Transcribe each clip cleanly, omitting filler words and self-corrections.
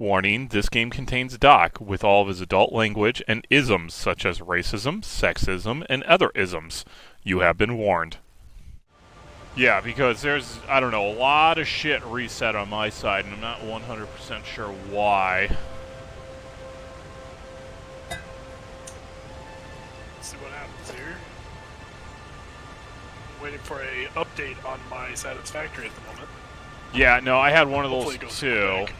Warning, this game contains Doc with all of his adult language and isms such as racism, sexism, and other isms. You have been warned. Yeah, because there's, I don't know, a lot of shit reset on my side, and I'm not 100% sure why. Let's see what happens here. Waiting for a update on my Satisfactory at the moment. Yeah, no, I had one of Hopefully those it goes too. quick.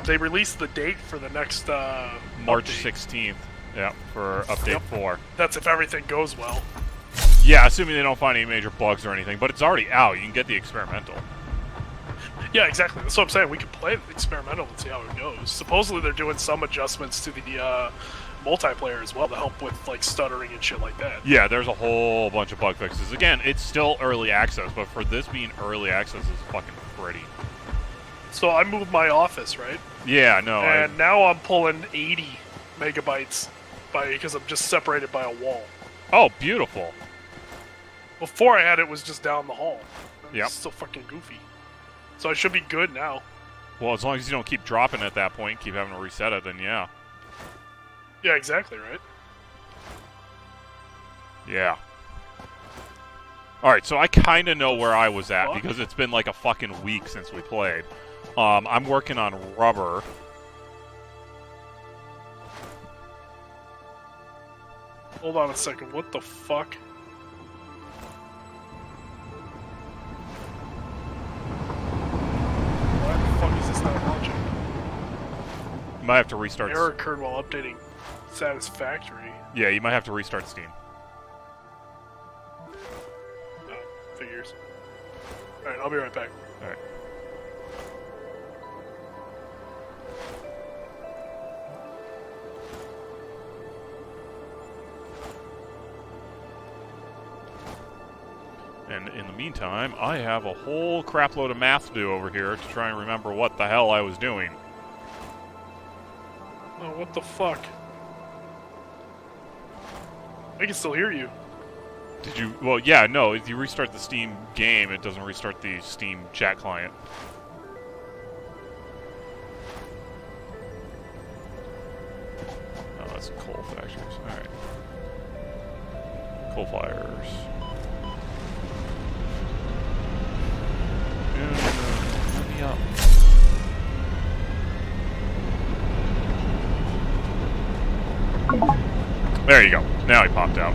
They released the date for the next March update. 16th, yeah, for update 4. That's if everything goes well. Yeah, assuming they don't find any major bugs or anything, but it's already out. You can get the experimental. Yeah, exactly. That's what I'm saying. We can play the experimental and see how it goes. Supposedly they're doing some adjustments to the multiplayer as well to help with like stuttering and shit like that. Yeah, there's a whole bunch of bug fixes. Again, it's still early access, but for this being early access, it's fucking pretty. So I moved my office, right? Yeah, no. And now I'm pulling 80 megabytes because I'm just separated by a wall. Oh, beautiful. Before I had it was just down the hall. Yep. It's still fucking goofy. So I should be good now. Well, as long as you don't keep dropping at that point, keep having to reset it, then yeah. Yeah, exactly, right? Yeah. Alright, so I kind of know where I was at, because it's been like a fucking week since we played. I'm working on rubber. Hold on a second, what the fuck? Why the fuck is this not launching? You might have to restart. Error occurred while updating Satisfactory. Yeah, you might have to restart Steam. Oh, figures. Alright, I'll be right back. Alright. And in the meantime, I have a whole crapload of math to do over here to try and remember what the hell I was doing. Oh, what the fuck? I can still hear you. Did you... Well, yeah, no, if you restart the Steam game, it doesn't restart the Steam chat client. Oh, that's coal factories. Alright. Coal fires. Let me up. There you go. Now he popped out.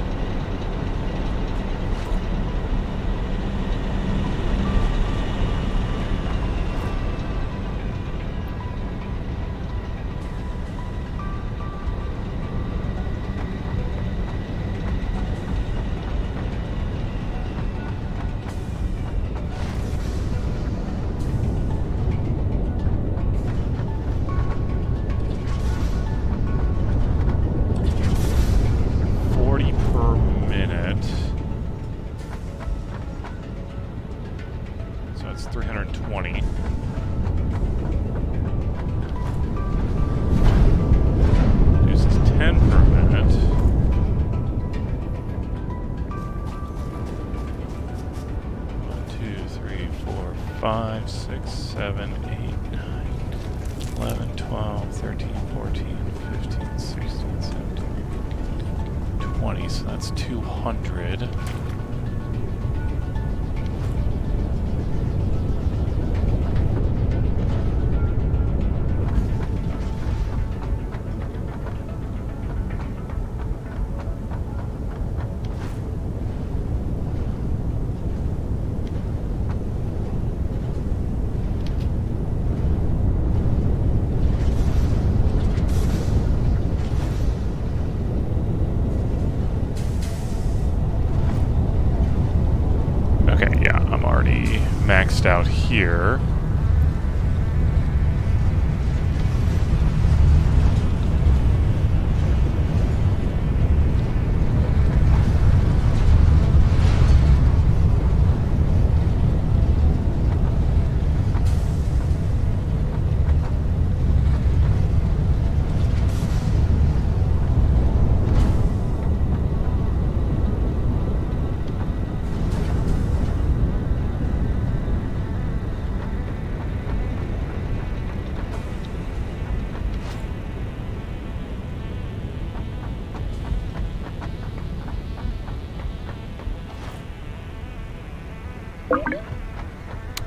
So that's 200.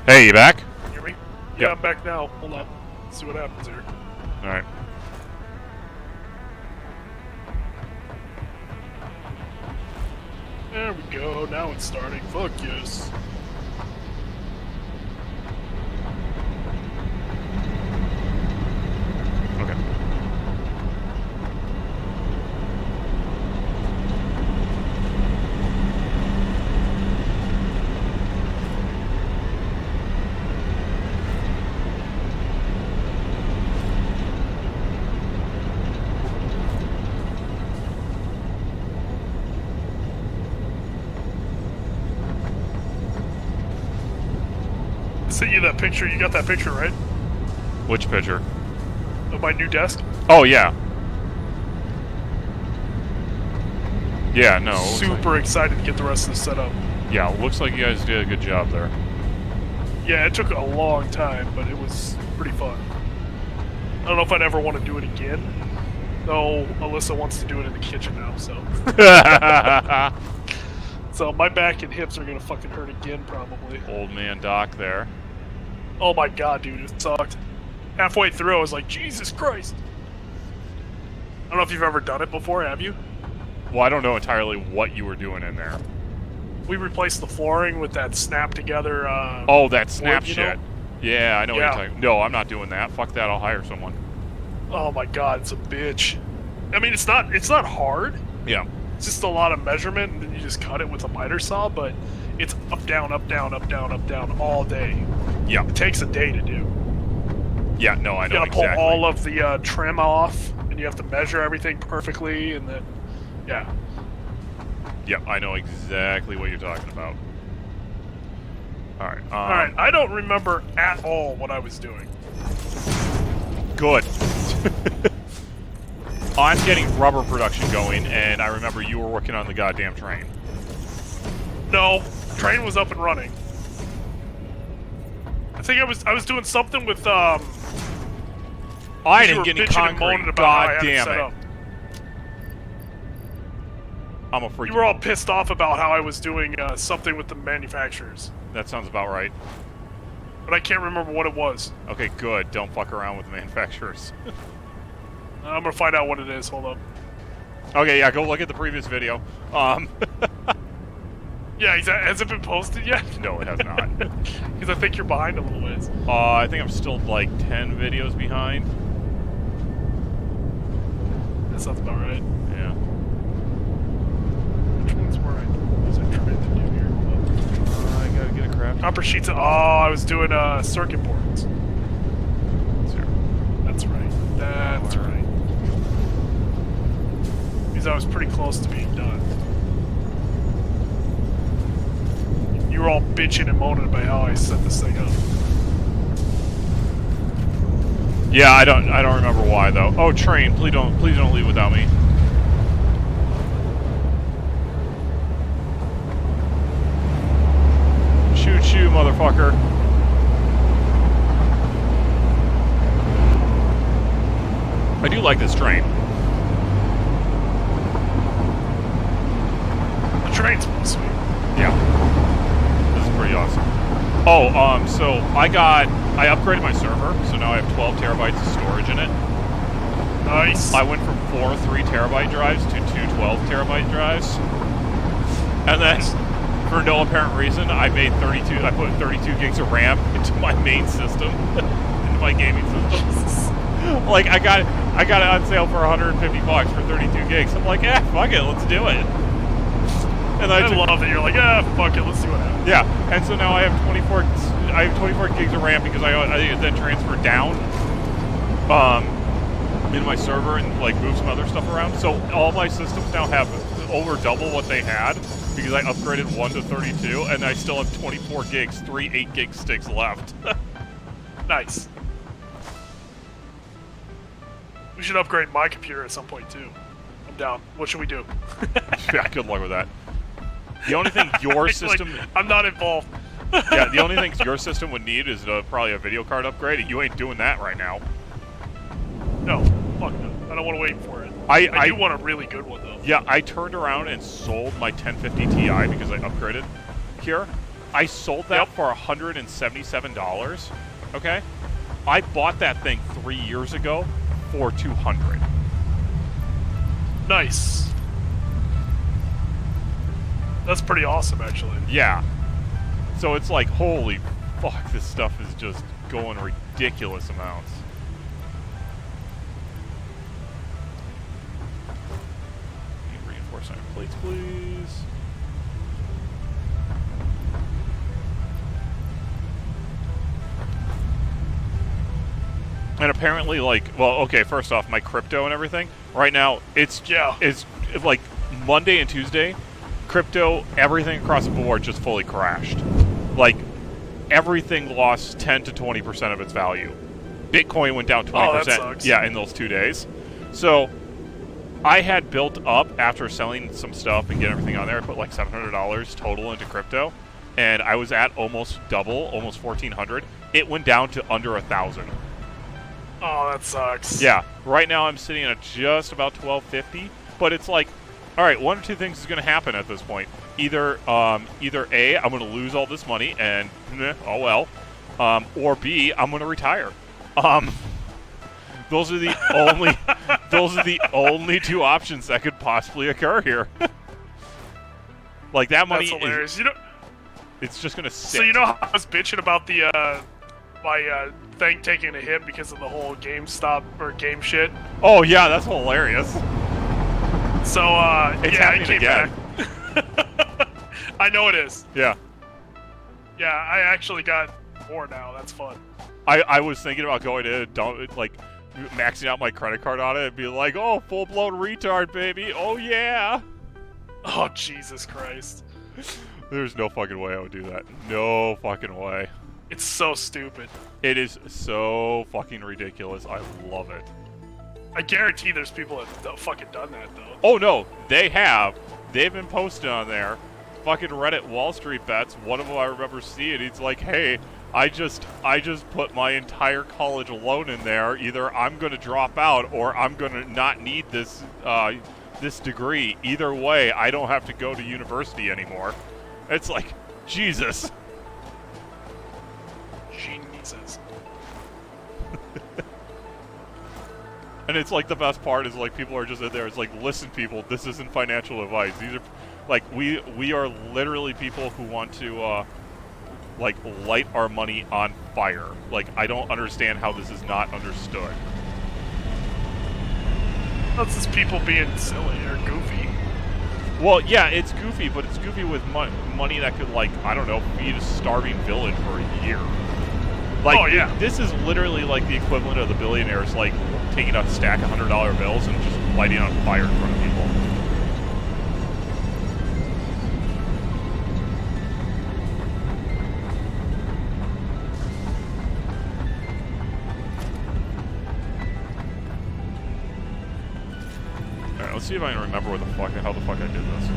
Hey, you back? Hear me? Yeah, Yep. I'm back now. Hold on. Let's see what happens here. All right. There we go. Now it's starting. Fuck yes. Okay. I sent you that picture. You got that picture, right? Which picture? Of my new desk? Oh yeah. Yeah. No. it looks Super excited to get the rest of this set up. Like, yeah. Looks like you guys did a good job there. Yeah, it took a long time, but it was pretty fun. I don't know if I'd ever want to do it again. Though Alyssa wants to do it in the kitchen now, so. So my back and hips are gonna fucking hurt again, probably. Old man Doc there. Oh my god, dude, it sucked. Halfway through, I was like, Jesus Christ. I don't know if you've ever done it before, have you? Well, I don't know entirely what you were doing in there. We replaced the flooring with that snap together. Oh, that snap wood, you shit. know? Yeah, I know Yeah. what you're talking. No, I'm not doing that. Fuck that. I'll hire someone. Oh my god, it's a bitch. I mean, it's not hard. Yeah. It's just a lot of measurement, and then you just cut it with a miter saw. But it's up, down, up, down, up, down, up, down all day. Yeah. It takes a day to do. Yeah. No, I You know gotta pull exactly. all of the trim off, and you have to measure everything perfectly, and then, yeah. Yeah, I know exactly what you're talking about. All right. All right, I don't remember at all what I was doing. Good. I'm getting rubber production going, and I remember you were working on the goddamn train. No, train was up and running. I think I was doing something with I you didn't were get any bitching and moaning concrete. about how I God had it damn set it. up. I'm a freak. You were all pissed off about how I was doing something with the manufacturers, That sounds about right. but I can't remember what it was. Okay, good. Don't fuck around with the manufacturers. I'm gonna find out what it is. Hold up. Okay, yeah, go look at the previous video. Yeah, has it been posted yet? No, it has not. Because I think you're behind a little ways. I think I'm still like 10 videos behind. That sounds about right. Yeah. Which ones were I trying to do here? Hold up. I gotta get a craft. Copper sheets. Oh, I was doing circuit boards. Sure. That's right. That's right. Because I was pretty close to being done. You were all bitching and moaning about how I set this thing up. Yeah, I don't remember why though. Oh, train, please don't leave without me. Shoot you, motherfucker. I do like this train. The train's pretty sweet. Yeah. This is pretty awesome. Oh, so I upgraded my server, so now I have 12 terabytes of storage in it. Nice. I went from 4 3-terabyte drives to 2 12-terabyte drives. And then, for no apparent reason, I put 32 gigs of RAM into my main system, into my gaming system. Like, I got it on sale for $150 for 32 gigs. I'm like, fuck it, let's do it. And I love that you're like, fuck it, let's see what happens. Yeah, and so now I have 24 gigs of RAM because I then transferred down in my server and like move some other stuff around. So all my systems now have over double what they had because I upgraded 1 to 32, and I still have 24 gigs, 3 8-gig sticks left. Nice. We should upgrade my computer at some point too. I'm down. What should we do? Yeah, good luck with that. The only thing your Like, system... I'm not involved. Yeah, the only thing your system would need is probably a video card upgrade. You ain't doing that right now. No, fuck no. I don't want to wait for it. I do want a really good one though. Yeah, I turned around and sold my 1050 Ti because I upgraded here I sold that for $177. Okay, I bought that thing 3 years ago for $200. Nice. That's pretty awesome, actually. Yeah. So it's like, holy fuck, this stuff is just going ridiculous amounts. Need reinforce iron plates, please. And apparently, like, well, okay, first off, my crypto and everything, right now, it's like Monday and Tuesday, crypto, everything across the board just fully crashed. Like, everything lost 10 to 20% of its value. Bitcoin went down 20%. Oh, that sucks. Yeah, in those 2 days. So, I had built up, after selling some stuff and getting everything on there, I put like $700 total into crypto, and I was at almost double, almost $1,400. It went down to under 1,000. Oh, that sucks. Yeah, right now I'm sitting at just about $1,250, but it's like, all right, one or two things is going to happen at this point. Either A, I'm going to lose all this money and oh well, or B, I'm going to retire. Those are the only two options that could possibly occur here. Like that money. That's hilarious. It's just going to sit. So you know how I was bitching about the my thing taking a hit because of the whole GameStop or game shit? Oh yeah, that's hilarious. So it's yeah, happening it came again. back. I know it is. Yeah. Yeah, I actually got more now. That's fun. I was thinking about going to maxing out my credit card on it and be like, oh, full blown retard, baby. Oh yeah. Oh Jesus Christ. There's no fucking way I would do that. No fucking way. It's so stupid. It is so fucking ridiculous. I love it. I guarantee there's people that have fucking done that though. Oh no, they have. They've been posted on there. Fucking Reddit Wall Street bets. One of them I remember seeing. He's like, hey, I just put my entire college loan in there. Either I'm gonna drop out or I'm gonna not need this this degree. Either way, I don't have to go to university anymore. It's like, Jesus. Jesus. And it's like the best part is like people are just in there. It's like, listen, people, this isn't financial advice. These are like we are literally people who want to like light our money on fire. Like I don't understand how this is not understood. That's just people being silly or goofy. Well, yeah, it's goofy, but it's goofy with money that could, like, I don't know, feed a starving village for a year. Like, oh, yeah. This is literally like the equivalent of the billionaires, like, taking a stack of $100 bills and just lighting on fire in front of people. Alright, let's see if I can remember how the fuck I did this.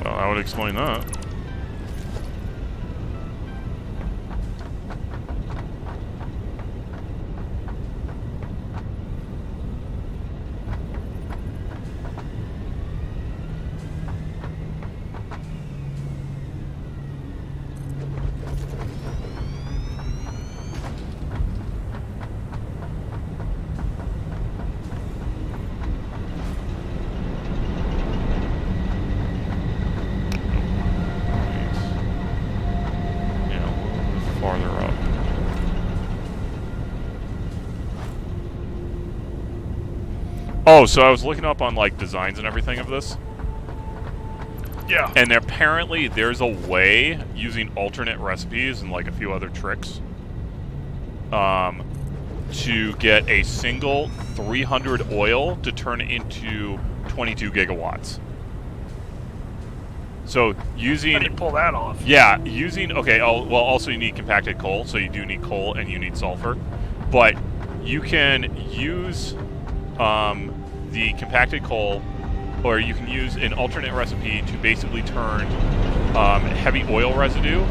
I would explain that. Oh, so I was looking up on like designs and everything of this, Yeah. and apparently there's a way using alternate recipes and like a few other tricks, to get a single 300 oil to turn into 22 gigawatts. So using... How do you pull that off? Yeah, using... Okay, well, also you need compacted coal, so you do need coal and you need sulfur. But you can use the compacted coal, or you can use an alternate recipe to basically turn heavy oil residue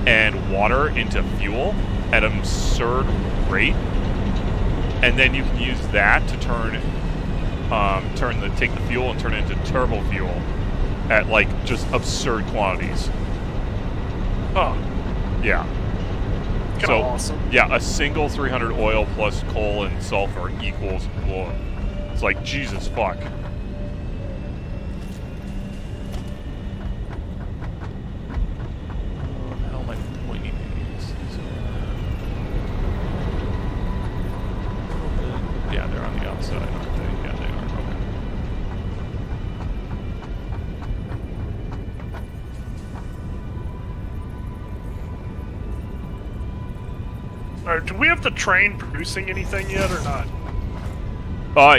and water into fuel at an absurd rate. And then you can use that to take the fuel and turn it into turbo fuel at like just absurd quantities. Oh. Yeah. Kind of awesome. Yeah, a single 300 oil plus coal and sulfur equals oil. It's like, Jesus fuck. How am I pointing these? Yeah, they're on the outside, aren't they? Yeah, they are. Okay. Alright, do we have the train producing anything yet or not?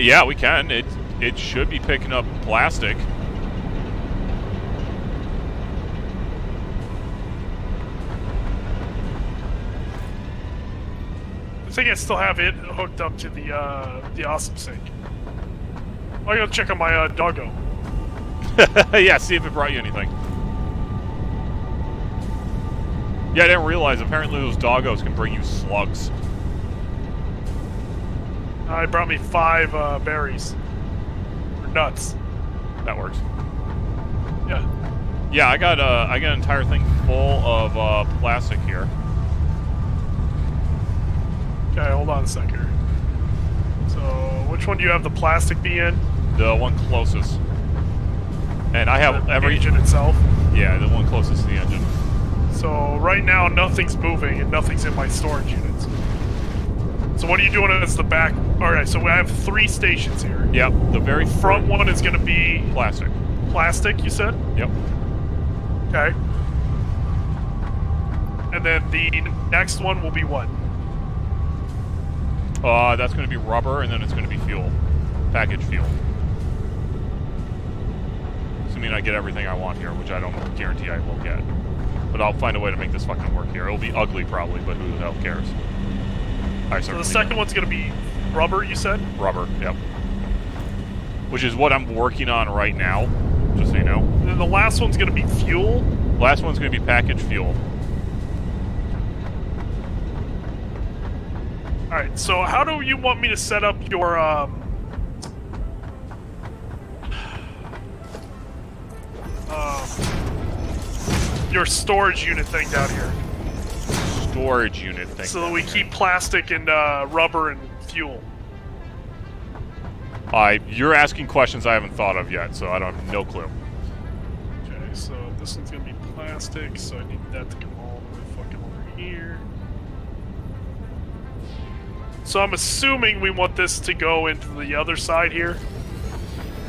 Yeah, we can. It should be picking up plastic. I think I still have it hooked up to the awesome sink. I gotta check on my doggo. Yeah, see if it brought you anything. Yeah, I didn't realize apparently those doggos can bring you slugs. It brought me 5 berries. Or nuts. That works. Yeah. Yeah, I got an entire thing full of plastic here. Okay, hold on a sec here. So, which one do you have the plastic be in? The one closest. And I have The every... engine itself? Yeah, the one closest to the engine. So, right now, nothing's moving and nothing's in my storage units. So what are you doing as the back? Alright, so I have 3 stations here. Yep, the very Front one is going to be... plastic. Plastic, you said? Yep. Okay. And then the next one will be what? That's going to be rubber, and then it's going to be fuel. Package fuel. Assuming I get everything I want here, which I don't guarantee I will get. But I'll find a way to make this fucking work here. It'll be ugly, probably, but who the hell cares? So the second one's going to be rubber, you said? Rubber, yep. Which is what I'm working on right now, just so you know. And then the last one's going to be fuel? Last one's going to be package fuel. Alright, so how do you want me to set up your storage unit thing down here? Storage unit thing. So that we keep plastic and rubber and fuel. You're asking questions I haven't thought of yet, so I don't have no clue. Okay, so this one's gonna be plastic, so I need that to come all the way fucking over here. So I'm assuming we want this to go into the other side here.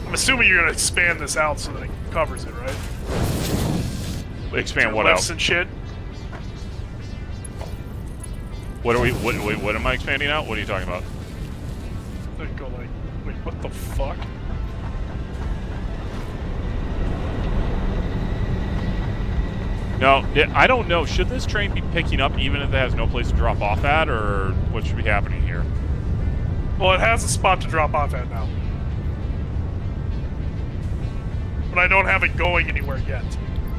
I'm assuming you're gonna expand this out so that it covers it, right? Expand Your what lifts out? and shit. What am I expanding out? What are you talking about? They go like, wait, what the fuck? No, I don't know. Should this train be picking up even if it has no place to drop off at, or what should be happening here? Well, it has a spot to drop off at now. But I don't have it going anywhere yet.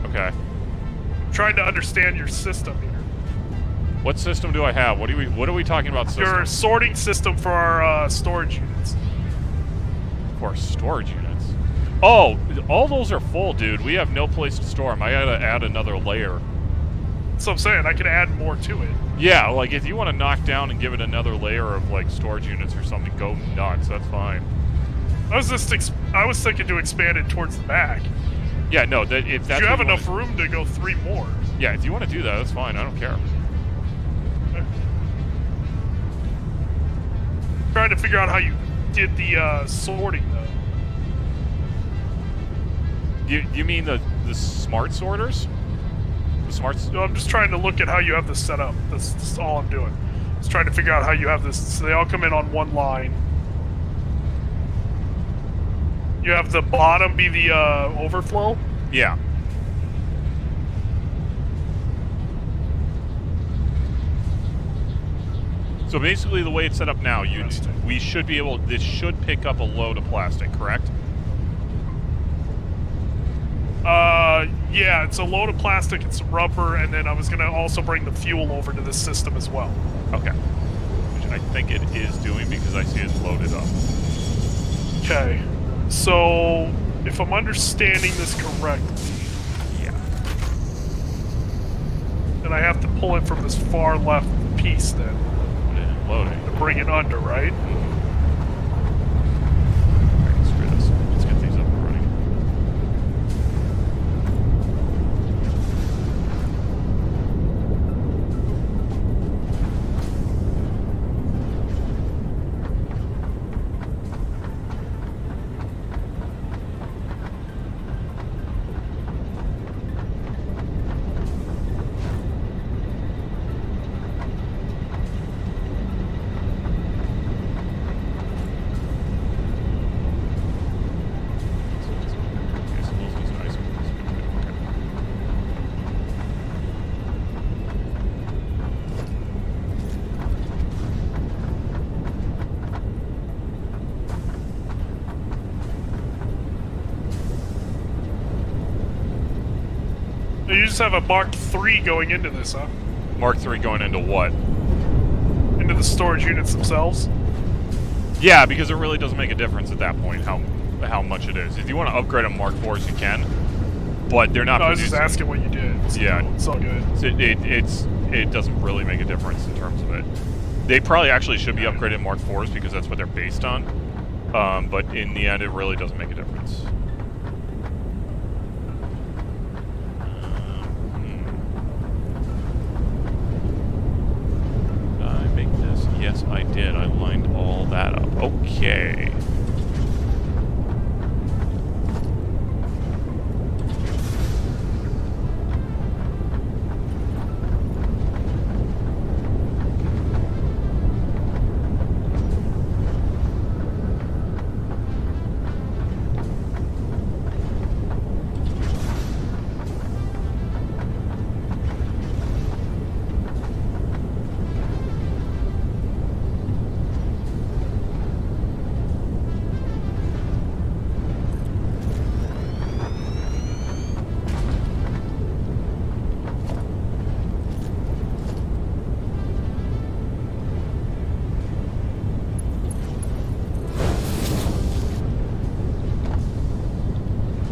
Okay. I'm trying to understand your system here. What system do I have? What are we talking about? System? Your sorting system for our storage units. For storage units. Oh, all those are full, dude. We have no place to store them. I gotta add another layer. That's what I'm saying. I can add more to it. Yeah, like if you want to knock down and give it another layer of like storage units or something, go nuts. That's fine. I was thinking to expand it towards the back. Yeah, no. If that's you have what enough room to go 3 more. Yeah, if you want to do that, that's fine. I don't care. Trying to figure out how you did the sorting though. You mean the smart sorters? The smarts? No, I'm just trying to look at how you have this set up. That's all I'm doing. Just trying to figure out how you have this. So they all come in on one line. You have the bottom be the overflow. Yeah. So basically, the way it's set up now, we should be able. This should pick up a load of plastic, correct? Yeah, it's a load of plastic and some rubber, and then I was gonna also bring the fuel over to this system as well. Okay. Which I think it is doing because I see it loaded up. Okay. So, if I'm understanding this correctly, Yeah. then I have to pull it from this far left piece then Loading. to bring it under, right? Alright, screw this. Let's get these up and running. Okay, so those was nice. Okay. You just have a Mark III going into this, huh? Mark III going into what? Into the storage units themselves? Yeah, because it really doesn't make a difference at that point how much it is. If you want to upgrade a Mark IVs, you can, but they're not. No, I was just producing- asking what you did. So Yeah. it's all good. It doesn't really make a difference in terms of it. They probably actually should be upgraded in Mark IVs because that's what they're based on. But in the end, it really doesn't make a difference. Did I make this? Yes, I did. I lined all that up. Okay.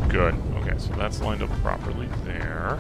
Good. Okay, so that's lined up properly there.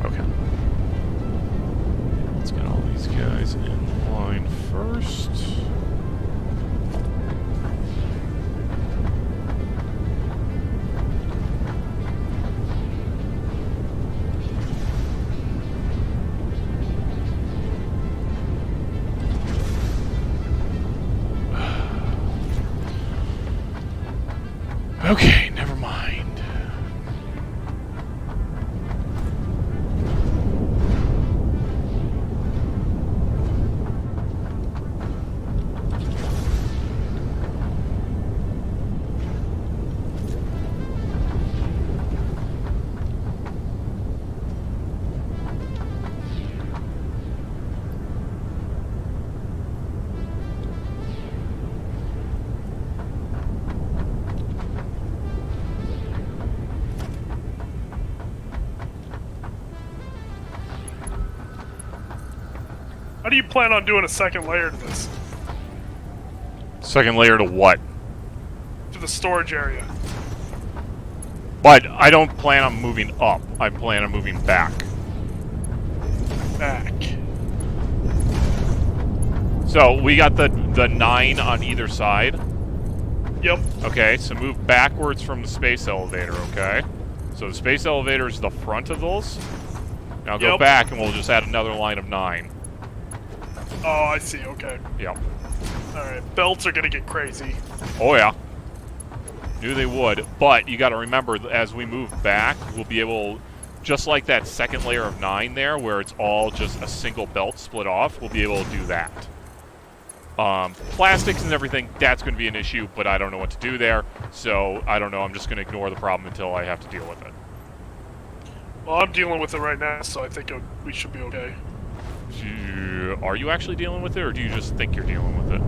Okay. Let's get all these guys in line first. Okay, never mind. How do you plan on doing a second layer to this? Second layer to what? To the storage area. But I don't plan on moving up. I plan on moving back. Back. So we got the 9 on either side. Yep. Okay, so move backwards from the space elevator, okay? So the space elevator is the front of those. Now go back and we'll just add another line of 9. Oh, I see, okay. Yep. Alright, belts are gonna get crazy. Oh yeah. Knew they would, but you gotta remember, as we move back, we'll be able, just like that second layer of 9 there, where it's all just a single belt split off, we'll be able to do that. Plastics and everything, that's going to be an issue, but I don't know what to do there, so I don't know, I'm just going to ignore the problem until I have to deal with it. Well, I'm dealing with it right now, so I think we should be okay. Are you actually dealing with it, or do you just think you're dealing with it?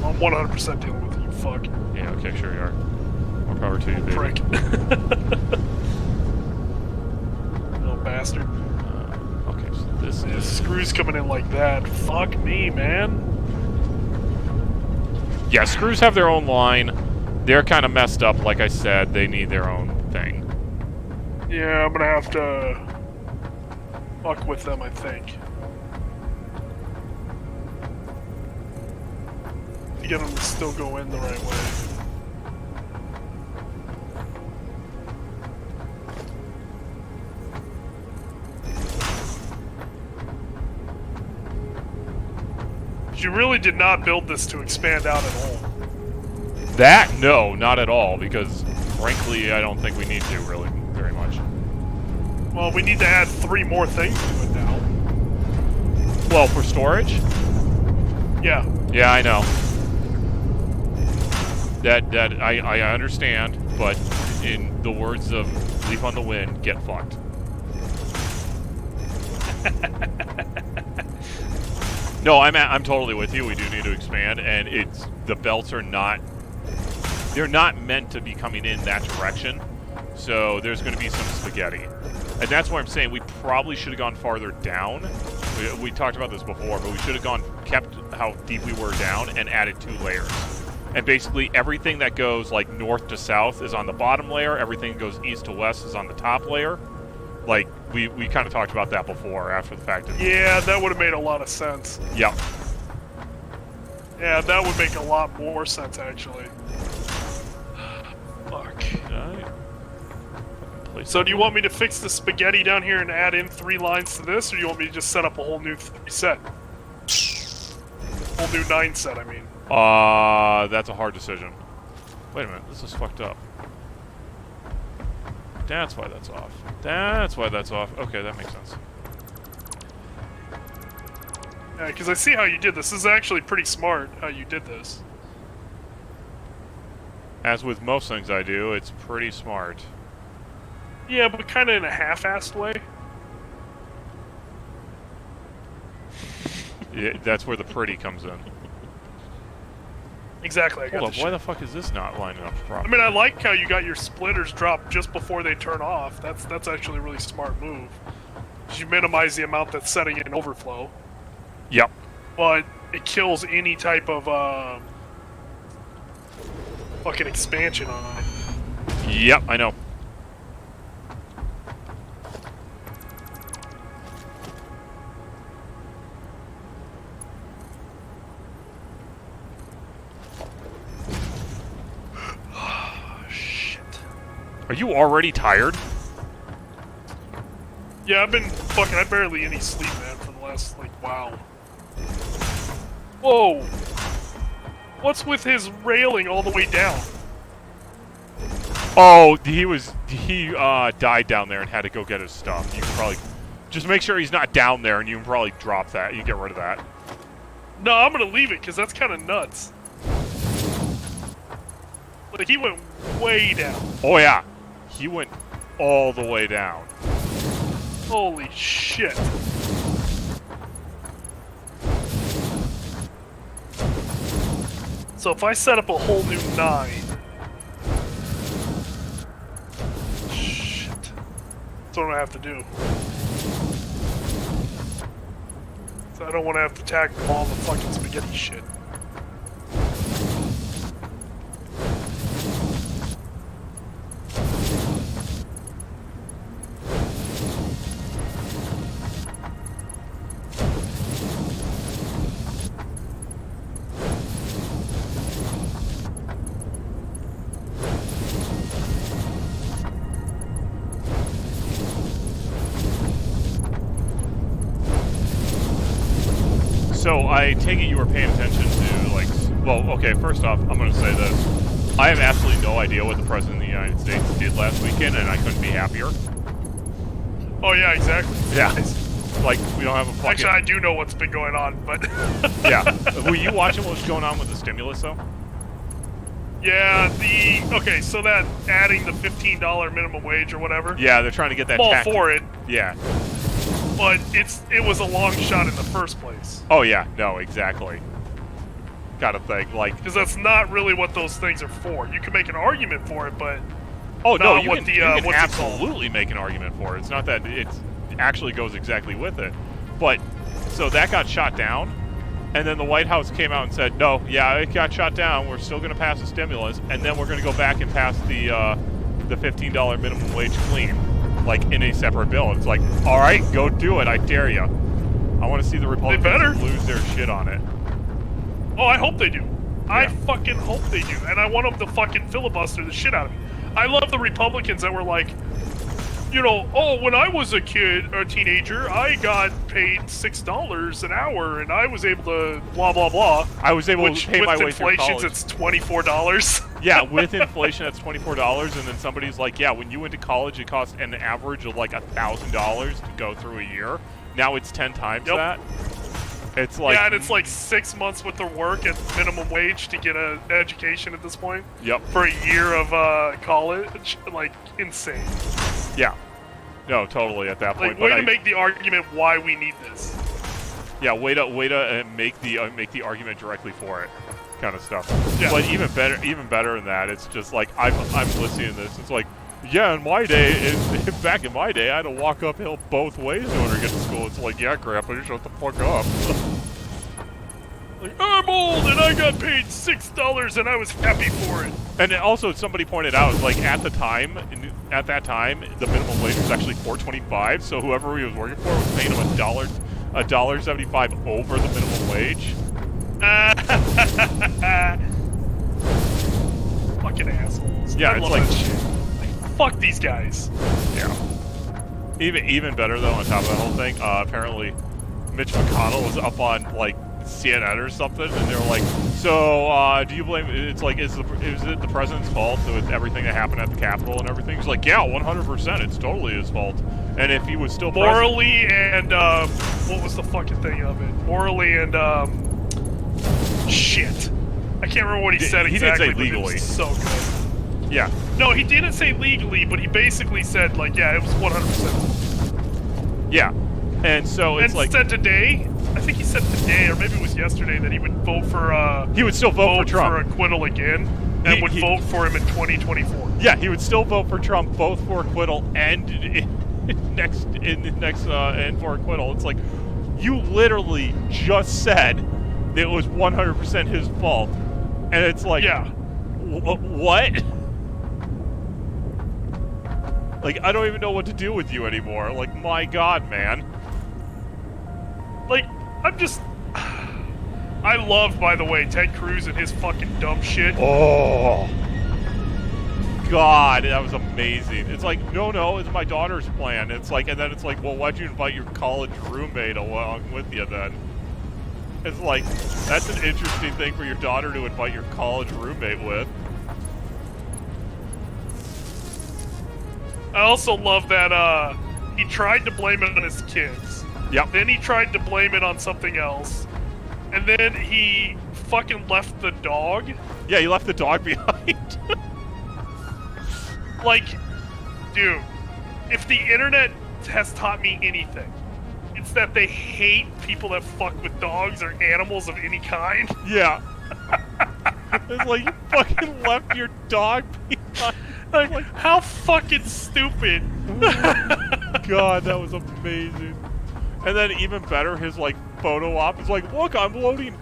I'm 100% dealing with it, you fuck. Yeah, okay, sure you are. More power to you, baby. Prick. Little bastard. Okay, so this Yeah, is... screws coming in like that. Fuck me, man. Yeah, screws have their own line. They're kind of messed up, like I said. They need their own thing. Yeah, I'm gonna have to fuck with them, I think. To get them to still go in the right way. You really did not build this to expand out at all. That, no, not at all, because frankly, I don't think we need to really very much. Well, we need to add 3 more things to it now. Well, for storage? Yeah. Yeah, I know. That I understand, but in the words of Leaf on the Wind, get fucked. No, I'm totally with you. We do need to expand, and the belts are not, they're not meant to be coming in that direction. So there's going to be some spaghetti, and that's why I'm saying we probably should have gone farther down. We talked about this before, but we should have kept how deep we were down and added 2 layers. And basically everything that goes like north to south is on the bottom layer. Everything that goes east to west is on the top layer. Like, we kind of talked about that before, after the fact. Yeah, that would have made a lot of sense. Yep. Yeah, that would make a lot more sense, actually. Fuck. So do you want me to fix the spaghetti down here and add in 3 lines to this, or do you want me to just set up a whole new set? Whole new 9 set, I mean. That's a hard decision. Wait a minute, this is fucked up. That's why that's off. That's why that's off. Okay, that makes sense. Yeah, because I see how you did this. This is actually pretty smart, how you did this. As with most things I do, it's pretty smart. Yeah, but kind of in a half-assed way. Yeah, that's where the pretty comes in. Exactly, I got Hold the up, why the fuck is this not lining up I properly? mean, I like how you got your splitters dropped just before they turn off. That's actually a really smart move. You minimize the amount that's setting in overflow. Yep. But it kills any type of fucking expansion on it. Yep, I know. Shit. Are you already tired? Yeah, I've been fucking. I barely any sleep, man, for the last wow. Whoa! What's with his railing all the way down? Oh, he died down there and had to go get his stuff. You can probably just make sure he's not down there, and you can probably drop that. You can get rid of that. No, I'm gonna leave it because that's kind of nuts. Like he went way down. Oh yeah, he went all the way down. Holy shit! So if I set up a whole new 9... Shit. That's what I have to do. So I don't want to have to tackle all the fucking spaghetti shit. So I take it you were paying attention to, like, well, okay, first off, I'm going to say this. I have absolutely no idea what the President of the United States did last weekend, and I couldn't be happier. Oh yeah, exactly. Yeah. Like, we don't have a fucking... Actually, I do know what's been going on, but... Yeah. Were you watching what was going on with the stimulus, though? Yeah, okay, so that adding the $15 minimum wage or whatever. Yeah, they're trying to get that I'm all tax... for it. Yeah. But it was a long shot in the first place. Oh, yeah. No, exactly. Gotta think, like... Because that's not really what those things are for. You can make an argument for it, but... Oh, no, not you what can, the, you can what's it called? absolutely make an argument for it. It's not that it actually goes exactly with it. But, so that got shot down, and then the White House came out and said, no, yeah, it got shot down, we're still going to pass the stimulus, and then we're going to go back and pass the $15 minimum wage clean, like, in a separate bill. It's like, all right, go do it, I dare you. I want to see the Republicans lose their shit on it. Oh, I hope they do. Yeah. I fucking hope they do, and I want them to fucking filibuster the shit out of me. I love the Republicans that were like, you know, oh, when I was a kid or a teenager, I got paid $6 an hour, and I was able to blah blah blah. I was able to pay my way through college. With inflation, it's $24. Yeah, with inflation, that's $24, and then somebody's like, yeah, when you went to college, it cost an average of like $1,000 to go through a year. Now it's 10 times that. It's like... Yeah, and it's like 6 months worth of work at minimum wage to get an education at this point. Yep. For a year of college. Like, insane. Yeah. No, totally at that point. Like, way to make the argument why we need this. Yeah, way to make the argument directly for it, kind of stuff. Yeah. But even better than that, it's just like I'm listening to this. It's like, yeah, in my day, back in my day, I had to walk uphill both ways in order to get to school. It's like, yeah, Grandpa, you shut the fuck up. Like, I'm old and I got paid $6 and I was happy for it. And also, somebody pointed out, like at that time, the minimum wage was actually $4.25. So whoever he was working for was paying him $1.75 over the minimum wage. Fucking assholes. Yeah, I it's love like that shit. Fuck these guys. Yeah. Even better though, on top of the whole thing, apparently Mitch McConnell was up on like CNN or something, and they were like, "So, do you blame?" It's like, is it the president's fault with everything that happened at the Capitol and everything? He's like, "Yeah, 100%. It's totally his fault." And if he was still morally and what was the fucking thing of it? Morally and shit. I can't remember what he said exactly. He didn't say legally. But it was so good. Yeah. No, he didn't say legally, but he basically said, like, yeah, it was 100%. Yeah. And so it's like... said today, I think he said today, or maybe it was yesterday, that he would vote for... he would still vote for Trump. For acquittal again, and would vote for him in 2024. Yeah, he would still vote for Trump, both for acquittal and and for acquittal. It's like, you literally just said that it was 100% his fault. And it's like... Yeah. What? Like, I don't even know what to do with you anymore. Like, my God, man. Like, I'm just... I love, by the way, Ted Cruz and his fucking dumb shit. Oh. God, that was amazing. It's like, no, it's my daughter's plan. It's like, and then it's like, well, why'd you invite your college roommate along with you then? It's like, that's an interesting thing for your daughter to invite your college roommate with. I also love that he tried to blame it on his kids. Yep. Then he tried to blame it on something else. And then he fucking left the dog. Yeah, he left the dog behind. Like, dude, if the internet has taught me anything, it's that they hate people that fuck with dogs or animals of any kind. Yeah. It's like, you fucking left your dog behind. Like, how fucking stupid. God, that was amazing. And then even better, his like photo op is like, look, I'm loading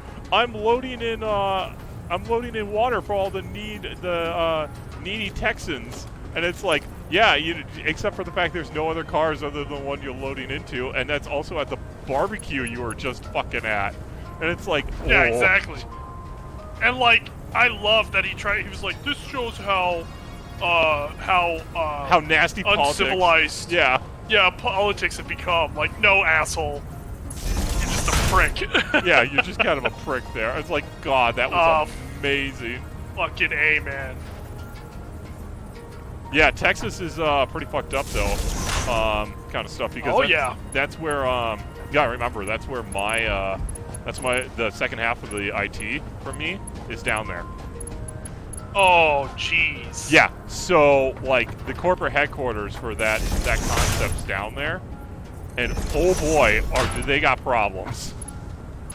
in water for all the needy Texans. And it's like, yeah, except for the fact there's no other cars other than the one you're loading into, and that's also at the barbecue you were just fucking at. And it's like, yeah, exactly. And like, I love that he was like, this shows how nasty uncivilized, politics. yeah, politics have become. Like, no, asshole, you're just a prick. Yeah, you're just kind of a prick there. It's like, God, that was amazing. Fucking A, man. Yeah, Texas is pretty fucked up though, kind of stuff, because that's where remember, that's where the second half of the IT for me is down there. Oh, jeez. Yeah, so like the corporate headquarters for that concept's down there, and oh boy, do they got problems.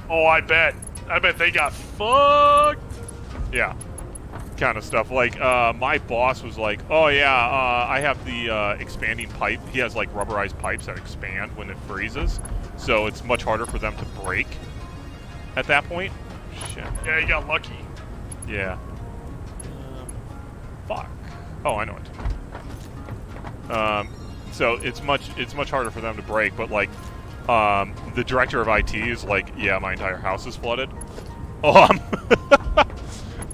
Oh, I bet they got fucked. Yeah. Kind of stuff. Like, my boss was like, oh yeah, I have the expanding pipe. He has like rubberized pipes that expand when it freezes, so it's much harder for them to break at that point. Shit. Yeah, you got lucky. Yeah. Fuck. Oh, I know it. So it's much harder for them to break, but like, the director of IT is like, yeah, my entire house is flooded.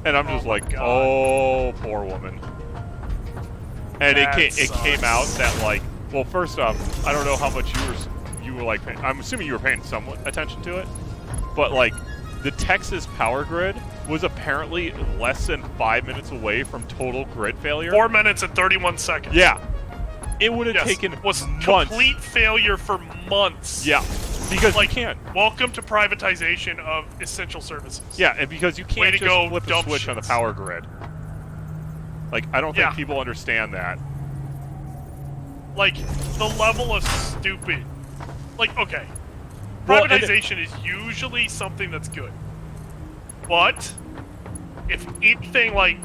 And I'm just like, oh, poor woman. And it came out that like, well, first off, I don't know how much you were like paying. I'm assuming you were paying somewhat attention to it, but like, the Texas power grid was apparently less than 5 minutes away from total grid failure. 4 minutes and 31 seconds. Yeah, it would have taken was months. Complete failure for months. Yeah. Because like, you can't. Welcome to privatization of essential services. Yeah, and because you can't just flip a switch on the power grid. Like, I don't think people understand that. Like, the level of stupid. Like, okay. Privatization is usually something that's good. But, if anything, like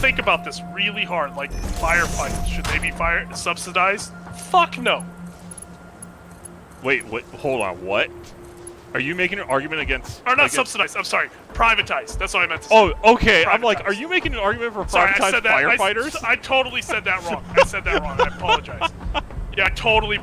think about this really hard. Like, firefighters, should they be subsidized? Fuck no. Wait, what? Hold on, what? Are you making an argument against... Or not subsidized, I'm sorry. Privatized, that's what I meant to say. Oh, okay, I'm like, are you making an argument for privatized firefighters? I totally said that wrong. I said that wrong, I apologize. Yeah, I totally...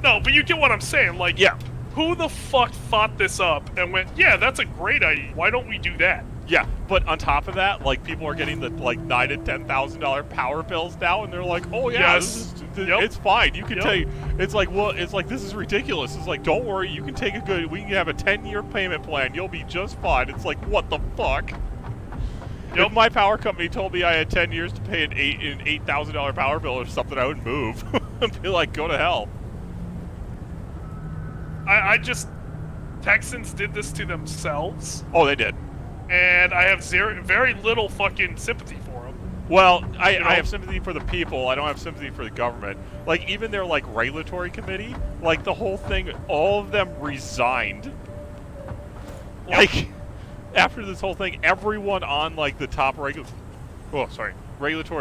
No, but you get what I'm saying, like... Yeah. Who the fuck thought this up and went, yeah, that's a great idea, why don't we do that? Yeah, but on top of that, like, people are getting the like $9,000 to $10,000 power bills now, and they're like, "Oh yeah, it's fine. You can take." It's like, well, it's like, this is ridiculous. It's like, don't worry, you can take we can have a 10-year payment plan. You'll be just fine. It's like, what the fuck? If my power company told me I had 10 years to pay an $8,000 power bill or something, I would move. I'd be like, go to hell. I just Texans did this to themselves. Oh, they did. And I have very little fucking sympathy for them. Well, I have sympathy for the people. I don't have sympathy for the government. Like, even their, like, regulatory committee, like, the whole thing, all of them resigned. Like, after this whole thing, everyone on, like, the top regulatory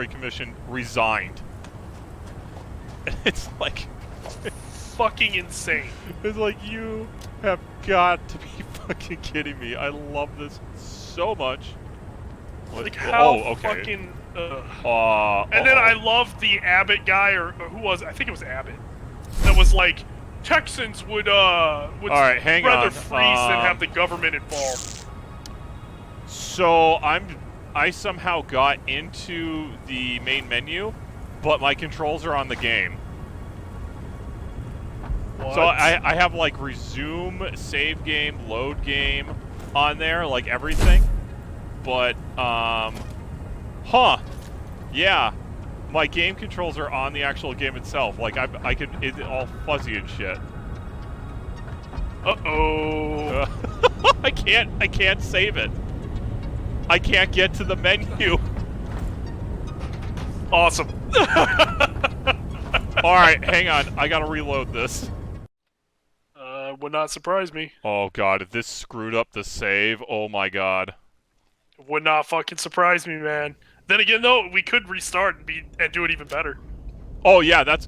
commission resigned. It's like... fucking insane. It's like, you have got to be fucking kidding me. I love this so much. Like, how fucking... and then I love the Abbott guy, or who was it? I think it was Abbott. That was like, Texans would right, rather freeze than have the government involved. So, I somehow got into the main menu, but my controls are on the game. What? So I have like resume, save game, load game on there, like everything. But, yeah, my game controls are on the actual game itself. Like, it's all fuzzy and shit. Uh-oh. I can't save it. I can't get to the menu. Awesome. Alright, hang on. I gotta reload this. Would not surprise me. Oh god, if this screwed up the save, oh my god. Would not fucking surprise me, man. Then again, though, we could restart and do it even better. Oh yeah, that's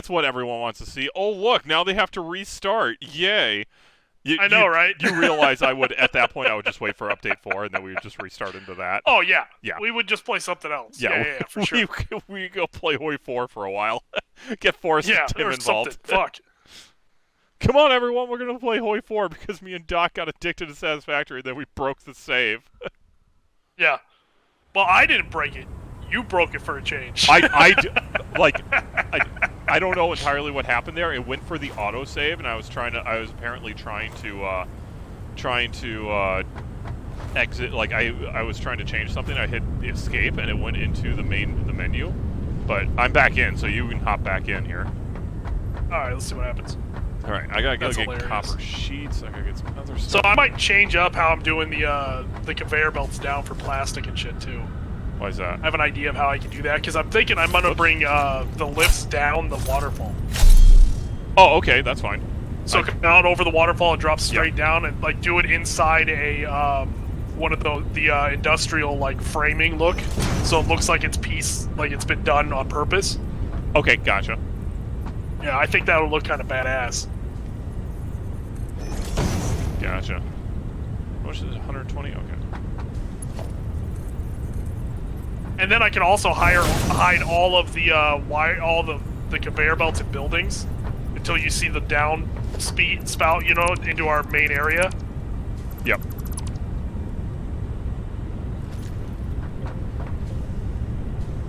what everyone wants to see. Oh look, now they have to restart. Yay! I know, right? You realize I would at that point I would just wait for update 4 and then we would just restart into that. Oh yeah, Yeah. we would just play something else. Yeah, Yeah, for sure. we go play Hoi 4 for a while. Get Forrest Yeah, and Tim or involved. something. Fuck. Come on, everyone, we're gonna play Hoi 4 because me and Doc got addicted to Satisfactory, and then we broke the save. Yeah. Well, I didn't break it. You broke it for a change. I don't know entirely what happened there. It went for the autosave, and I was apparently trying to exit. Like I was trying to change something. I hit escape, and it went into the menu. But I'm back in, so you can hop back in here. All right, let's see what happens. All right, I gotta go That's get hilarious. copper sheets. I gotta get some other So stuff. I might change up how I'm doing the conveyor belts down for plastic and shit too. Why is that? I have an idea of how I can do that because I'm thinking I'm gonna bring the lifts down the waterfall. Oh, okay, that's fine. So come down over the waterfall and drop straight down and like do it inside a one of the industrial like framing look, so it looks like it's it's been done on purpose. Okay, gotcha. Yeah, I think that would look kind of badass. Gotcha. How much is it? 120? Okay. And then I can also hide all of the the conveyor belts in buildings until you see the down spout, you know, into our main area. Yep.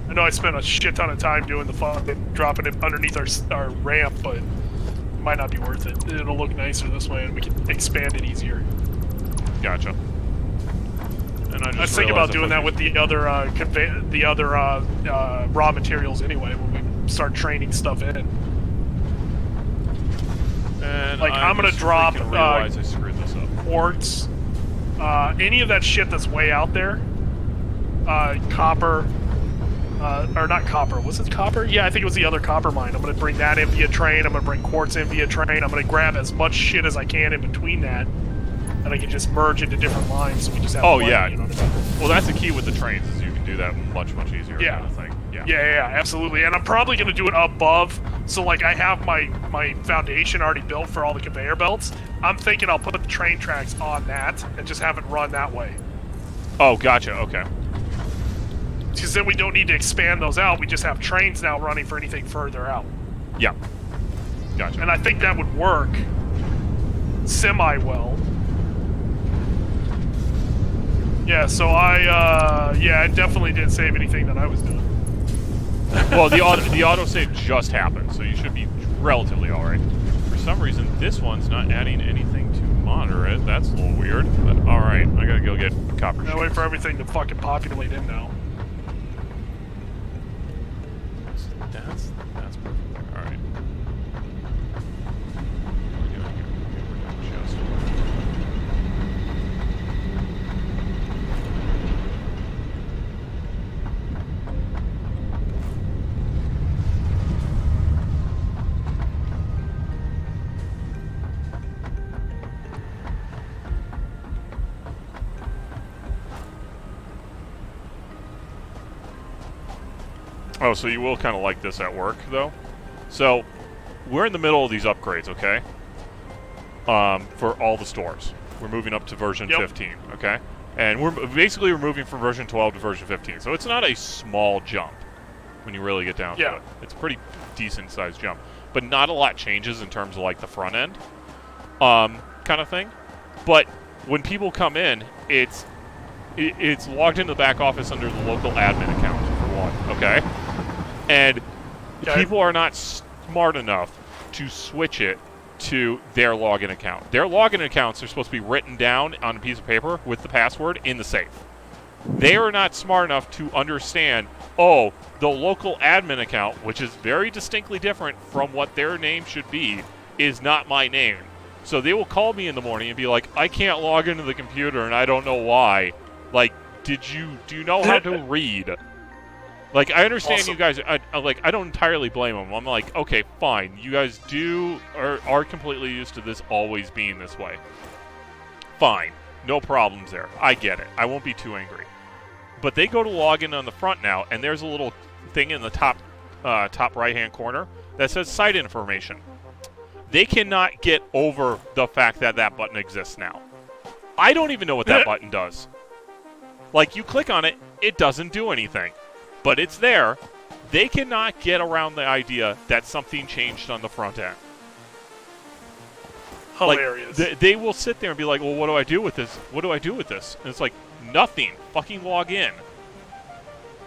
I know I spent a shit ton of time doing the fucking dropping it underneath our ramp, but it might not be worth it. It'll look nicer this way, and we can expand it easier. Gotcha. And I was thinking about doing that with the other raw materials anyway when we start training stuff in. And Like I'm gonna drop realize I screwed this up. quartz, any of that shit that's way out there, copper, or not copper. Was it copper? Yeah, I think it was the other copper mine. I'm gonna bring that in via train. I'm gonna bring quartz in via train. I'm gonna grab as much shit as I can in between that, and I can just merge into different lines. So we just have. Oh plenty, yeah. you know what I mean? Well, that's the key with the trains is you can do that much easier. Yeah. Kind of thing. Yeah. Yeah, absolutely. And I'm probably gonna do it above. So like I have my foundation already built for all the conveyor belts. I'm thinking I'll put the train tracks on that and just have it run that way. Oh, gotcha. Okay. Because then we don't need to expand those out. We just have trains now running for anything further out. Yeah. Gotcha. And I think that would work semi-well. Yeah, so I definitely didn't save anything that I was doing. Well, the autosave just happened, so you should be relatively alright. For some reason, this one's not adding anything to moderate. That's a little weird, but alright. I gotta go get copper I sheets. wait for everything to fucking populate in now. That's perfect. Alright. Oh, so you will kind of like this at work, though. So, we're in the middle of these upgrades, okay? For all the stores. We're moving up to version 15, okay? And we're moving from version 12 to version 15. So it's not a small jump when you really get down to it. It's a pretty decent-sized jump. But not a lot changes in terms of, like, the front end kind of thing. But when people come in, it's logged into the back office under the local admin account, for one, okay? And people are not smart enough to switch it to their login account. Their login accounts are supposed to be written down on a piece of paper with the password in the safe. They are not smart enough to understand, oh, the local admin account, which is very distinctly different from what their name should be, is not my name. So they will call me in the morning and be like, I can't log into the computer and I don't know why. Like, do you know how to read? Like, I understand you guys, I don't entirely blame them. I'm like, okay, fine. You guys are completely used to this always being this way. Fine. No problems there. I get it. I won't be too angry. But they go to log in on the front now, and there's a little thing in the top top right-hand corner that says site information. They cannot get over the fact that that button exists now. I don't even know what that button does. Like, you click on it, it doesn't do anything. But it's there. They cannot get around the idea that something changed on the front end. Hilarious. Like, they will sit there and be like, well, what do I do with this? What do I do with this? And it's like, nothing. Fucking log in.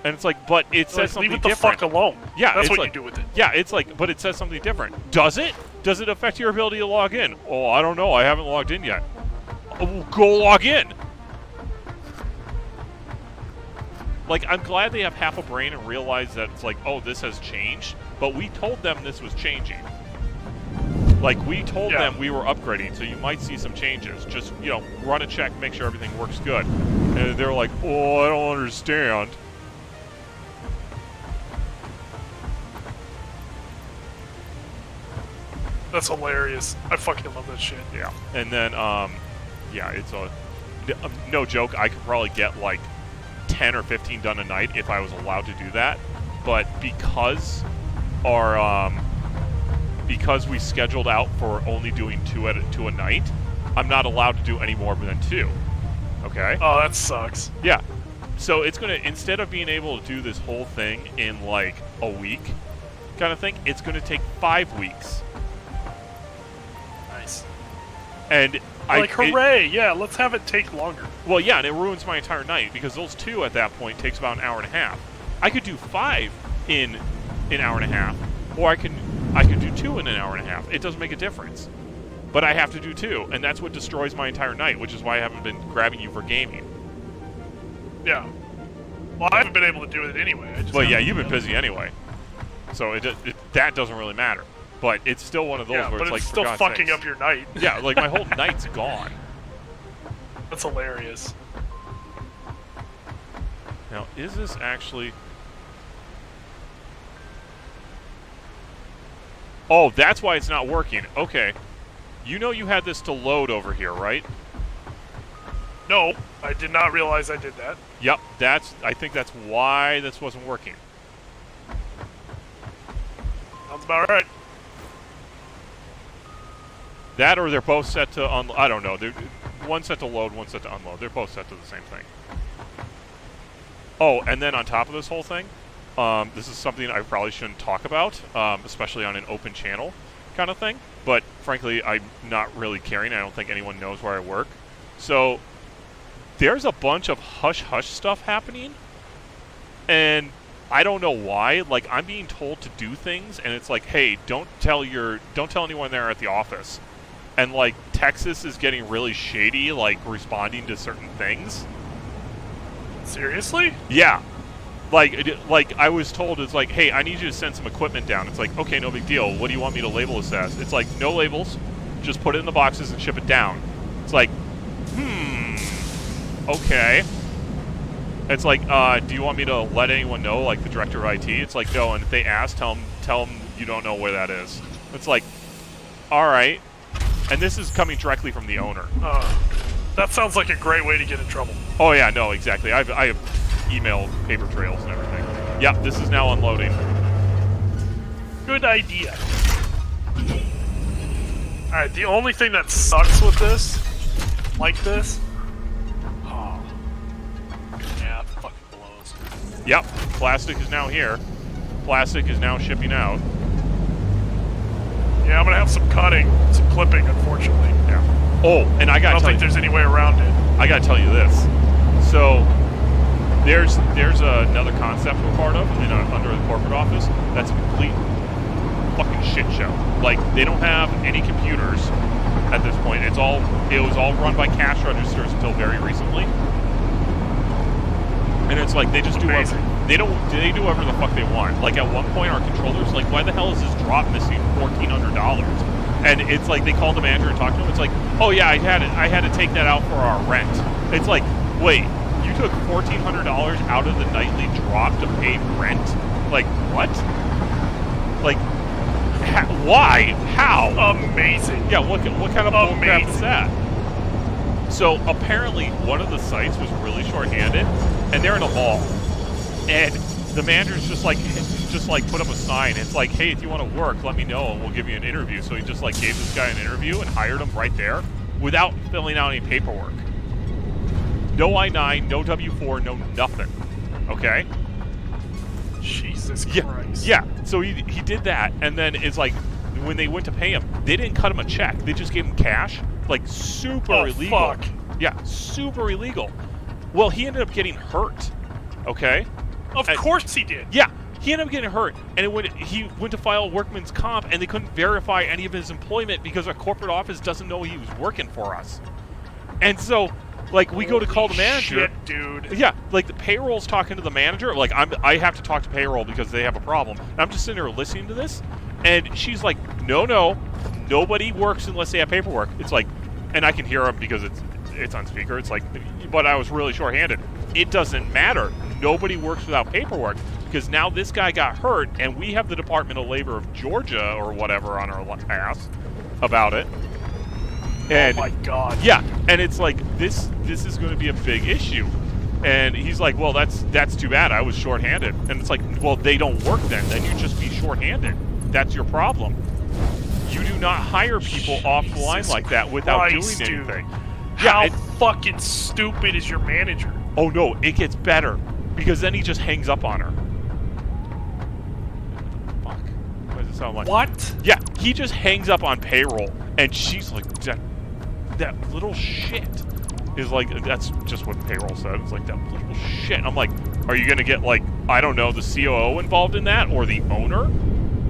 And it's like, but it says something different. Leave it the fuck alone. Yeah, that's what like, you do with it. Yeah, it's like, but it says something different. Does it? Does it affect your ability to log in? Oh, I don't know. I haven't logged in yet. Oh, go log in. Like, I'm glad they have half a brain and realize that it's like, oh, this has changed. But we told them this was changing. Like, we told them we were upgrading, so you might see some changes. Just, you know, run a check, make sure everything works good. And they're like, oh, I don't understand. That's hilarious. I fucking love that shit. Yeah. And then, yeah, it's a... No joke, I could probably get, like, 10 or 15 done a night if I was allowed to do that. But because our... because we scheduled out for only doing two a night, I'm not allowed to do any more than 2. Okay? Oh, that sucks. Yeah. So it's going to, instead of being able to do this whole thing in like a week kind of thing, it's going to take 5 weeks. Nice. And hooray, yeah, let's have it take longer. Well, yeah, and it ruins my entire night because those 2 at that point takes about an hour and a half. I could do 5 in an hour and a half, or I could do 2 in an hour and a half. It doesn't make a difference. But I have to do 2, and that's what destroys my entire night, which is why I haven't been grabbing you for gaming. Yeah. Well, I haven't been able to do it anyway. Well, yeah, you've been busy anyway. So that doesn't really matter. But it's still one of those where it's like, still fucking up your night. Yeah, like my whole night's gone. That's hilarious. Now, is this actually... Oh, that's why it's not working. Okay. You know you had this to load over here, right? No, I did not realize I did that. Yep, I think that's why this wasn't working. Sounds about right. That or they're both set to unload. I don't know. One's set to load, one's set to unload. They're both set to the same thing. Oh, and then on top of this whole thing, this is something I probably shouldn't talk about, especially on an open channel kind of thing. But frankly, I'm not really caring. I don't think anyone knows where I work. So there's a bunch of hush-hush stuff happening, and I don't know why. Like, I'm being told to do things, and it's like, hey, don't tell anyone there at the office. And like, Texas is getting really shady, like responding to certain things. Seriously? Yeah. Like I was told, it's like, hey, I need you to send some equipment down. It's like, okay, no big deal. What do you want me to label this as? It's like, no labels. Just put it in the boxes and ship it down. It's like, okay. It's like, do you want me to let anyone know, like the director of IT? It's like, no, and if they ask, tell them you don't know where that is. It's like, all right. And this is coming directly from the owner. That sounds like a great way to get in trouble. Oh yeah, no, exactly. I have email paper trails and everything. Yep, this is now unloading. Good idea. Alright, the only thing that sucks with this, like this, oh, yeah, it fucking blows. Yep, plastic is now here. Plastic is now shipping out. Yeah, I'm gonna have some cutting, some clipping, unfortunately. Yeah. Oh, and I don't think there's any way around it. I gotta tell you this. So there's another concept we're part of under the corporate office that's a complete fucking shit show. Like, they don't have any computers at this point. It was all run by cash registers until very recently. And it's like they just do whatever they do whatever the fuck they want. Like, at one point our controllers, like, why the hell is this drop missing $1,400? And it's like they called the manager and talked to him. It's like, oh yeah, I had to take that out for our rent. It's like, wait, you took $1,400 out of the nightly drop to pay rent? Like, what? Like, why? How? Amazing. Yeah, what kind of bullcrap is that? So apparently one of the sites was really short-handed, and they're in a mall. And the manager's just like put up a sign. It's like, hey, if you want to work, let me know and we'll give you an interview. So he just like gave this guy an interview and hired him right there without filling out any paperwork. No I-9, no W-4, no nothing. Okay? Jesus Christ. Yeah. So he did that, and then it's like when they went to pay him, they didn't cut him a check. They just gave him cash. Like super illegal. Fuck. Yeah, super illegal. Well, he ended up getting hurt. Okay? Of course he did. Yeah. He ended up getting hurt, and he went to file workman's comp, and they couldn't verify any of his employment because our corporate office doesn't know he was working for us. And so, like, we go to call the manager. Shit, dude. Yeah, like the payroll's talking to the manager. Like, I have to talk to payroll because they have a problem. And I'm just sitting there listening to this, and she's like, no, nobody works unless they have paperwork. It's like, and I can hear him because it's on speaker. It's like, but I was really shorthanded. It doesn't matter. Nobody works without paperwork. Because now this guy got hurt, and we have the Department of Labor of Georgia or whatever on our ass about it. And, oh my God! Yeah, and it's like this is going to be a big issue. And he's like, well, that's too bad. I was shorthanded. And it's like, well, they don't work then. Then you just be shorthanded. That's your problem. You do not hire people off the line like that without doing anything. How fucking stupid is your manager? Oh no, it gets better because then he just hangs up on her. Sound like. What? Yeah, he just hangs up on payroll, and she's like, that little shit is like, that's just what payroll said. It's like, that little shit. I'm like, are you going to get, like, I don't know, the COO involved in that, or the owner?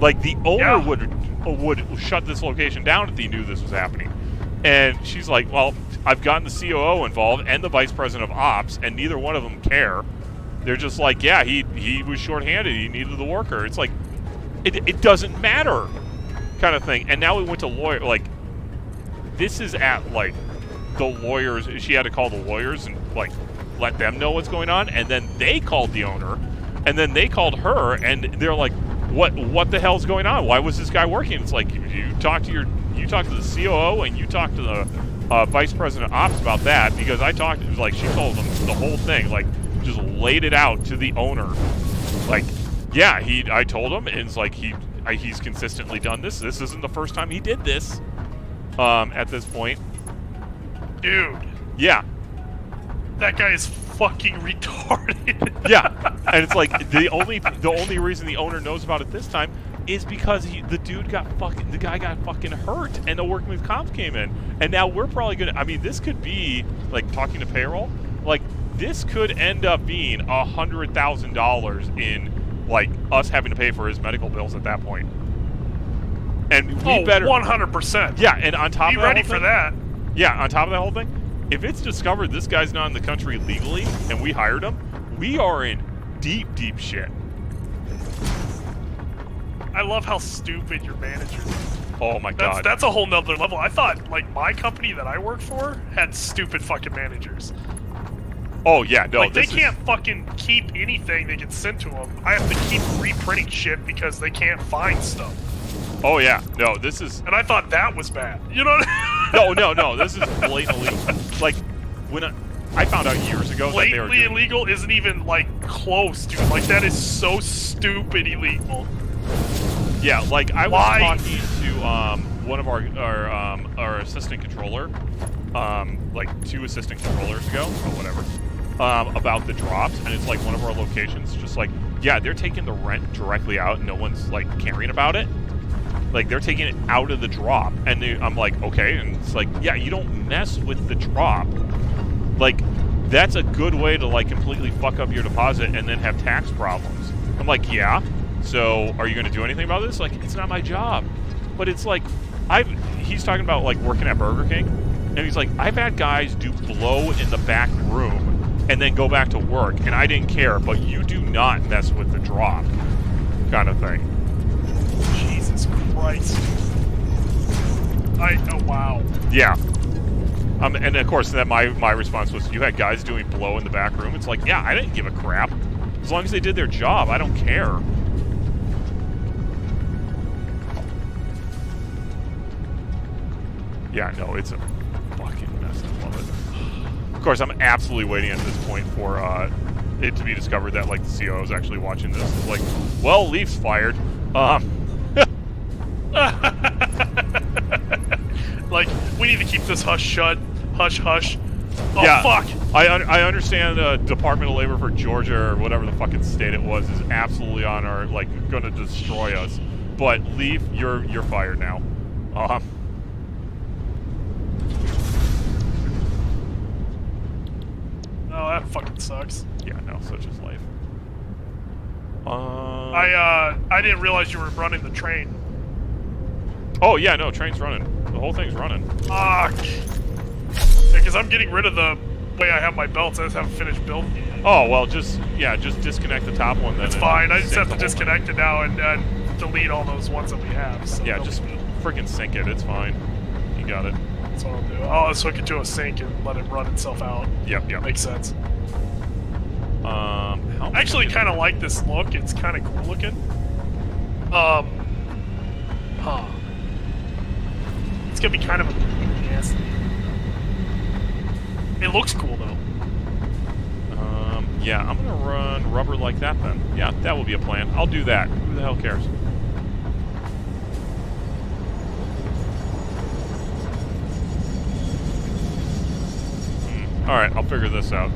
Like, the owner would shut this location down if he knew this was happening. And she's like, well, I've gotten the COO involved and the vice president of ops, and neither one of them care. They're just like, yeah, he was shorthanded. He needed the worker. It's like, it doesn't matter kind of thing. And now we went to lawyer. Like, this is at, like, the lawyers. She had to call the lawyers and, like, let them know what's going on. And then they called the owner. And then they called her. And they're like, what the hell's going on? Why was this guy working? It's like, you talk to the COO and you talk to the vice president of ops about that. Because I talked, it was like, she told them the whole thing. Like, just laid it out to the owner. Like, yeah, I told him, and it's like he's consistently done this. This isn't the first time he did this. At this point, dude. Yeah. That guy is fucking retarded. Yeah, and it's like the only reason the owner knows about it this time is because the guy got fucking hurt, and the workman's comp came in, and now we're probably gonna. I mean, this could be like talking to payroll. Like, this could end up being $100,000 in, like, us having to pay for his medical bills at that point. And we better 100%. Yeah, and on top be of that ready whole for thing, that. Yeah, on top of that whole thing, if it's discovered this guy's not in the country legally and we hired him, we are in deep shit. I love how stupid your manager is. Oh my god. That's a whole nother level. I thought, like, my company that I work for had stupid fucking managers. Oh yeah, no. Like, they can't fucking keep anything that gets sent to them. I have to keep reprinting shit because they can't find stuff. Oh yeah, no, this is... And I thought that was bad. You know what I mean? No, this is blatantly... Like, when I found out years ago that they were blatantly illegal isn't even, like, close, dude. Like, that is so stupid illegal. Yeah, like, I was talking to one of our assistant controller, like 2 assistant controllers ago, or whatever, about the drops, and it's like one of our locations just like, yeah, they're taking the rent directly out, and no one's, like, caring about it. Like, they're taking it out of the drop, and I'm like, okay, and it's like, yeah, you don't mess with the drop. Like, that's a good way to, like, completely fuck up your deposit and then have tax problems. I'm like, yeah, so are you going to do anything about this? Like, it's not my job. But it's like, he's talking about, like, working at Burger King, and he's like, I've had guys do blow in the back room and then go back to work, and I didn't care, but you do not mess with the drop, kind of thing. Jesus Christ. Oh, wow. Yeah. And of course, then my response was, you had guys doing blow in the back room. It's like, yeah, I didn't give a crap. As long as they did their job, I don't care. Yeah, no, it's a fucking mess. I love it. Of course, I'm absolutely waiting at this point for it to be discovered that like the CO is actually watching this. It's like, well, Leaf's fired. Like, we need to keep this hush shut. Hush, hush. Oh, yeah, fuck! I understand Department of Labor for Georgia or whatever the fucking state it was is absolutely on our, like, gonna destroy us. But Leaf, you're fired now. Oh, that fucking sucks. yeah, no, such is life. I didn't realize you were running the train. Oh, yeah, no, train's running. The whole thing's running. Fuck. Because I'm getting rid of the way I have my belts. I just haven't finished building it. Oh, well, just disconnect the top one then. It's fine. I just have to disconnect it now and delete all those ones that we have. So yeah, just freaking sync it. It's fine. You got it. that's what I'll do. I'll just hook it to a sync and let it run itself out. Yep. Makes sense. How I actually kind of like this look. It's kind of cool looking. It's gonna be kind of a yes. It looks cool though. Yeah, I'm gonna run rubber like that then. Yeah, that will be a plan. I'll do that. Who the hell cares? Alright, I'll figure this out.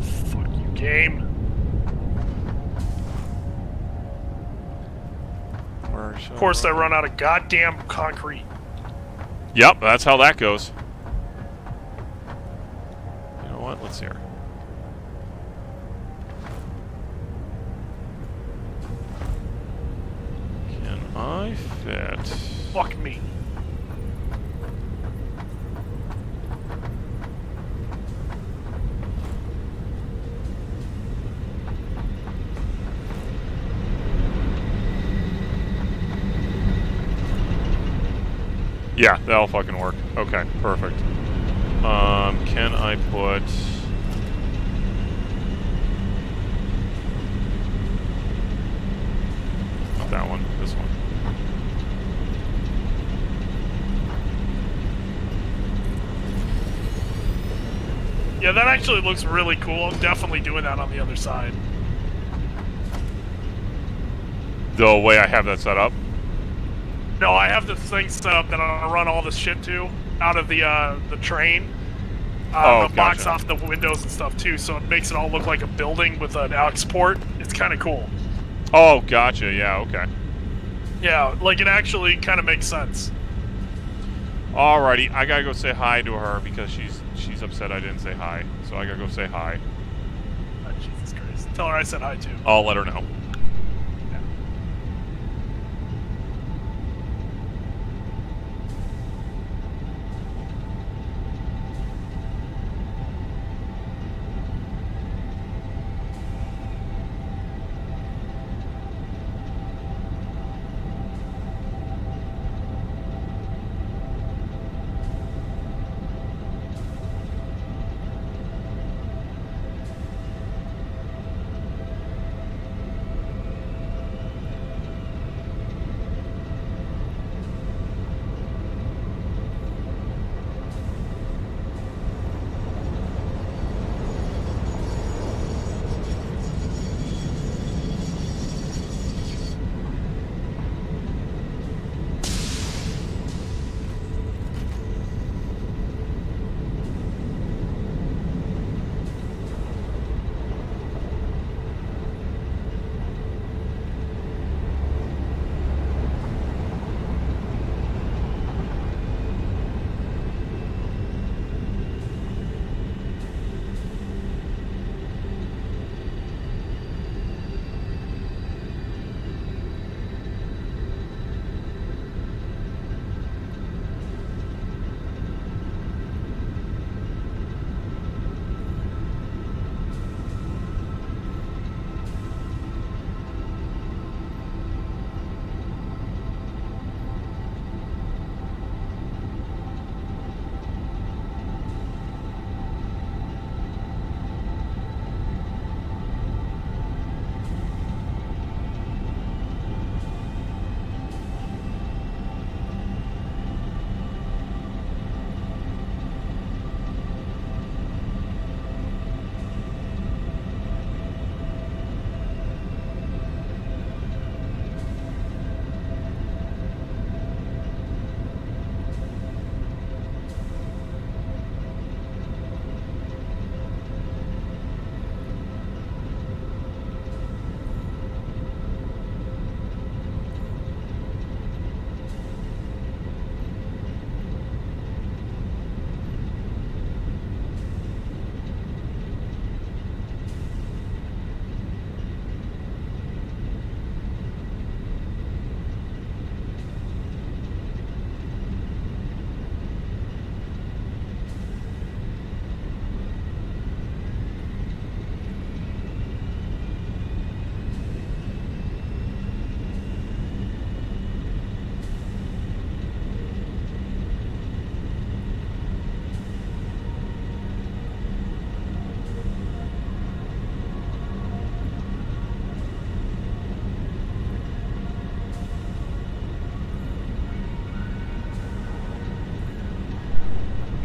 Fuck you, game. Of course, I run out of goddamn concrete. Yep, that's how that goes. You know what? Let's hear. Can I fit? Fuck me. Yeah, that'll fucking work. Okay, perfect. Can I put... Not that one, this one. Yeah, that actually looks really cool. I'm definitely doing that on the other side. The way I have that set up? No, I have this thing set up that I'm gonna run all this shit to out of the train. Oh, the box gotcha. off the windows and stuff too, so it makes it all look like a building with an export. It's kind of cool. Oh, gotcha. Yeah, okay. Yeah, like it actually kind of makes sense. Alrighty, I gotta go say hi to her because she's upset I didn't say hi. So I gotta go say hi. Oh, Jesus Christ! Tell her I said hi too. I'll let her know.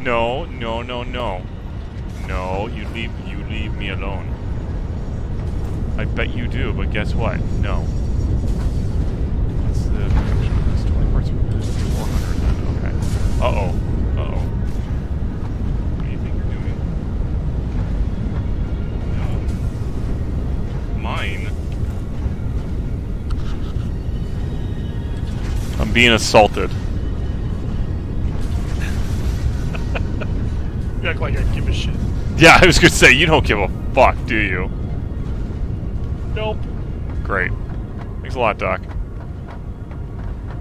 No, no, no, no. No, you leave me alone. I bet you do, but guess what? No. What's the production of this? 20 parts per minute? 400 then, okay. Uh-oh. Uh-oh. What do you think you're doing? Mine? I'm being assaulted. You act like I give a shit. Yeah, I was gonna say, you don't give a fuck, do you? Nope. Great. Thanks a lot, Doc.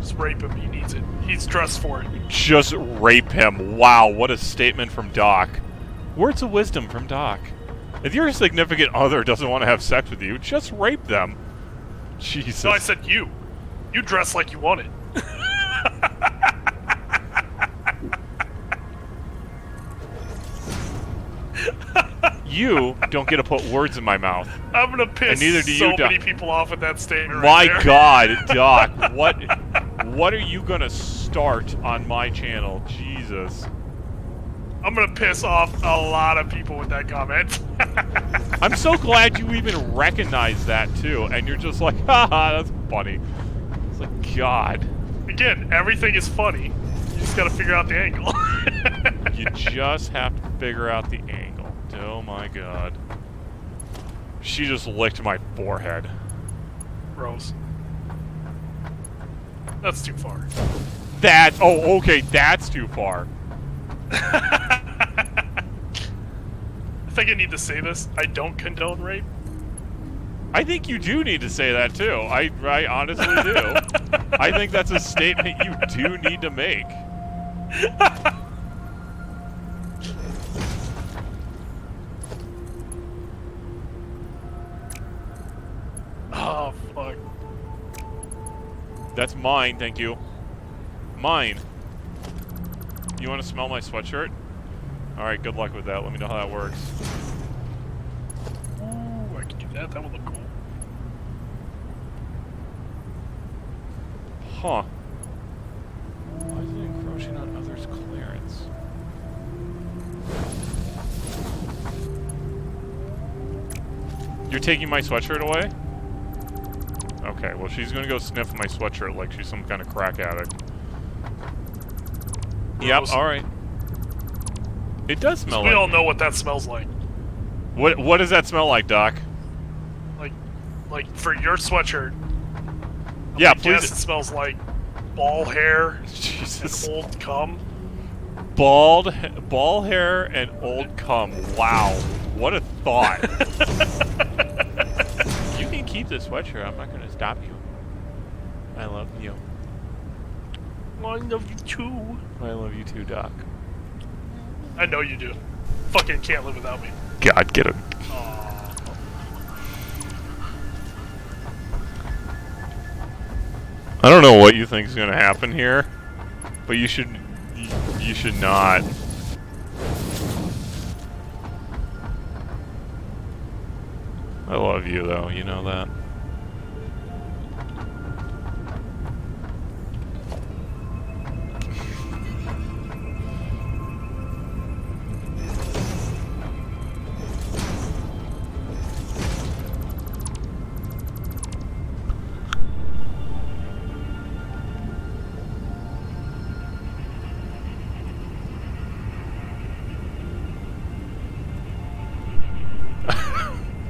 Just rape him. He needs it. He's dressed for it. Just rape him. Wow, what a statement from Doc. Words of wisdom from Doc. If your significant other doesn't want to have sex with you, just rape them. Jesus. No, I said you. You dress like you want it. You don't get to put words in my mouth. I'm gonna piss And neither do so you, Doc. many people off with that statement My right there. God, Doc, what are you gonna start on my channel? Jesus. I'm gonna piss off a lot of people with that comment. I'm so glad you even recognize that too, and you're just like, haha, that's funny. It's like, God. Again, everything is funny. You just gotta figure out the angle. You just have to figure out the angle. Oh my God. She just licked my forehead. Rose. That's too far. Oh, okay, that's too far. I think I need to say this. I don't condone rape. I think you do need to say that too. I honestly do. I think that's a statement you do need to make. Oh, fuck. That's mine, thank you. Mine. You want to smell my sweatshirt? Alright, good luck with that. Let me know how that works. Ooh, I can do that. That would look cool. Huh. Why is it encroaching on others' clearance? You're taking my sweatshirt away? Okay, well she's gonna go sniff my sweatshirt like she's some kind of crack addict. Yep, alright. It does smell like... We all know what that smells like. What does that smell like, Doc? Like for your sweatshirt. Yeah, I please. guess it smells like ball hair Jesus. and old cum. Ball hair and old cum. Wow. What a thought. You can keep the sweatshirt. I'm not going to stop you. I love you. I love you too. I love you too, Doc. I know you do. Fucking can't live without me. God, get him. Aw. I don't know what you think is going to happen here, but you should not. I love you, though. You know that.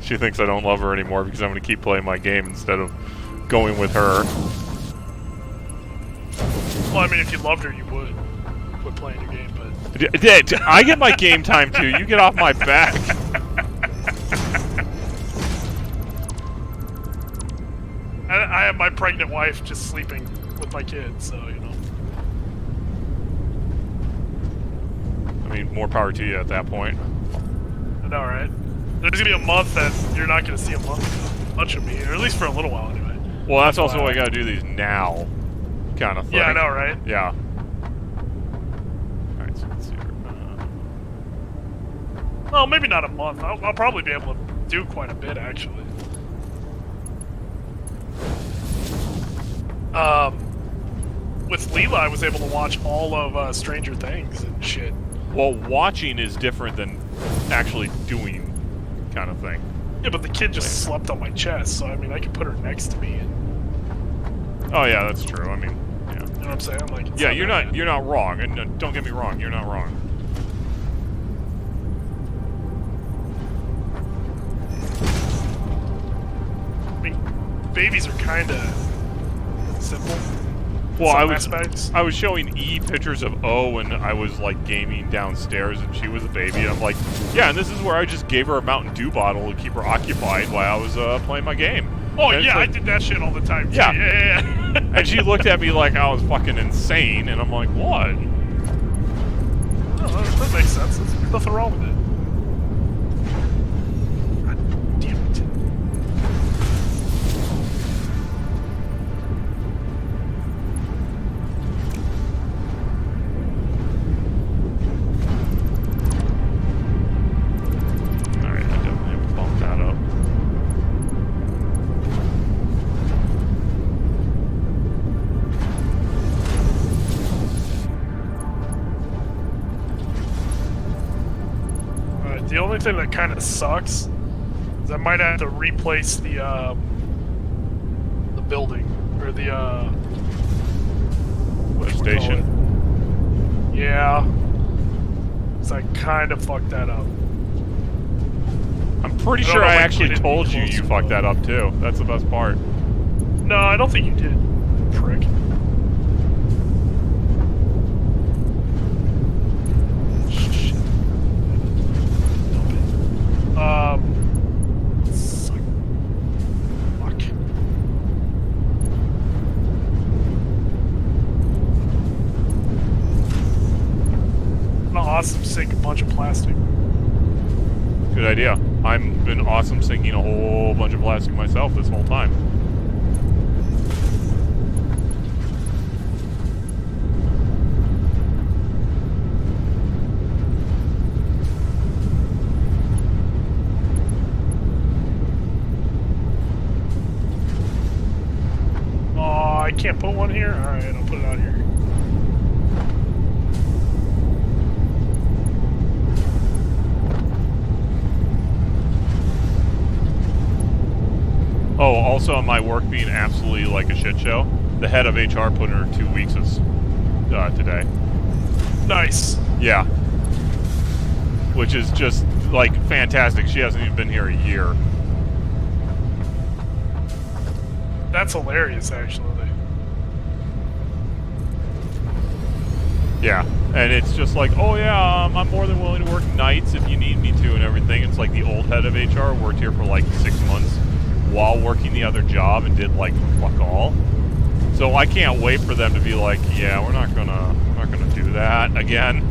She thinks I don't love her anymore because I'm going to keep playing my game instead of going with her. Well, I mean, if you loved her, you would quit playing your game, but... I get my game time too. You get off my back. I have my pregnant wife just sleeping with my kids, so, you know. I mean, more power to you at that point. I know, right? There's gonna be a month that you're not gonna see much of me, or at least for a little while anyway. Well, that's also why I gotta do these now, kind of thing. Yeah, I know, right? Yeah. Alright, so let's see. Well, maybe not a month. I'll probably be able to do quite a bit, actually. With Leela, I was able to watch all of Stranger Things and shit. Well, watching is different than actually doing, kind of thing. Yeah, but the kid just slept on my chest, so I mean, I could put her next to me. And, Oh yeah, that's true. I mean, yeah. you know what I'm saying? Like, Yeah, you're not wrong, and don't get me wrong, you're not wrong. I mean, babies are kind of simple. Well, Aspects. I was showing E pictures of O when I was like gaming downstairs, and she was a baby. And I'm like, yeah, and this is where I just gave her a Mountain Dew bottle to keep her occupied while I was playing my game. Oh and yeah, like, I did that shit all the time. Too. Yeah. Yeah. And she looked at me like I was fucking insane, and I'm like, what? No, that makes sense. There's nothing wrong with it. God damn it. Alright, I definitely have to bump that up. The only thing that kind of sucks is I might have to replace the building or the Station. Yeah, so I kind of fucked that up. I'm pretty I don't sure know I if I actually did it told you close you to fucked it. that up too. That's the best part. No, I don't think you did, prick. Shit. Dump it. Suck. Fuck. An awesome sink, a bunch of plastic. Good idea. I've been awesome sinking a whole bunch of plastic myself this whole time. Oh, I can't put one here? Alright, I'll put it out here. Oh, also on my work being absolutely like a shit show, the head of HR put in her 2 weeks today. Nice. Yeah. Which is just, like, fantastic. She hasn't even been here a year. That's hilarious, actually. Yeah. And it's just like, oh yeah, I'm more than willing to work nights if you need me to and everything. It's like the old head of HR worked here for like 6 months while working the other job and did like fuck all. So I can't wait for them to be like, yeah, we're not gonna do that again.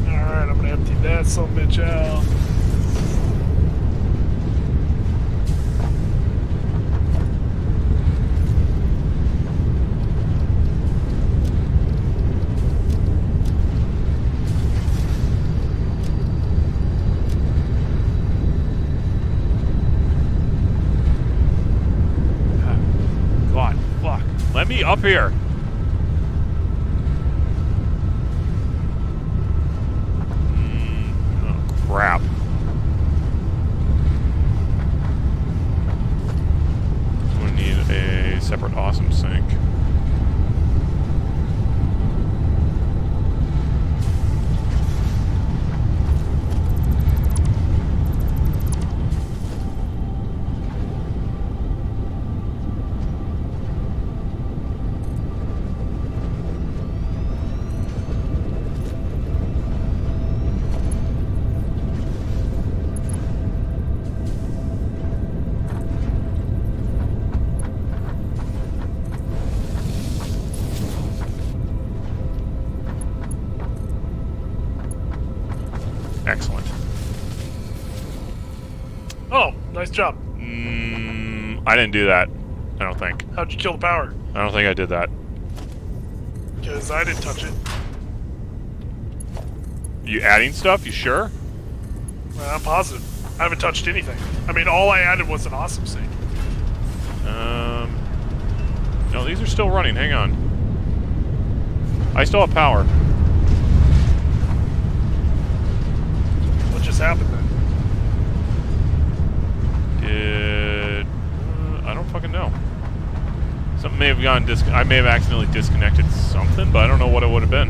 Alright, I'm gonna empty that son of a bitch out. God, fuck. Let me up here. Oh, crap. I'm gonna need a separate awesome sink. Excellent. Oh, nice job. I didn't do that. I don't think. How'd you kill the power? I don't think I did that. Because I didn't touch it. You adding stuff? You sure? I'm positive. I haven't touched anything. I mean, all I added was an awesome sink. No, these are still running. Hang on. I still have power. What just happened then? I don't fucking know. Something may have gone I may have accidentally disconnected something, but I don't know what it would have been.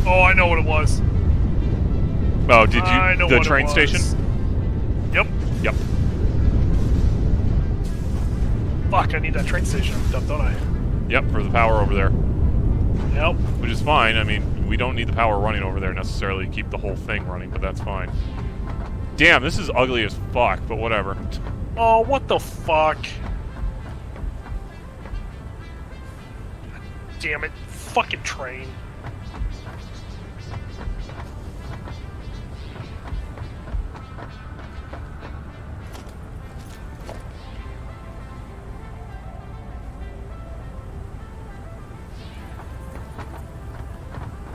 Oh, I know what it was. Oh, did you? I know The what train it was. station? Yep. Yep. Fuck, I need that train station hooked up, don't I? Yep, for the power over there. Yep. Which is fine. I mean, we don't need the power running over there necessarily to keep the whole thing running, but that's fine. Damn, this is ugly as fuck, but whatever. Oh, what the fuck? Damn it. Fucking train.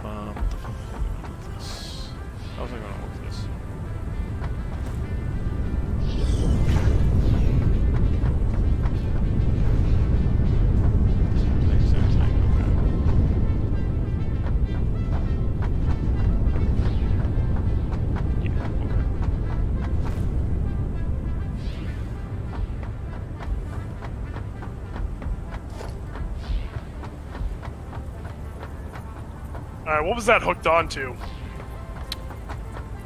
What the fuck am I gonna do with this? How's I gonna work this? Same thing, okay. Yeah, okay. Alright, what was that hooked onto?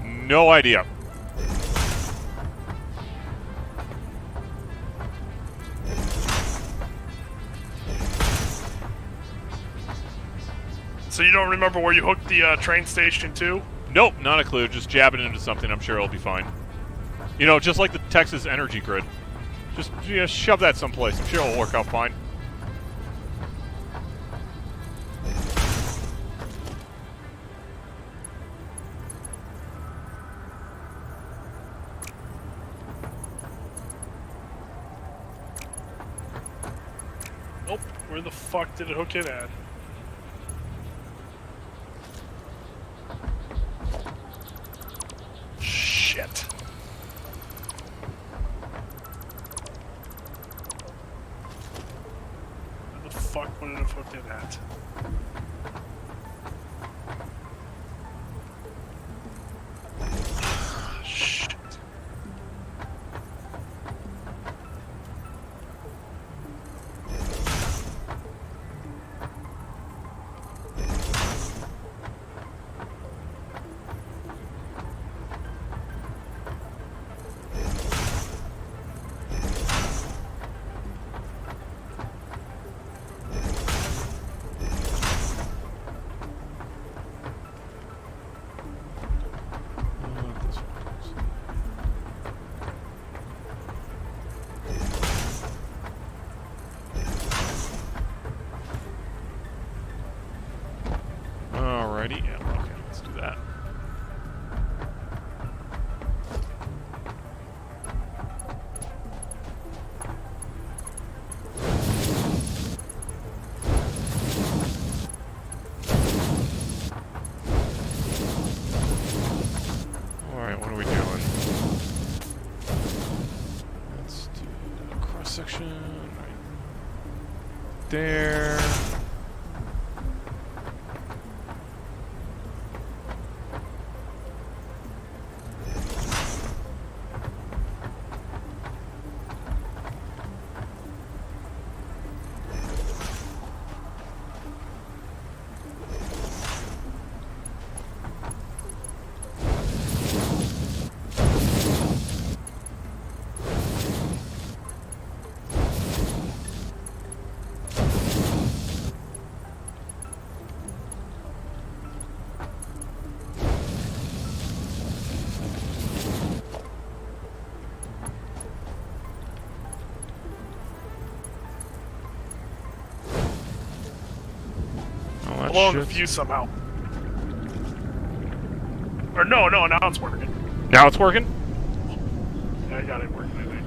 No idea. So you don't remember where you hooked the train station to? Nope, not a clue. Just jab it into something. I'm sure it'll be fine. You know, just like the Texas energy grid. Just shove that someplace. I'm sure it'll work out fine. Nope. Where the fuck did it hook in at? Shit. Where the fuck would it have hooked in at? Shit. Alrighty, yeah, okay, let's do that. Alright, what are we doing? Let's do a cross section right there. Blowing the fuse somehow. Or no, now it's working. Now it's working? Yeah, I got it working, I think.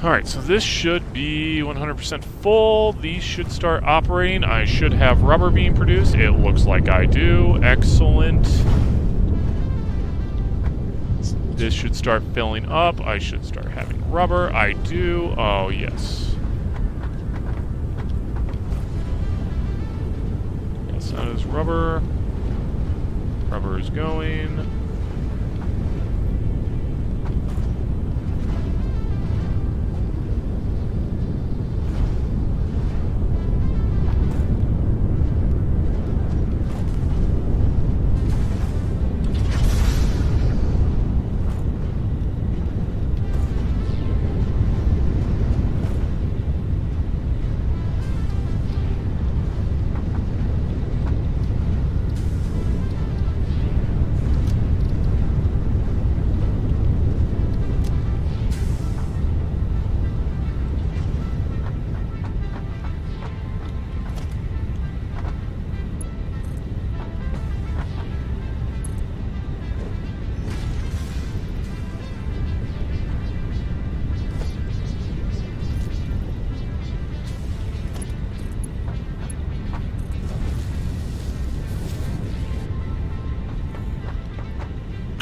Alright, so this should be 100% full. These should start operating. I should have rubber being produced. It looks like I do. Excellent. This should start filling up. I should start having rubber. I do. Oh, yes. Yes, that is rubber. Rubber is going.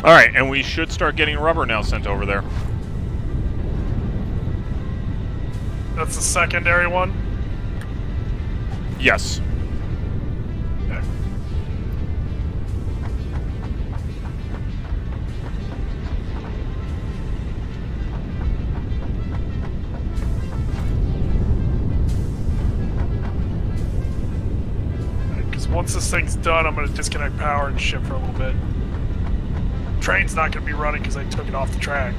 Alright, and we should start getting rubber now sent over there. That's the secondary one? Yes. Okay. Because once this thing's done, I'm going to disconnect power and ship for a little bit. Train's not going to be running because I took it off the track.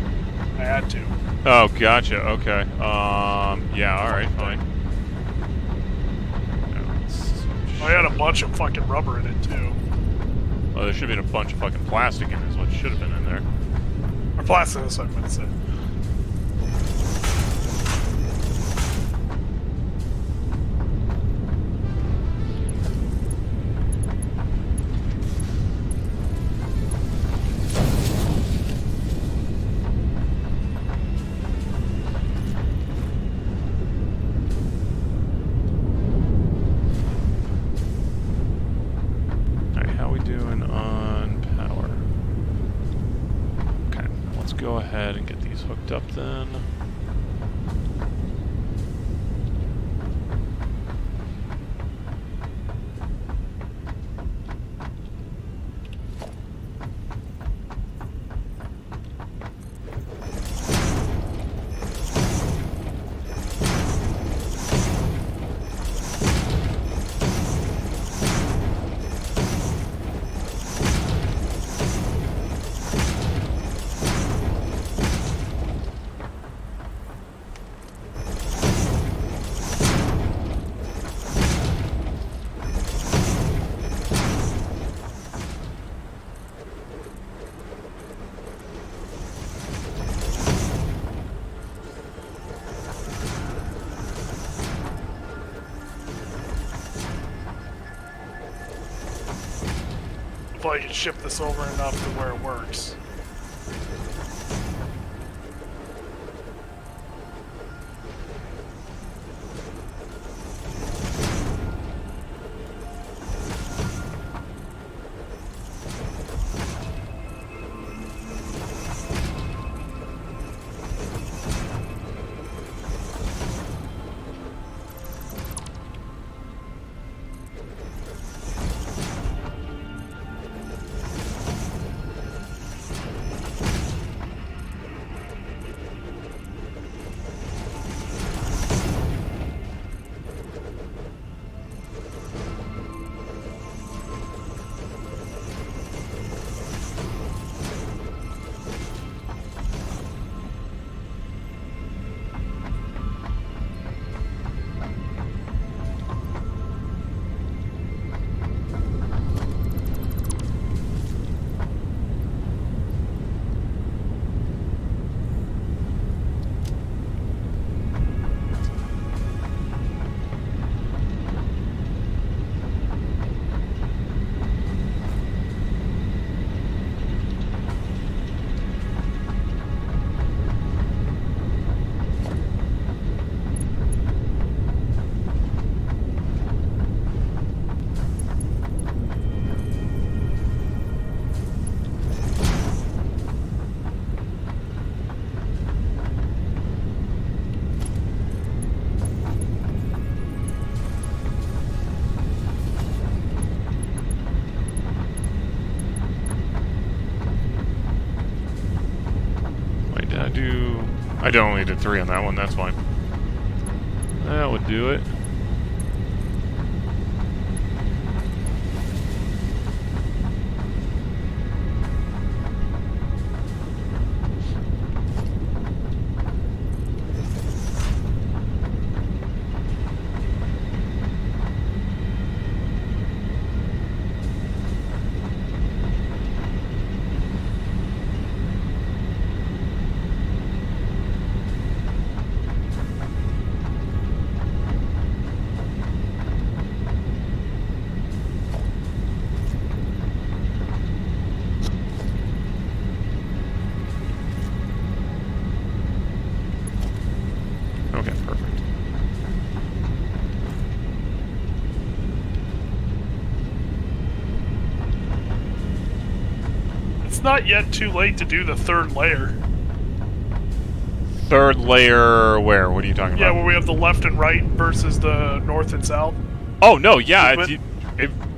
I had to. Oh, gotcha. Okay. Yeah, alright, fine. I had a bunch of fucking rubber in it, too. Oh, there should have been a bunch of fucking plastic in it, is what should have been in there. Or plastic, that's what I meant to say. Go ahead and get these hooked up then. I can ship this over enough to where it works. 2. I only did 3 on that one, that's fine. That would do it. Okay, perfect. It's not yet too late to do the third layer. Third layer where? What are you talking Yeah, about? where we have the left and right versus the north and south. Oh, no, yeah. Movement.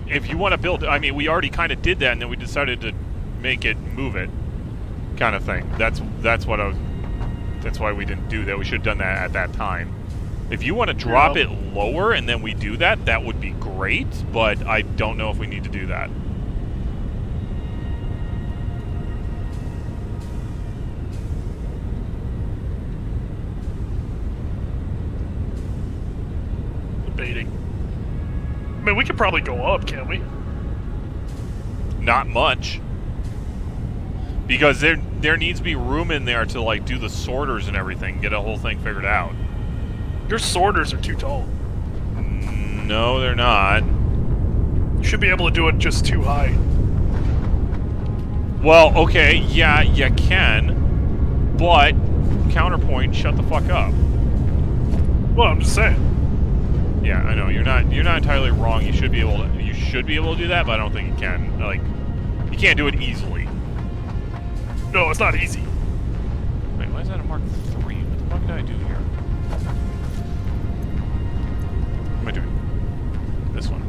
If you want to build... I mean, we already kind of did that, and then we decided to make it move it kind of thing. That's what I was... That's why we didn't do that. We should have done that at that time. If you want to drop it lower and then we do that, that would be great, but I don't know if we need to do that. Debating. I mean, we could probably go up, can't we? Not much. Because there needs to be room in there to, like, do the sorters and everything, get a whole thing figured out. Your sorters are too tall. No, they're not. You should be able to do it just too high. Well, okay, yeah, you can, but counterpoint, shut the fuck up. Well, I'm just saying. Yeah, I know you're not entirely wrong. You should be able to do that, but I don't think you can. Like, you can't do it easily. No, it's not easy. Wait, why is that a Mark 3? What the fuck did I do here? What am I doing? This one.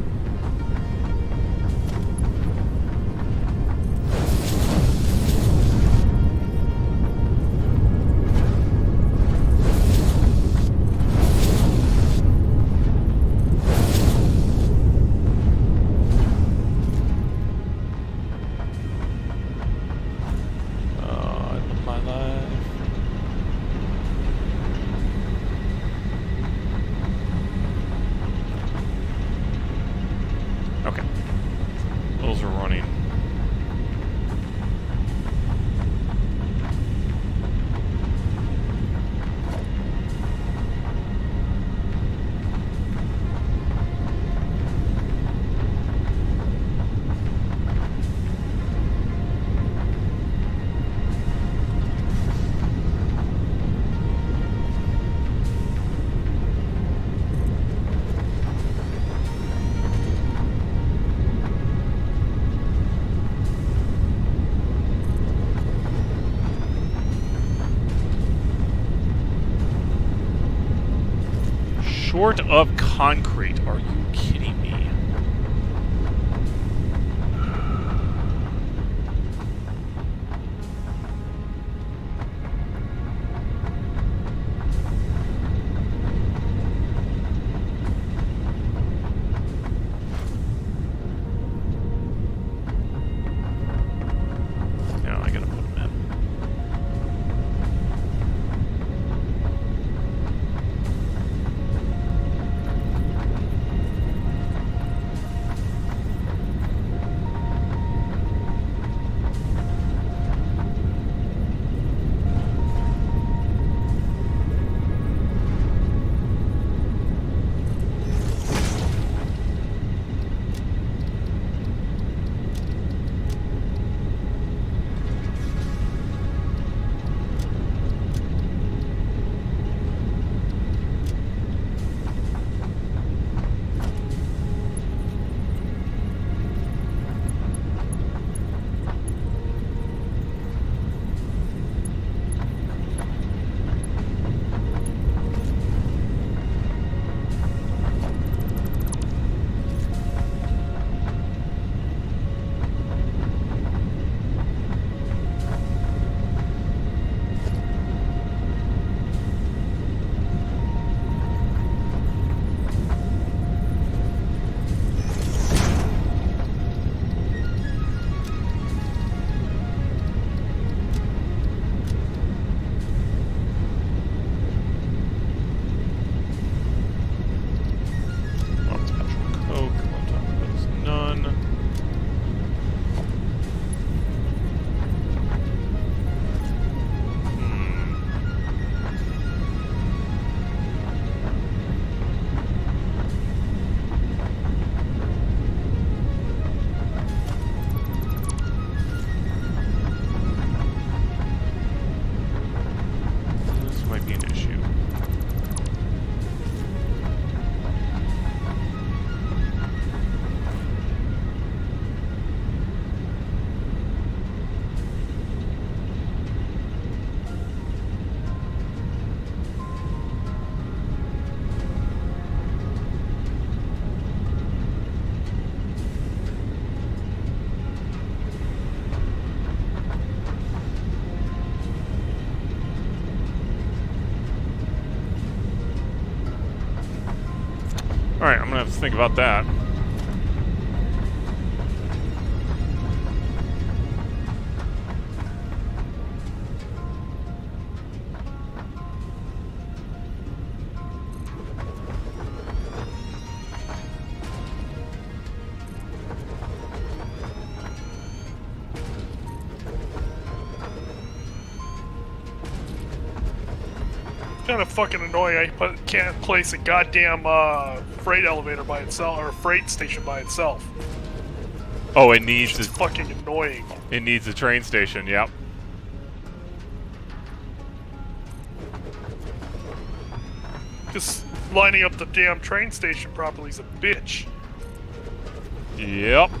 Okay. Those are running. Short of concrete. Are you kidding me? No, I gotta put them in. be an issue. Alright, I'm gonna have to think about that. Kind of fucking annoying. I can't place a goddamn freight elevator by itself or a freight station by itself. Oh, it needs It's fucking annoying. It needs a train station, yep. Just lining up the damn train station properly is a bitch. Yep.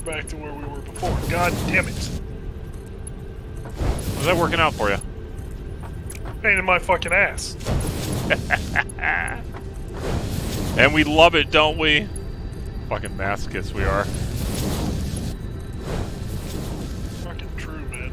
Back to where we were before. God damn it. Was that working out for you? Pain in my fucking ass. And we love it, don't we? Fucking masochists we are. Fucking true, man.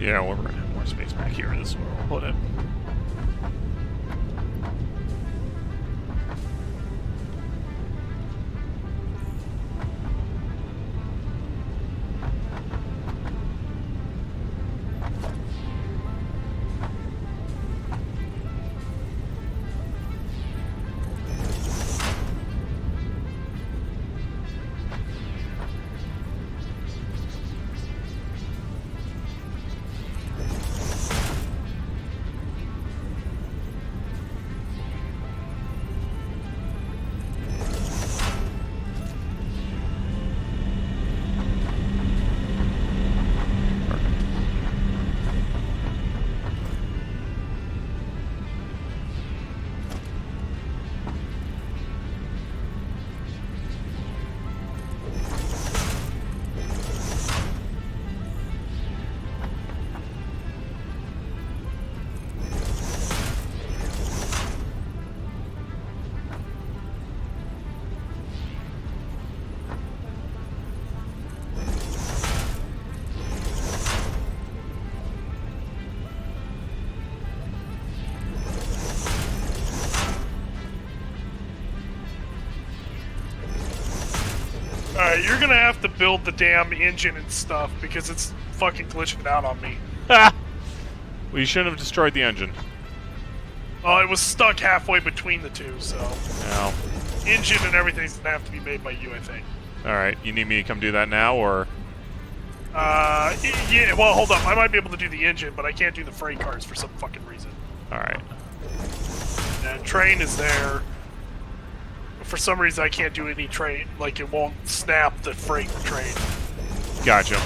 Yeah, well, we're gonna have more space back here. This is where we'll put it. Alright, you're gonna have to build the damn engine and stuff because it's fucking glitching out on me. Ha! Well, you shouldn't have destroyed the engine. Oh, it was stuck halfway between the two, so... No. Engine and everything's gonna have to be made by you, I think. Alright, you need me to come do that now, or...? Yeah, well, hold up. I might be able to do the engine, but I can't do the freight cars for some fucking reason. Alright. And train is there. But for some reason, I can't do any train. Like, it won't snap the freight train. Gotcha.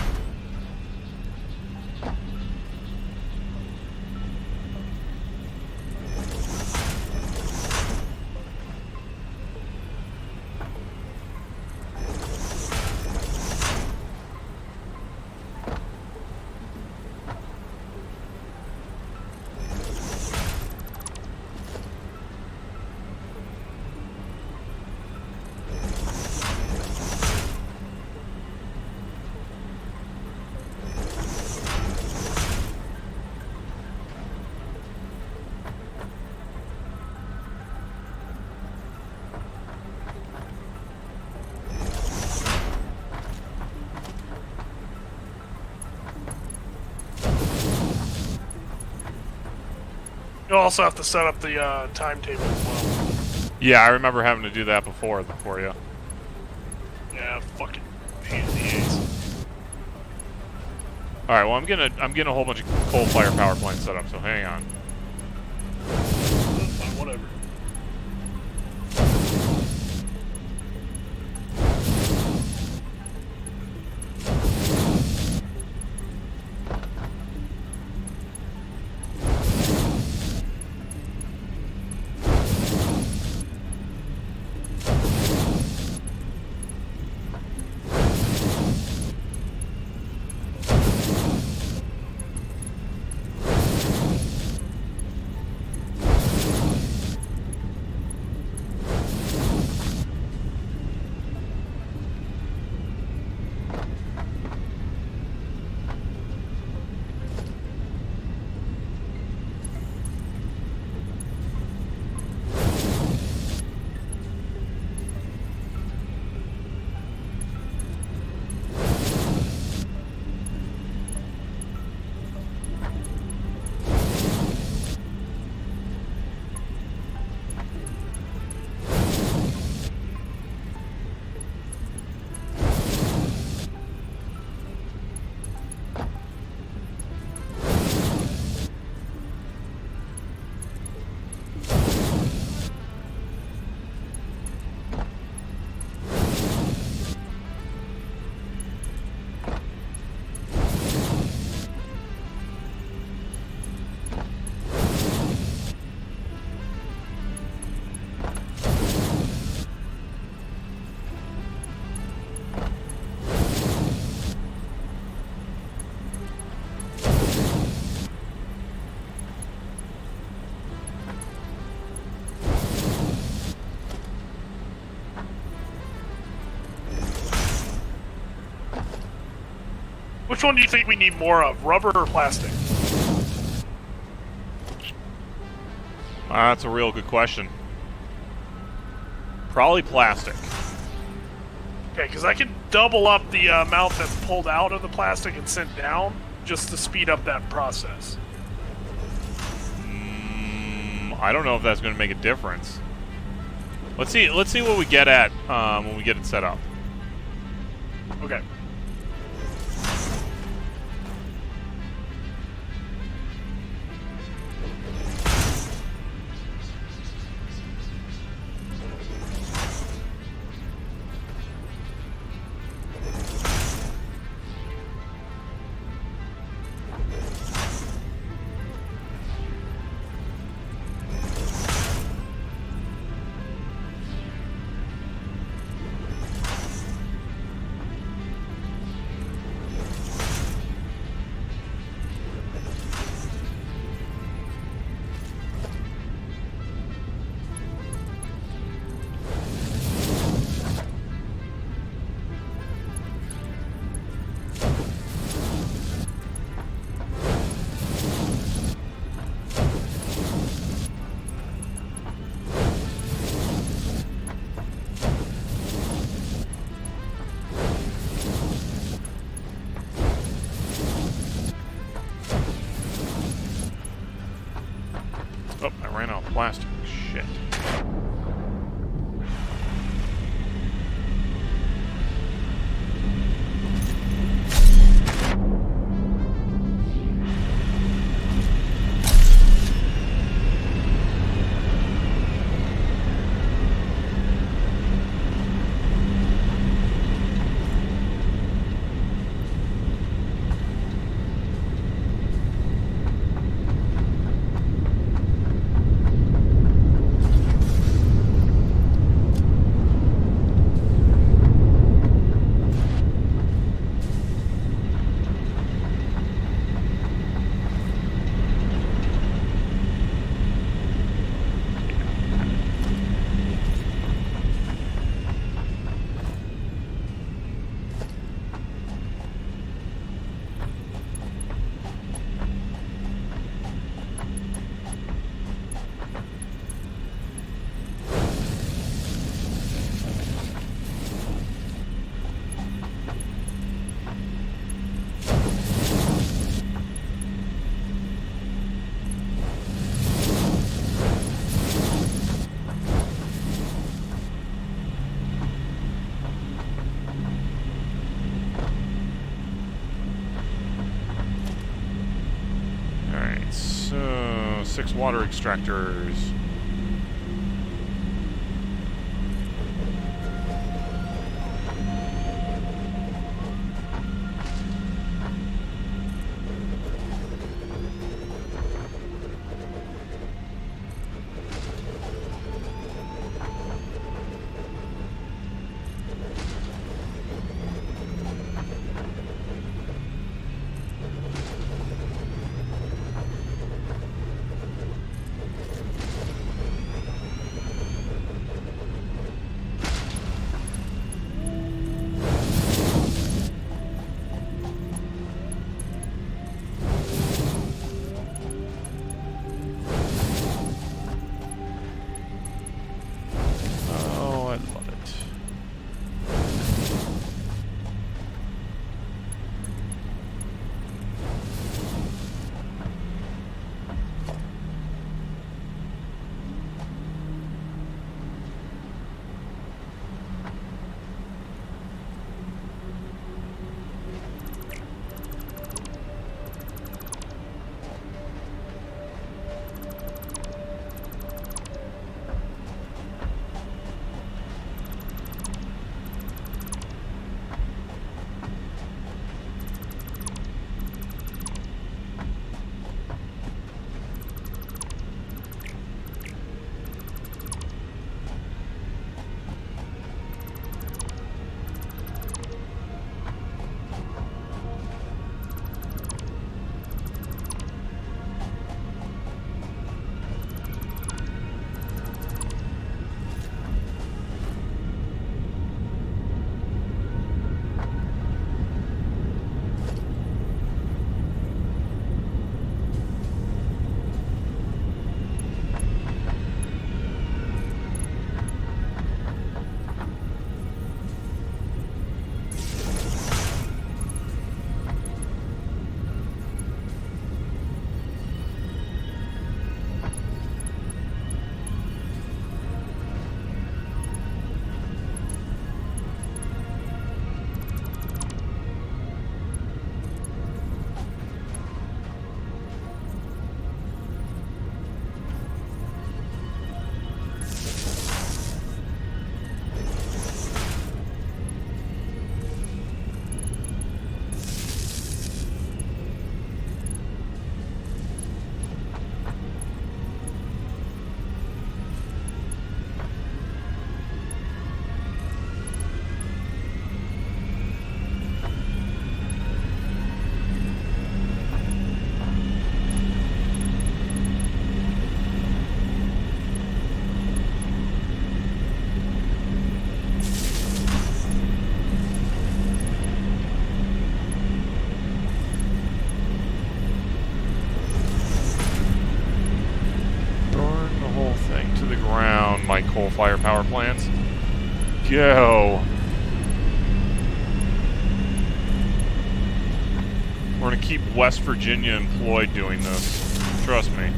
You also have to set up the timetable as well. Yeah, I remember having to do that before for you. Yeah, fucking pain in the ass. Alright, well I'm getting a whole bunch of coal-fired power plants set up, so hang on. That's fine, whatever. Which one do you think we need more of, rubber or plastic? That's a real good question. Probably plastic. Okay, because I can double up the amount that's pulled out of the plastic and sent down, just to speed up that process. I don't know if that's going to make a difference. Let's see what we get at when we get it set up. Okay. Oh, I ran out of plastic. Shit. Alright, so 6 water extractors. my coal-fired power plants. Go! We're gonna keep West Virginia employed doing this. Trust me.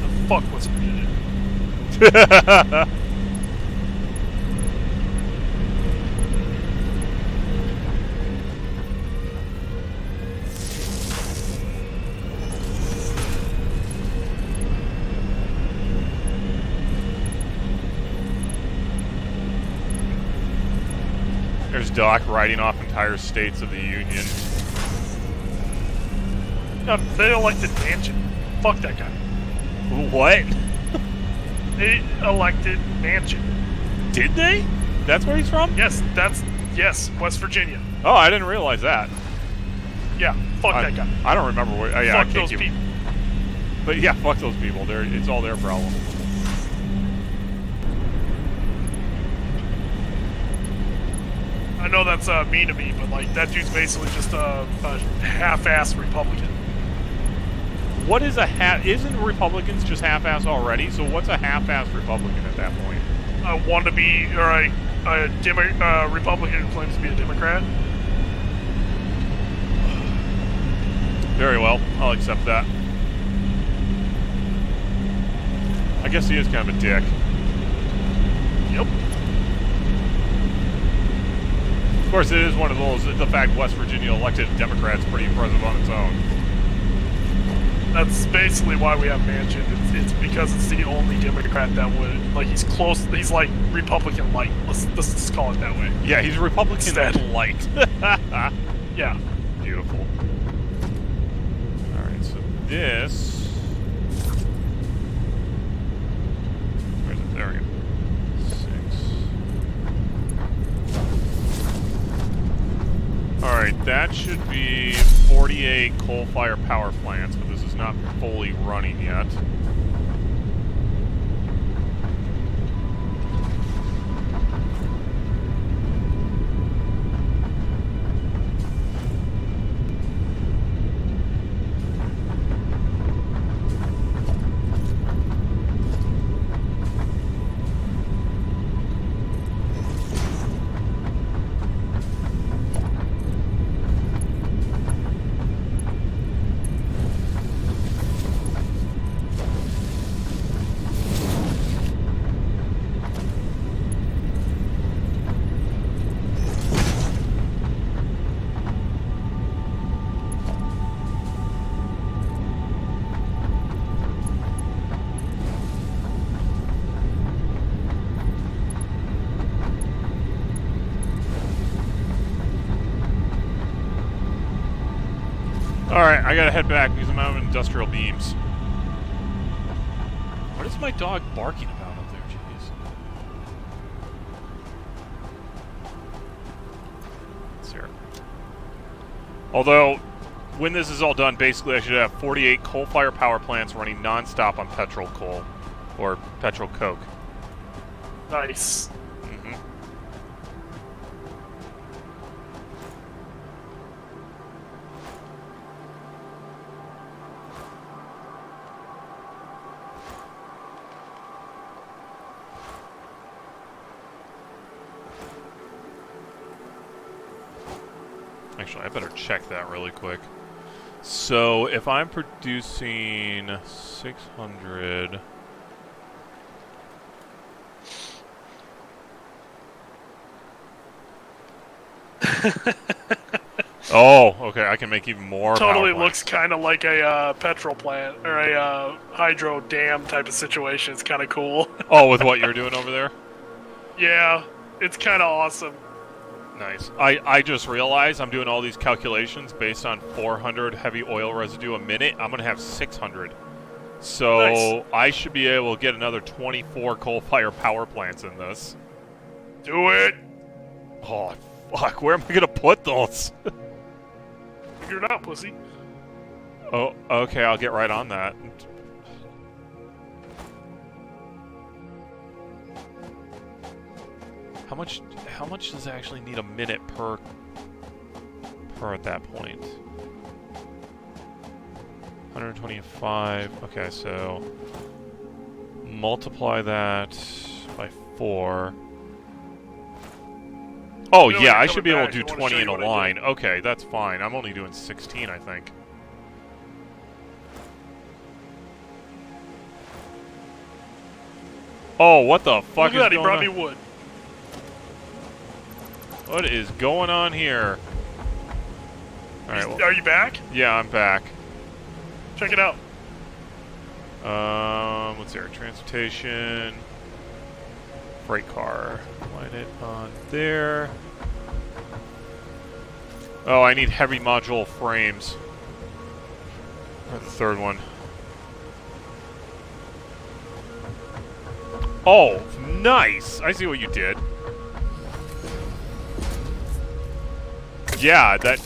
The fuck was Virginia? There's Doc writing off entire states of the Union. No, they elected Manchin. Fuck that guy. What? They elected Manchin. Did they? That's where he's from? Yes, West Virginia. Oh, I didn't realize that. Yeah, fuck that guy. I don't remember where. Yeah, I Fuck can't those people. But yeah, fuck those people. It's all their problem. I know that's mean to me, but like that dude's basically just a half-ass Republican. What is a half? Isn't Republicans just half-ass already? So what's a half-ass Republican at that point? A wannabe or a Republican who claims to be a Democrat. Very well, I'll accept that. I guess he is kind of a dick. Yep. Of course, it is one of those. The fact West Virginia elected Democrats pretty impressive on its own. That's basically why we have Manchin. It's because it's the only Democrat that would like. He's close. He's like Republican light. Let's just call it that way. Yeah, he's Republican Instead. light. Yeah. Beautiful. All right, so this. Where is it? There we go. 6. All right, that should be 48 coal-fired power plants, but this is not fully running yet. Alright, I gotta head back because I'm out of industrial beams. What is my dog barking about up there? Jeez. Let's hear it. Although, when this is all done, basically I should have 48 coal-fired power plants running non-stop on petrol coal. Or petrol coke. Nice. Actually, I better check that really quick. So, if I'm producing 600... Oh, okay, I can make even more Totally power plants. looks kind of like a petrol plant or a hydro dam type of situation. It's kind of cool. Oh, with what you're doing over there? Yeah, it's kind of awesome. Nice. I just realized I'm doing all these calculations based on 400 heavy oil residue a minute. I'm going to have 600. So Nice. I should be able to get another 24 coal-fired power plants in this. Do it. Oh, fuck. Where am I going to put those? Figure it out, pussy. Oh, okay. I'll get right on that. How much does it actually need a minute per at that point? 125. Okay, so multiply that by 4. Oh, You know, yeah, when I you're should be coming able to back, do I wanna 20 show in you a what I line. did. Okay, that's fine. I'm only doing 16, I think. Oh, what the fuck Look at is that, he going brought on? me wood. What is going on here? Alright, well, Are you back? yeah, I'm back. Check it out. What's there? Transportation. Freight car. Line it on there. Oh, I need heavy module frames. Or the third one. Oh, nice! I see what you did. Yeah, that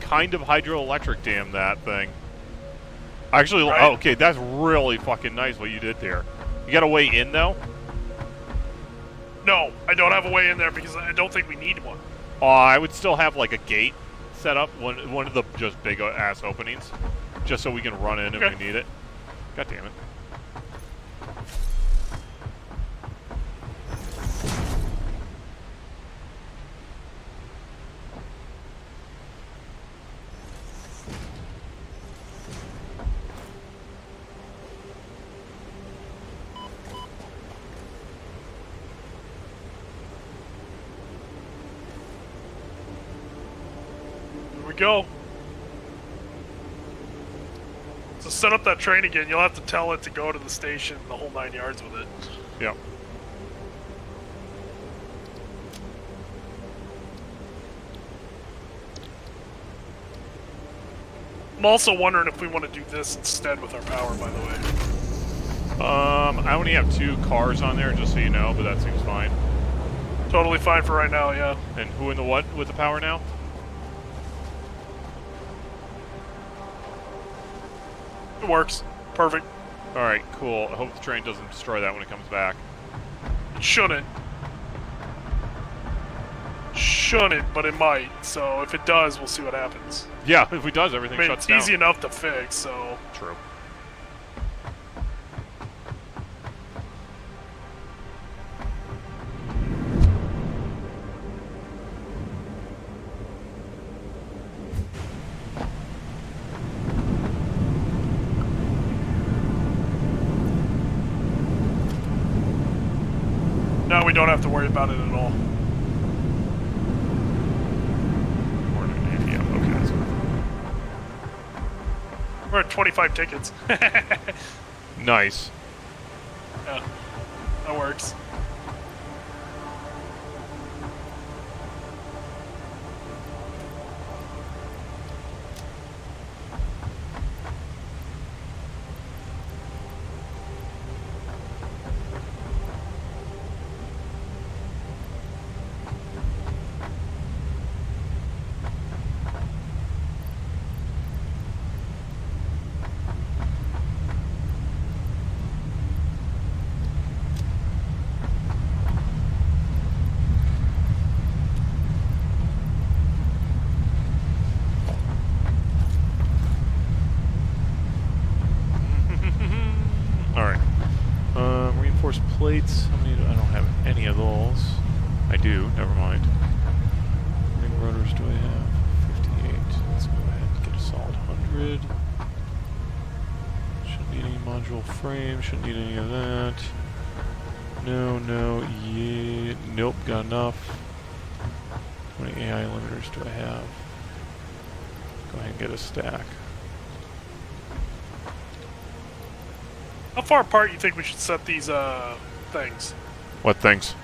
kind of hydroelectric dam, that thing. Actually, Right. oh, okay, that's really fucking nice what you did there. You got a way in, though? No, I don't have a way in there because I don't think we need one. I would still have, like, a gate set up, one of the just big-ass openings, just so we can run in Okay. if we need it. God damn it. Here we go. So set up that train again. You'll have to tell it to go to the station, the whole 9 yards with it. Yep. I'm also wondering if we want to do this instead with our power, by the way. I only have 2 cars on there, just so you know, but that seems fine. Totally fine for right now, yeah. And who in the what with the power now? It works. Perfect. Alright, cool. I hope the train doesn't destroy that when it comes back. It shouldn't. Shouldn't, but it might. So if it does, we'll see what happens. Yeah, if it does, I everything mean, shuts it's down. easy enough to fix, so... True. Now we don't have to worry about it at all. Yeah, okay, that's good. We're at 25 tickets. Nice. Yeah, that works. Alright. Reinforced plates. How many I don't have any of those. I do, never mind. Ring rotors do I have? 58. Let's go ahead and get a solid 100. Shouldn't need any module frame, shouldn't need any of that. No, no, yeah. Nope, got enough. How many AI limiters do I have? Go ahead and get a stack. How far apart you think we should set these things? What things?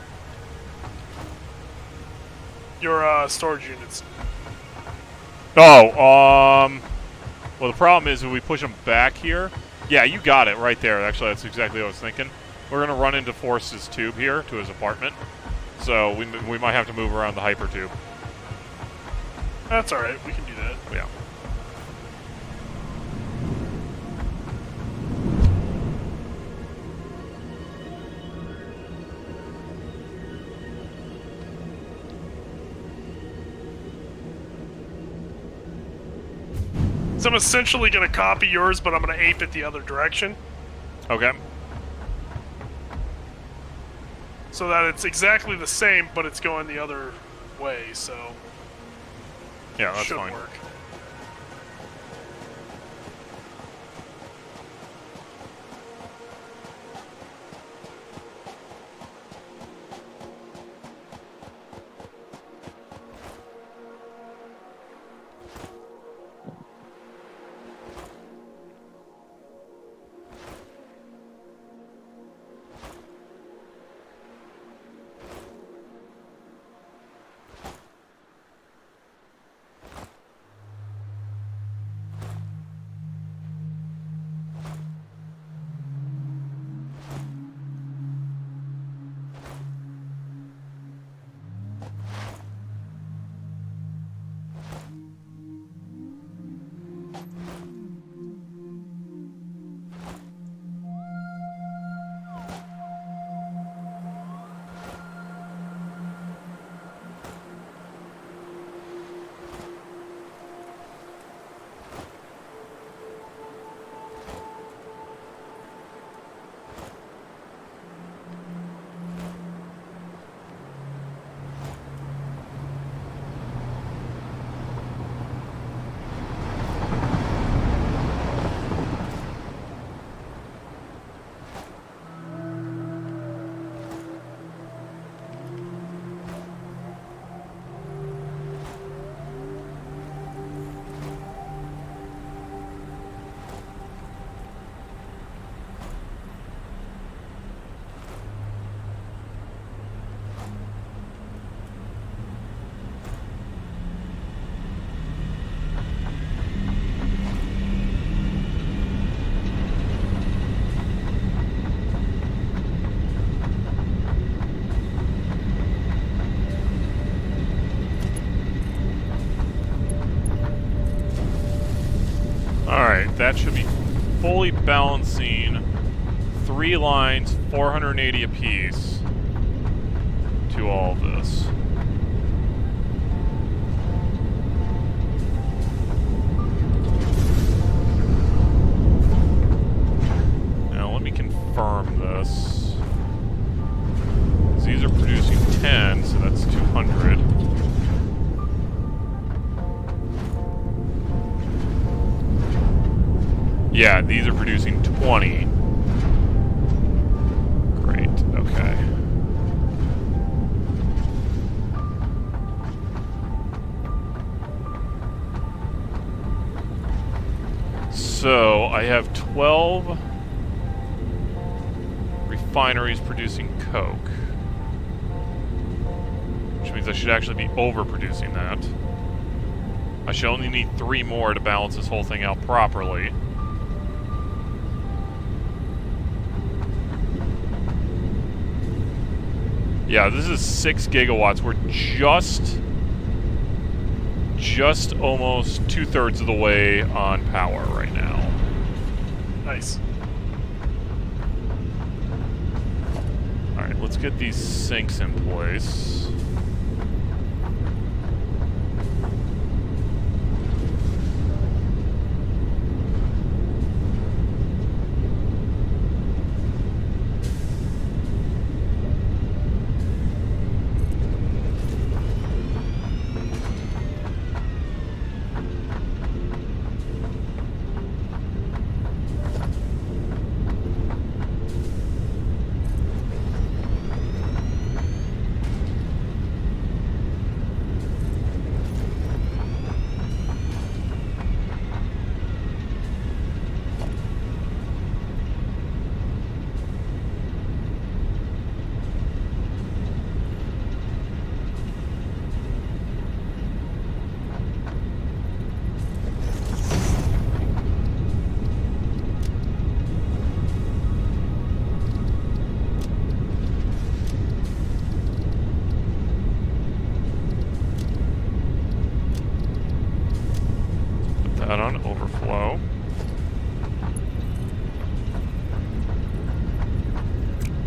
Your storage units. Oh, well, the problem is if we push them back here. Yeah, you got it right there. Actually, that's exactly what I was thinking. We're going to run into Forrest's tube here to his apartment. So we might have to move around the hyper tube. That's alright, we can do that. Yeah. So I'm essentially going to copy yours, but I'm going to ape it the other direction. Okay. so that it's exactly the same, but it's going the other way. So Yeah, that's should fine. work. Alright, that should be fully balancing 3 lines, 480 apiece to all of this. Now let me confirm this. These are producing 10, so that's 200. Yeah, these are producing 20. Great, okay. So, I have 12 refineries producing coke. Which means I should actually be overproducing that. I should only need 3 more to balance this whole thing out properly. Yeah, this is 6 gigawatts. We're just almost 2/3 of the way on power right now. Nice. Alright, let's get these sinks in place. That on overflow.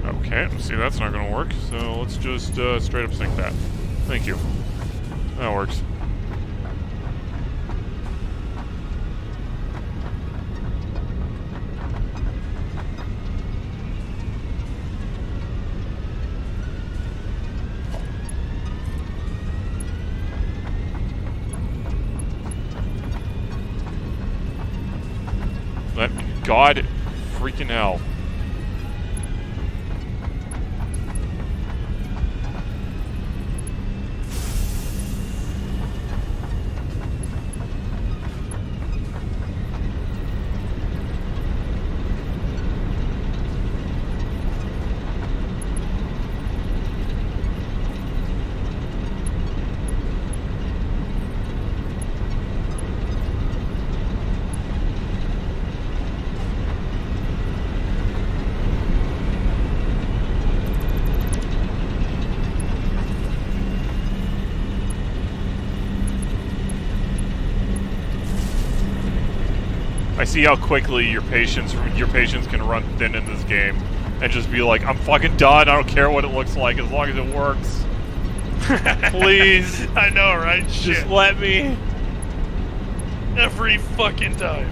Okay, see that's not going to work, so let's just straight up sink that. Thank you. That works. God freaking hell. I see how quickly your patience can run thin in this game, and just be like, I'm fucking done. I don't care what it looks like as long as it works. Please, I know, right? just Shit. let me. Every fucking time.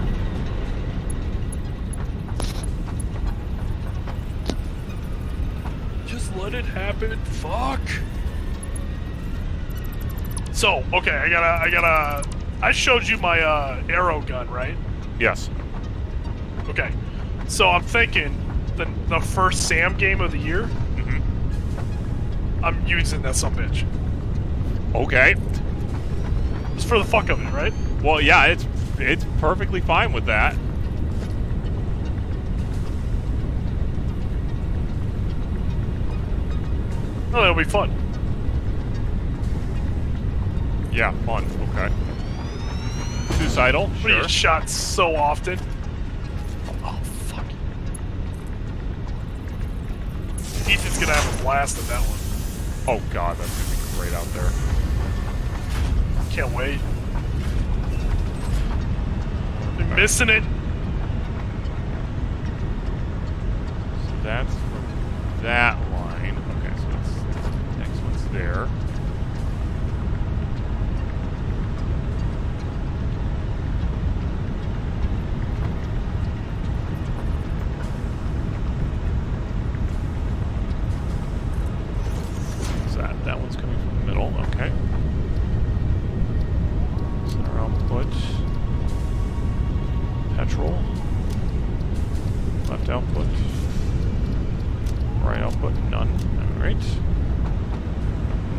Just let it happen. Fuck. So, okay, I showed you my arrow gun, right? Yes. Okay. So I'm thinking the first Sam game of the year, I'm using that sumbitch. Okay. Just for the fuck of it, right? Well, yeah, it's perfectly fine with that. Oh, that'll be fun. Yeah, fun. Okay. Suicidal? We Sure. get shot so often. Oh, fuck. Ethan's gonna have a blast at that one. Oh god, that's gonna be great out there. Can't wait. Been missing it. So that's from that line. Okay, so that's next one's there. That one's coming from the middle, okay. Center output. Petrol. Left output. Right output, none. Alright.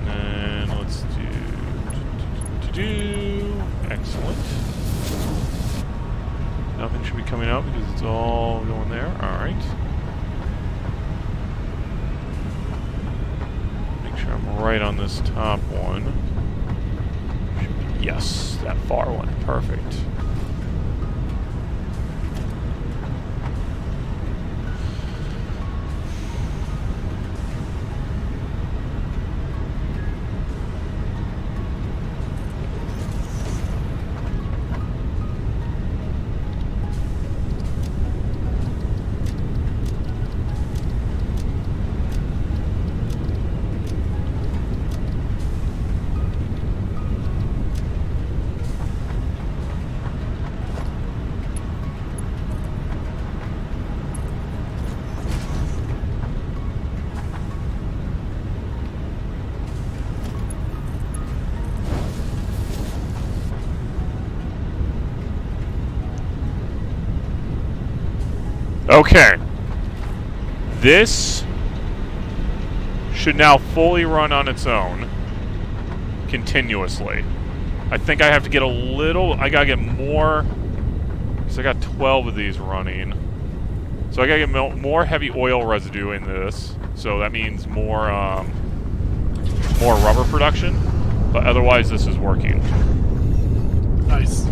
And then let's do. Excellent. Nothing should be coming out because it's all going there. Alright. I'm right on this top one. Yes, that far one. Perfect. Okay. This should now fully run on its own continuously. I think I have to get a little... I gotta get more... Because I got 12 of these running. So I gotta get more heavy oil residue in this. So that means more rubber production. But otherwise this is working. Nice.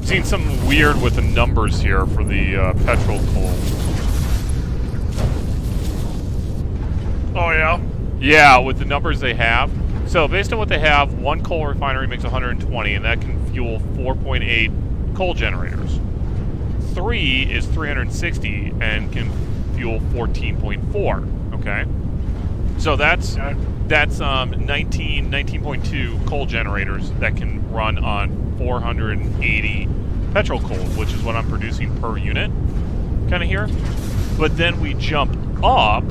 Seen something weird with the numbers here for the petrol coal. Oh, yeah? Yeah, with the numbers they have. So based on what they have, one coal refinery makes 120, and that can fuel 4.8 coal generators. 3 is 360 and can fuel 14.4. Okay, so that's 19.2 coal generators that can run on 480 petrol coal, which is what I'm producing per unit, kind of here. But then we jump up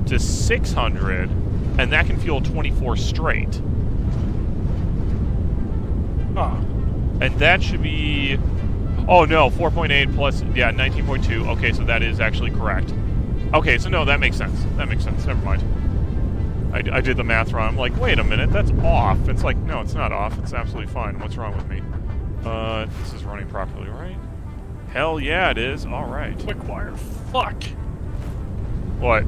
to 600, and that can fuel 24 straight. Huh. And that should be... Oh, no, 4.8 plus... Yeah, 19.2. Okay, so that is actually correct. Okay, so no, that makes sense. That makes sense. Never mind. I did the math wrong. I'm like, wait a minute, that's off. It's like, no, it's not off. It's absolutely fine. What's wrong with me? This is running properly, right? Hell yeah, it is. All right. Quick wire. Fuck. What? Do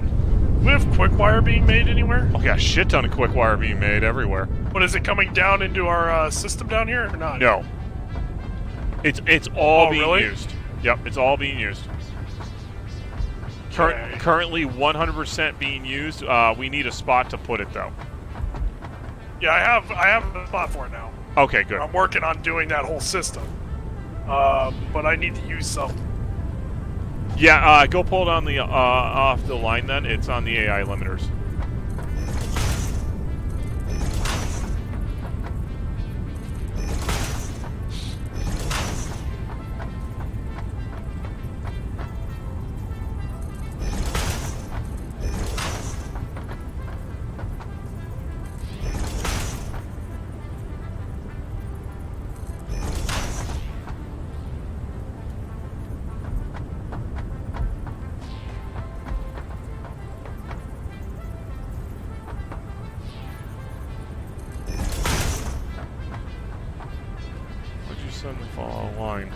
we have quick wire being made anywhere? Oh, yeah, a shit ton of quick wire being made everywhere. What, is it coming down into our system down here or not? No. It's all being really? used. Yep, it's all being used. Okay. Currently 100% being used. We need a spot to put it, though. Yeah, I have a spot for it now. Okay, good. I'm working on doing that whole system. But I need to use some. Yeah, go pull it on the off the line then. It's on the AI limiters. Suddenly fall out of line.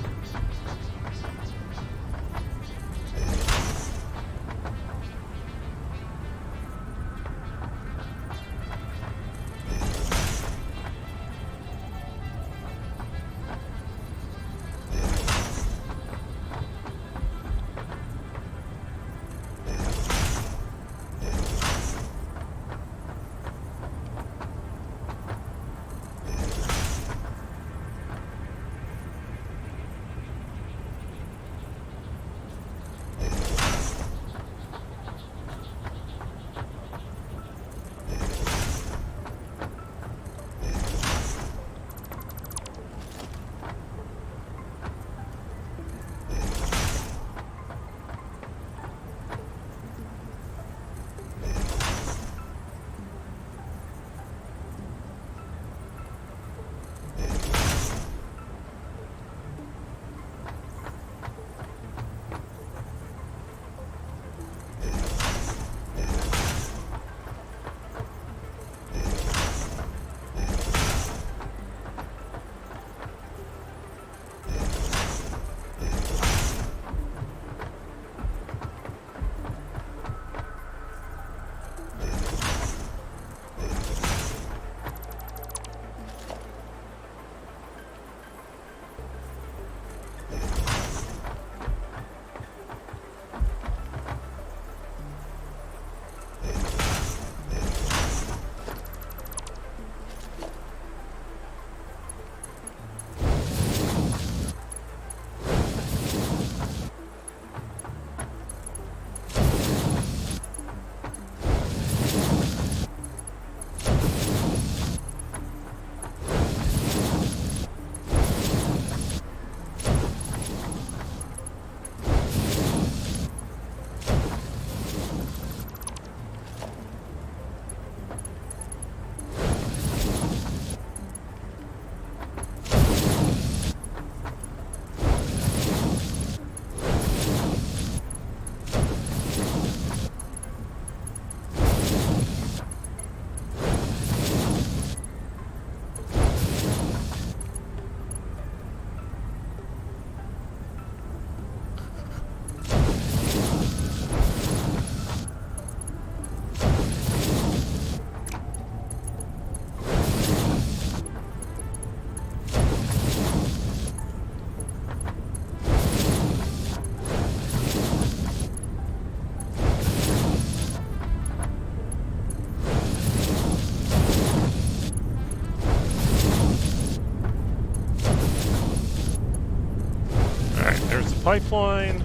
pipeline.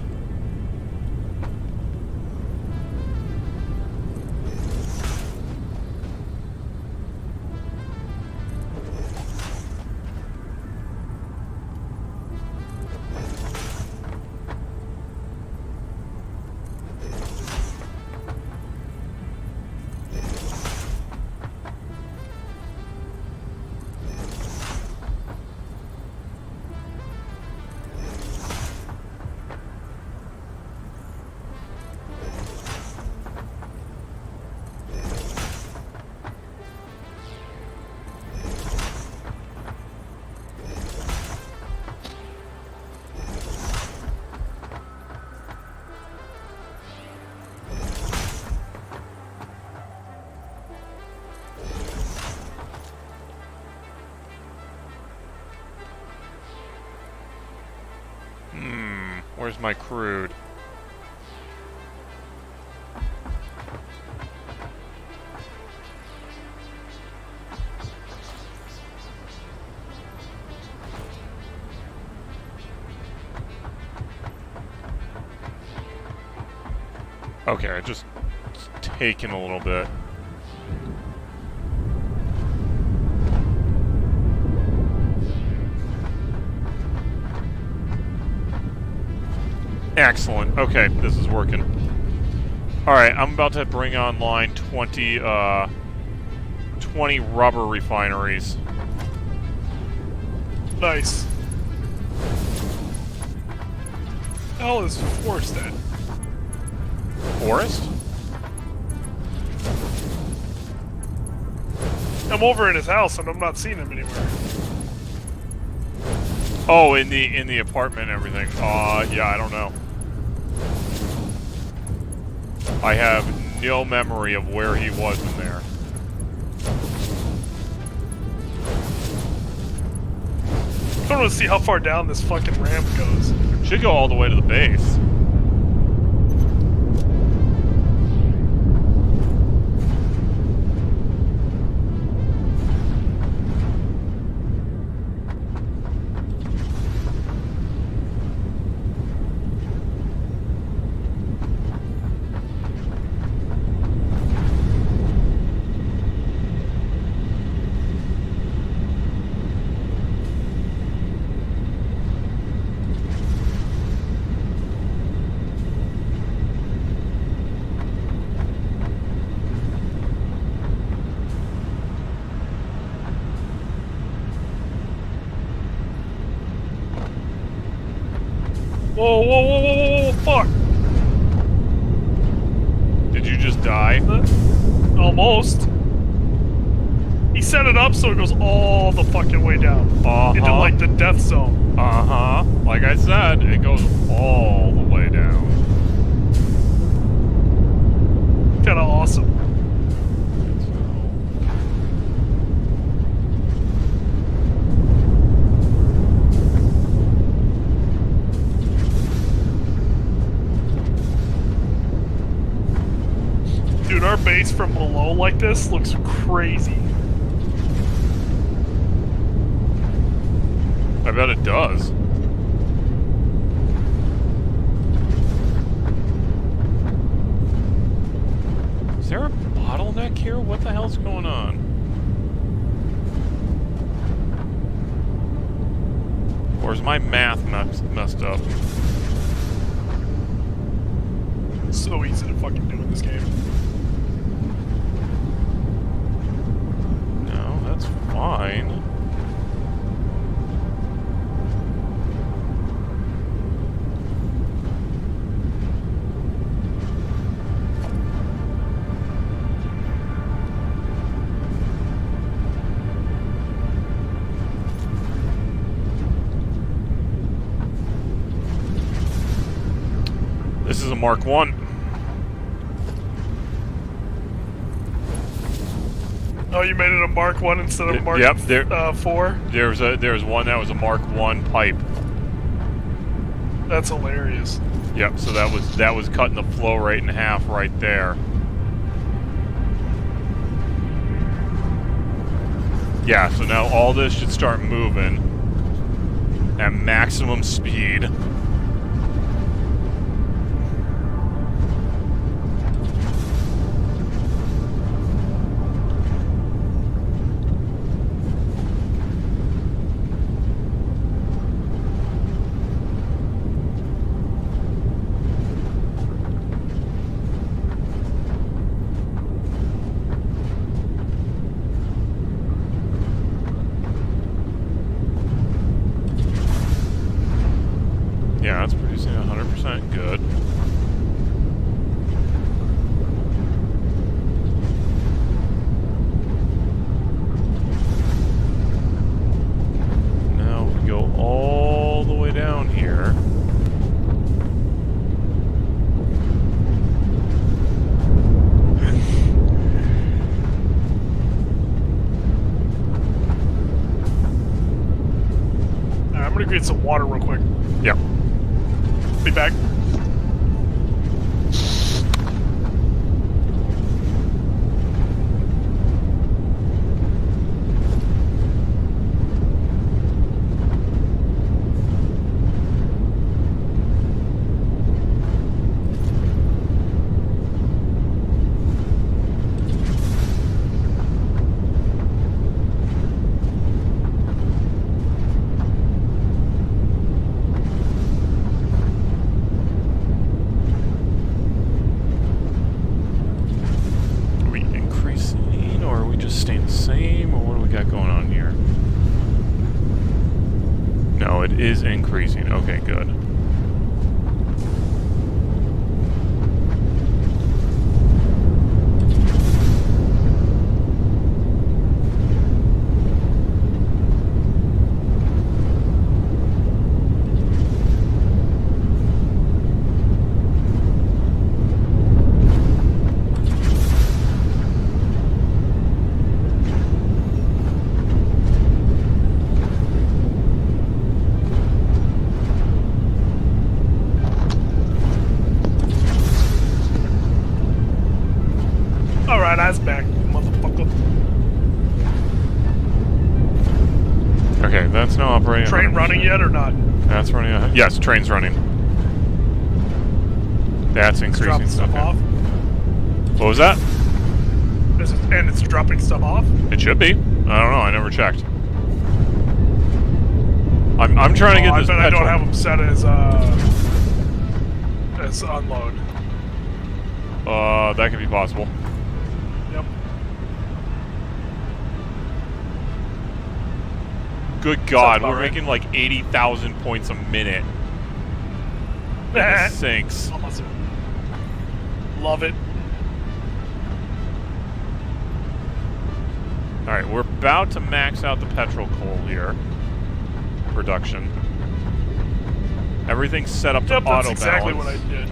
Where's my crude? Okay, I just taken a little bit. Excellent. Okay, this is working. Alright, I'm about to bring online 20 rubber refineries. Nice. Hell is Forrest at? Forest? I'm over in his house and I'm not seeing him anywhere. Oh, in the apartment and everything. Yeah, I don't know. I have no memory of where he was in there. I don't want to see how far down this fucking ramp goes. Should go all the way to the base. Whoa, whoa, whoa, whoa, whoa, fuck! Did you just die? Almost. He set it up so it goes all the fucking way down. Into, like, the death zone. Uh-huh. Like I said, it goes all the way down. Kinda awesome. Dude, our base from below like this looks crazy. I bet it does. Is there a bottleneck here? What the hell's going on? Or is my math messed up? It's so easy to fucking do in this game. No, that's fine. This is a Mark 1. Oh, you made it a Mark 1 instead of Mark 4? There's one that was a Mark 1 pipe. That's hilarious. Yep, so that was cutting the flow rate in half right there. Yeah, so now all this should start moving at maximum speed. go get some water real quick. Yeah. Be back. Are we increasing, or are we just staying the same, or what do we got going on here? No, it is increasing. Okay, good. Alright, that's back, motherfucker. Okay, that's now operating. Train running yet or not? That's running. Yes, train's running. That's It's increasing. dropping stuff Okay. off. What was that? And it's dropping stuff off? It should be. I don't know. I never checked. I'm trying to get this I bet petrol. I don't have them set as unload. That could be possible. Yep. Good God, about we're right. making like 80,000 points a minute. It sinks. Awesome. Love it. Alright, we're about to max out the petrol coal here. Production. Everything's set up to Yep, that's auto exactly balance. what I did.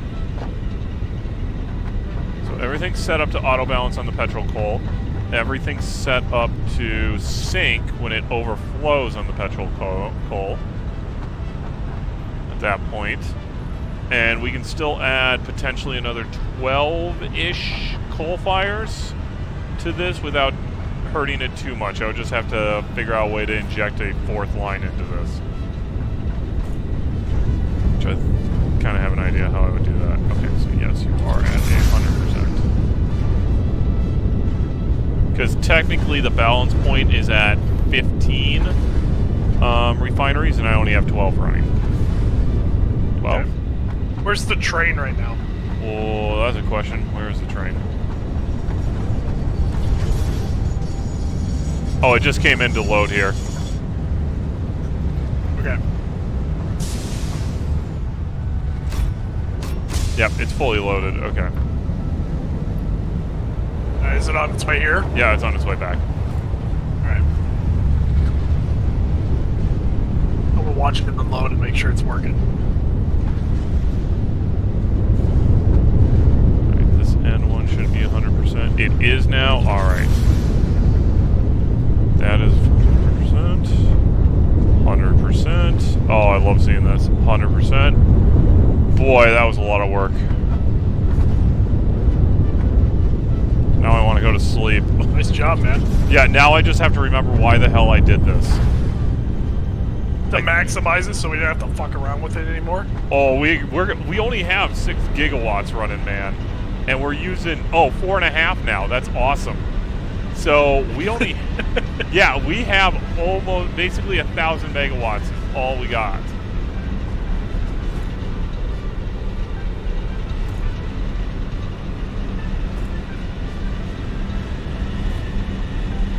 So everything's set up to auto balance on the petrol coal. Everything's set up to sink when it overflows on the petrol coal. At that point. And we can still add potentially another 12-ish coal fires to this without hurting it too much. I would just have to figure out a way to inject a fourth line into this. Which I kind of have an idea how I would do that. Okay, so yes, you are at 100%. Because technically the balance point is at 15 refineries, and I only have 12 running. 12? Okay. Where's the train right now? Oh, that's a question. Where is the train? Oh, it just came in to load here. Okay. Yep, it's fully loaded. Okay. Is it on its way here? Yeah, it's on its way back. Alright. We'll watch it unload and make sure it's working. Alright, this N1 should be 100%. It is now. Alright. That is 100%. 100%. Oh, I love seeing this. 100%. Boy, that was a lot of work. Now I want to go to sleep. Nice job, man. Yeah, now I just have to remember why the hell I did this. To maximize it so we don't have to fuck around with it anymore. Oh, we only have 6 gigawatts running, man. And we're using, 4.5 now. That's awesome. So we only, yeah, we have almost, basically 1,000 megawatts is all we got.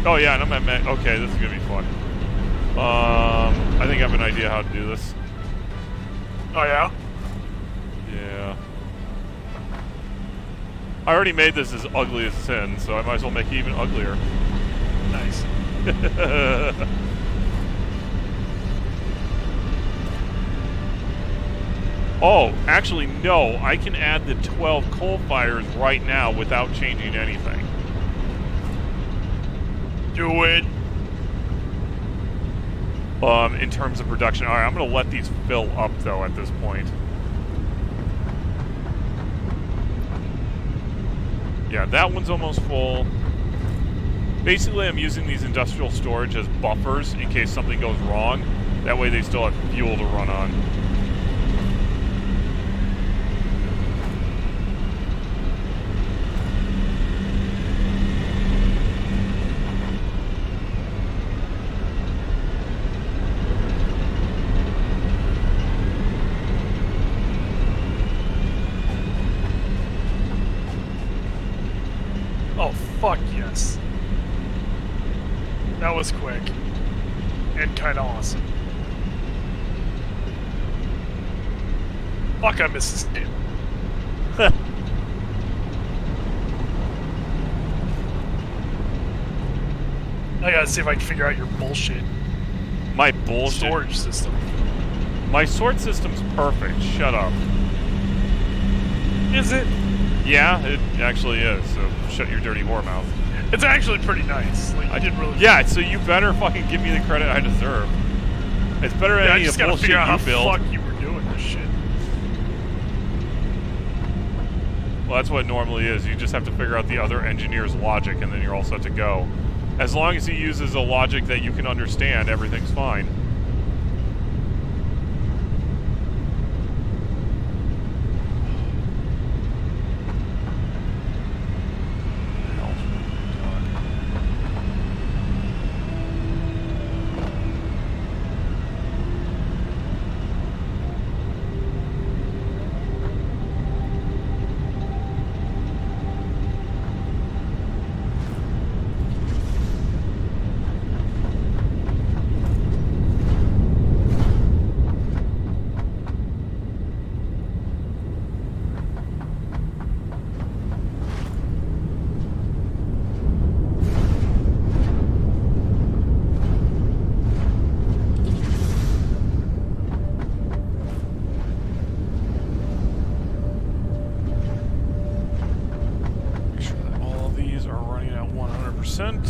Oh yeah, and I'm at, okay, this is gonna be fun. I think I have an idea how to do this. Oh, yeah? Yeah. I already made this as ugly as sin, so I might as well make it even uglier. Nice. Oh, actually, no. I can add the 12 coal fires right now without changing anything. Do it. In terms of production. Alright, I'm going to let these fill up, though, at this point. Yeah, that one's almost full. Basically, I'm using these industrial storage as buffers in case something goes wrong. That way they still have fuel to run on. Oh, fuck yes. That was quick. And kinda awesome. Fuck, I missed this game. I gotta see if I can figure out your bullshit My bullshit. storage system. My sort system's perfect. Shut up. Is it? Yeah, it actually is. So shut your dirty whore mouth. It's actually pretty nice. Like, I did really. Yeah, so you better fucking give me the credit I deserve. It's better than I any of just the gotta bullshit figure out how you build. fuck you were doing this shit. Well, that's what it normally is. You just have to figure out the other engineer's logic, and then you're all set to go. As long as he uses a logic that you can understand, everything's fine. Make sure that all of these are running at 100%.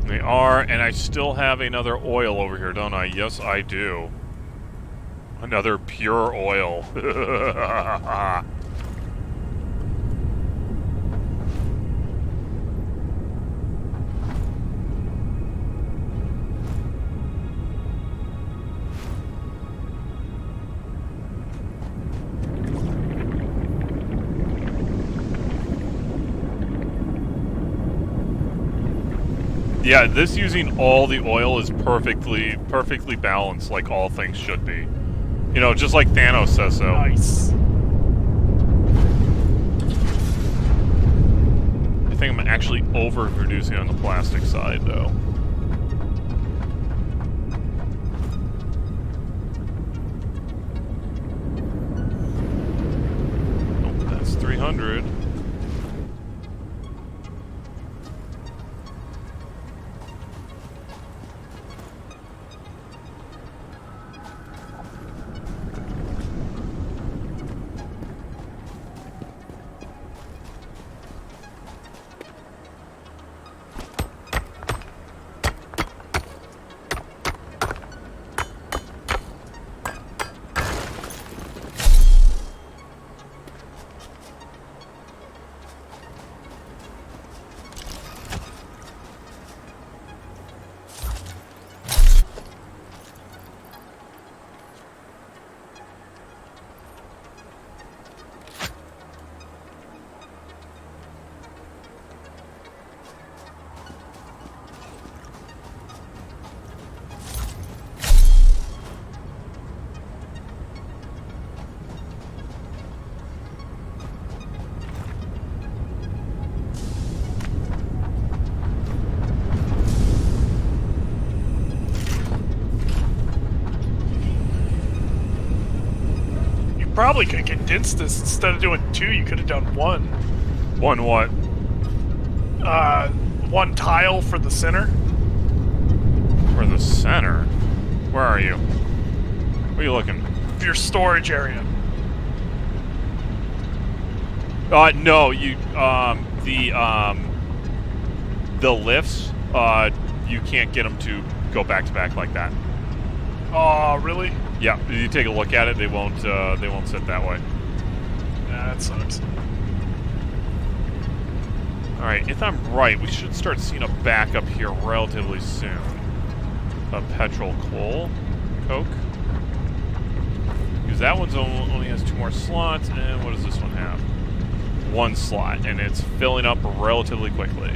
They are, and I still have another oil over here, don't I? Yes, I do. Another pure oil. Yeah, this using all the oil is perfectly balanced, like all things should be. You know, just like Thanos says so. Nice. I think I'm actually overproducing on the plastic side, though. Oh, that's 300. Probably could condense this instead of doing two. You could have done one. One what? One tile for the center. For the center? Where are you? Where are you looking? Of your storage area. No, the lifts, you can't get them to go back to back like that. Oh, really? Yeah, you take a look at it, they won't sit that way. Yeah, that sucks. Alright, if I'm right, we should start seeing a backup here relatively soon. A petrol coke. Because that one's only has 2 more slots, and what does this one have? 1 slot, and it's filling up relatively quickly.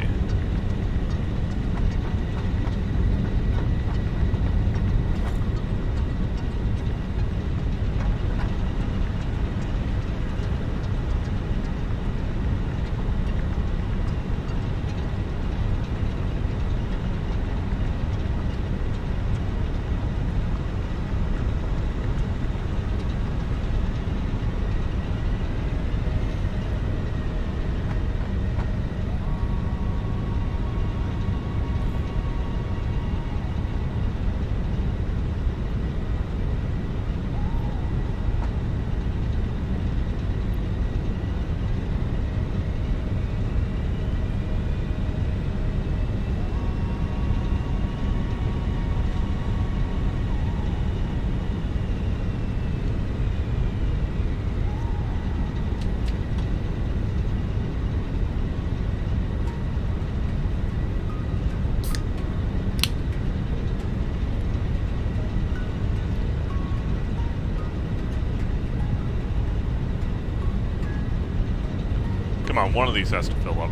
Come on, one of these has to fill up.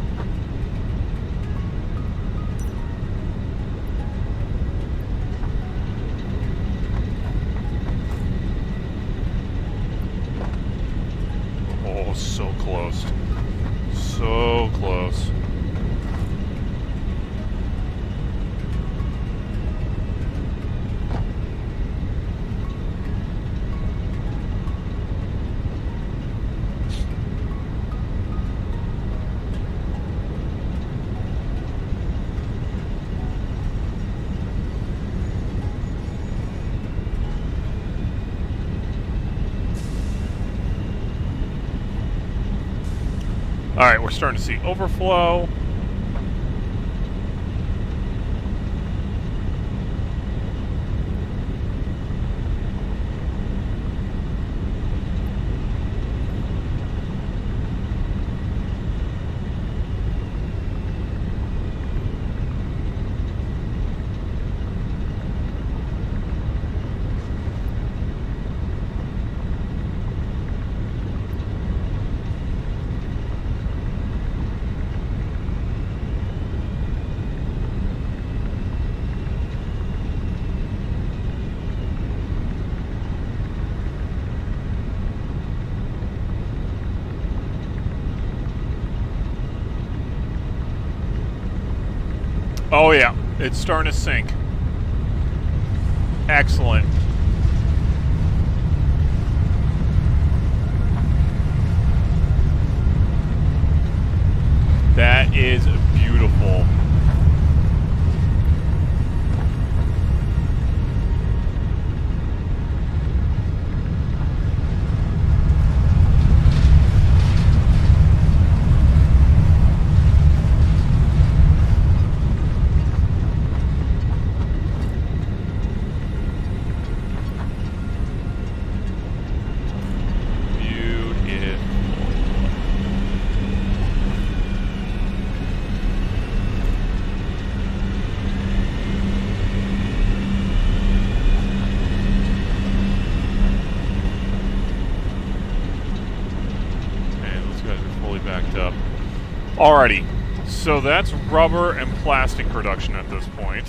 Oh, so close. So close. Alright, we're starting to see overflow. Oh yeah, it's starting to sink. Excellent. That is beautiful. Alrighty, so that's rubber and plastic production at this point.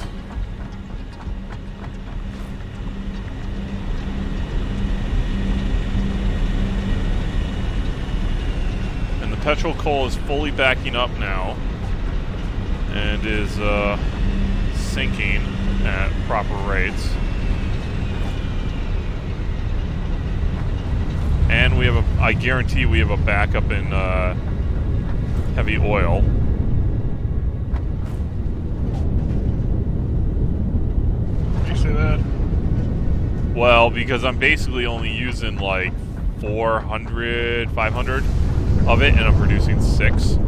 And the petrol coal is fully backing up now and is sinking at proper rates. And we have I guarantee we have a backup in heavy oil. Did you say that? Well, because I'm basically only using like 400, 500. of it, and I'm producing 6.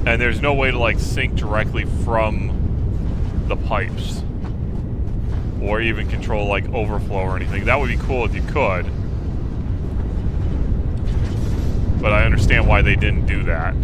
And there's no way to like sync directly from the pipes, or even control like overflow or anything. That would be cool if you could, but I understand why they didn't do that.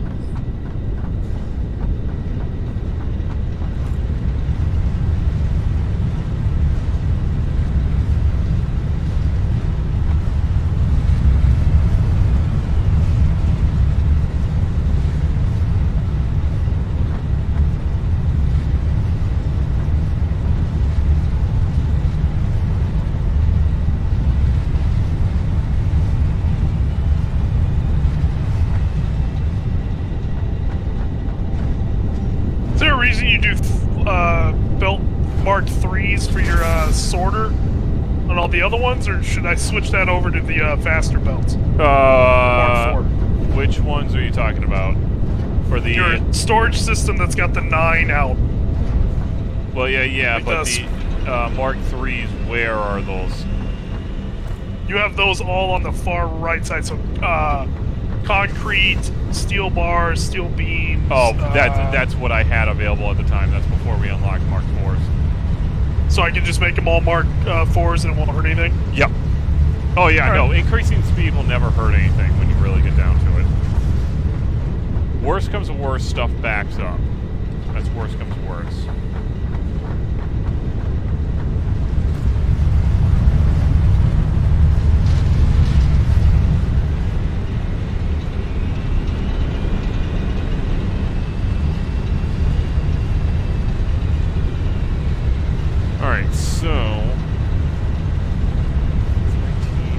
Is there a reason you do belt Mark 3s for your sorter on all the other ones, or should I switch that over to the faster belts? Mark 4. Which ones are you talking about? For the Your storage system that's got the 9 out. Well, yeah, Like but the Mark 3s, where are those? You have those all on the far right side, so concrete, steel bars, steel beams. Oh, that's what I had available at the time. That's before we unlocked Mark 4s. So I can just make them all Mark 4s and it won't hurt anything? Yep. Oh, yeah, no. Right. Increasing speed will never hurt anything when you really get down to it. Worst comes to worst, stuff backs up. That's worst comes to worst. Alright, so 19,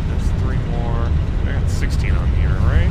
that's 3 more. I got 16 on here, right?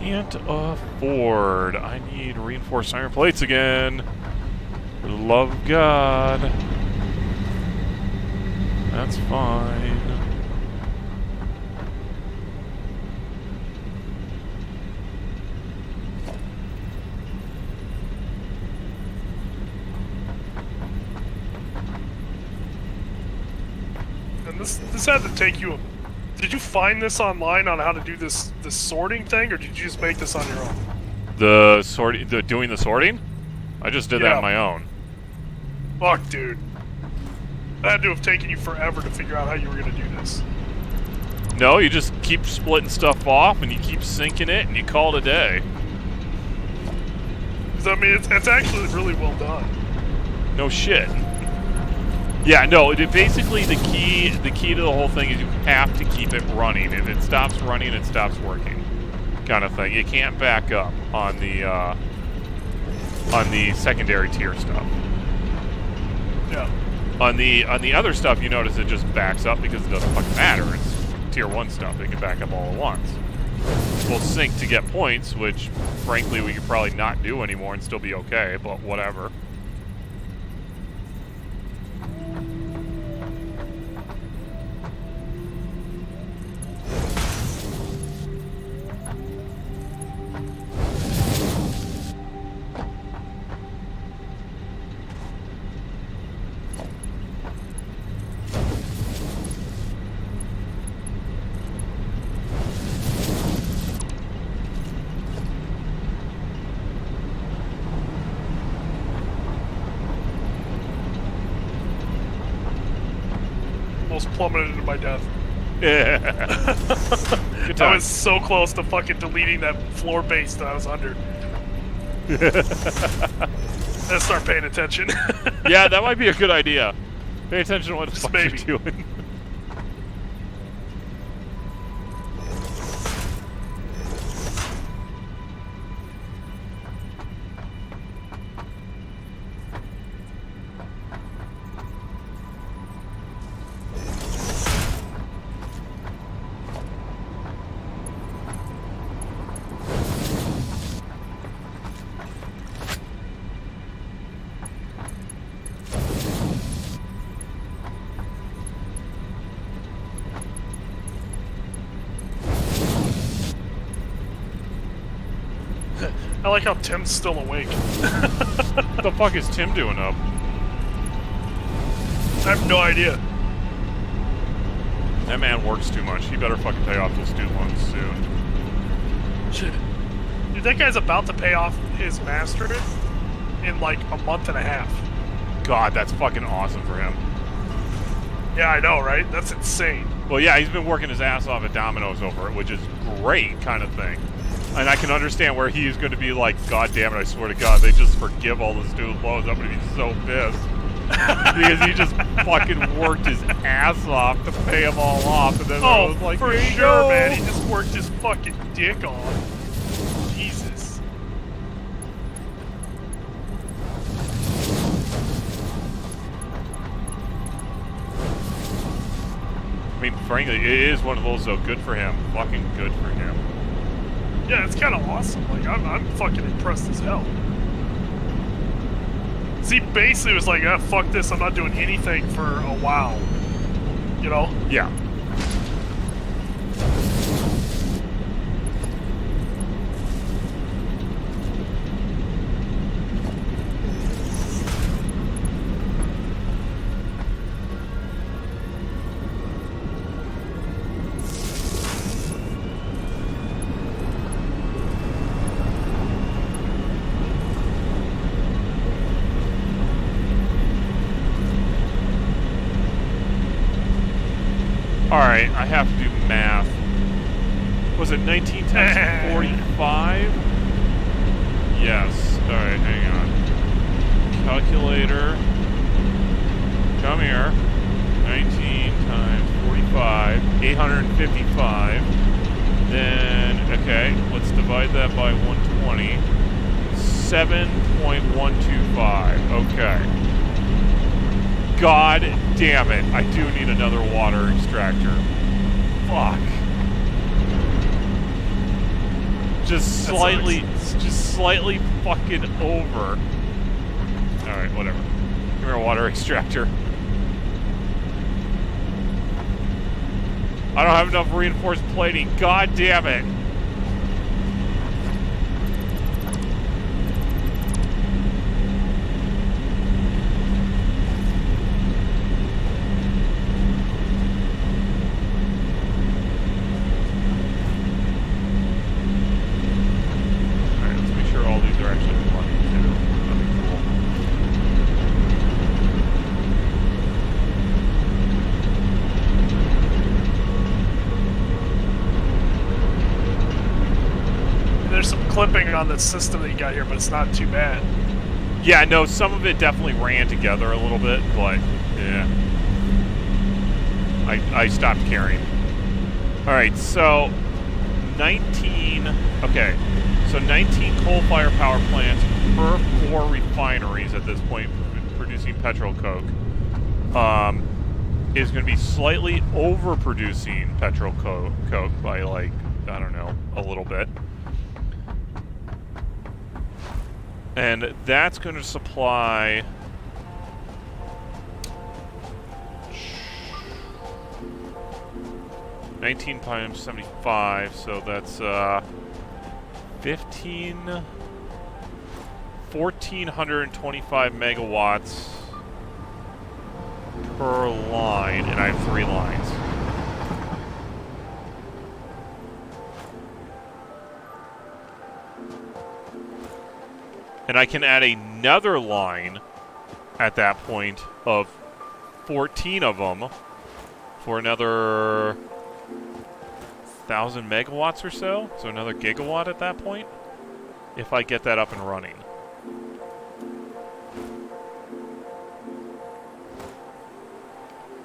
Can't afford. I need reinforced iron plates again. For the love of God. That's fine. And this had to take you. Did you find this online on how to do this sorting thing, or did you just make this on your own? Doing the sorting? I just did that on my own. Fuck, dude. That had to have taken you forever to figure out how you were gonna do this. No, you just keep splitting stuff off and you keep syncing it and you call it a day. 'Cause, I mean, it's actually really well done. No shit. Yeah, no, basically the key to the whole thing is you have to keep it running. If it stops running, it stops working. Kind of thing. You can't back up on the secondary tier stuff. Yeah. On the other stuff, you notice it just backs up because it doesn't fucking matter. It's tier 1 stuff. It can back up all at once. We'll sync to get points, which, frankly, we could probably not do anymore and still be okay, but whatever. Almost plummeted into my death. Yeah. Good I time. was so close to fucking deleting that floor base that I was under. Let's start paying attention. Yeah, that might be a good idea. Pay attention to what the Just fuck maybe. you're doing. I like how Tim's still awake. What the fuck is Tim doing up? I have no idea. That man works too much. He better fucking pay off those student loans soon. Shit. Dude, that guy's about to pay off his masterate in like a month and a half. God, that's fucking awesome for him. Yeah, I know, right? That's insane. Well, yeah, he's been working his ass off at Domino's over it, which is great kind of thing. And I can understand where he's going to be like, God damn it, I swear to God, they just forgive all the student loans. I'm going to be so pissed. Because he just fucking worked his ass off to pay them all off. And then I was like, for "Here you sure, go." man. He just worked his fucking dick off. Jesus. I mean, frankly, it is one of those, though. Good for him. Fucking good for him. Yeah, it's kind of awesome. Like, I'm fucking impressed as hell. See, basically was like, ah, fuck this, I'm not doing anything for a while. You know? Yeah. Alright, I have to do math. Was it 19 times 45? Yes. Alright, hang on. Calculator. Come here. 19 times 45. 855. Then, okay, let's divide that by 120. 7.125. Okay. God damn it. I do need another water extractor. Fuck. Just slightly, fucking over. Alright, whatever. Come here, water extractor. I don't have enough reinforced plating. God damn it. Alright, let's make sure all these are actually running too. That'd be cool. There's some clipping on the system that you got here, but it's not too bad. Yeah, no, some of it definitely ran together a little bit, but yeah. I stopped caring. Alright, so 19 so 19 coal-fired power plants per 4 refineries at this point producing petrol coke is going to be slightly overproducing petrol coke by, like, I don't know, a little bit. And that's going to supply 19 times 75, so that's 1,425 megawatts per line, and I have 3 lines. And I can add another line at that point of 14 of them for another 1,000 megawatts or so. So another gigawatt at that point, if I get that up and running.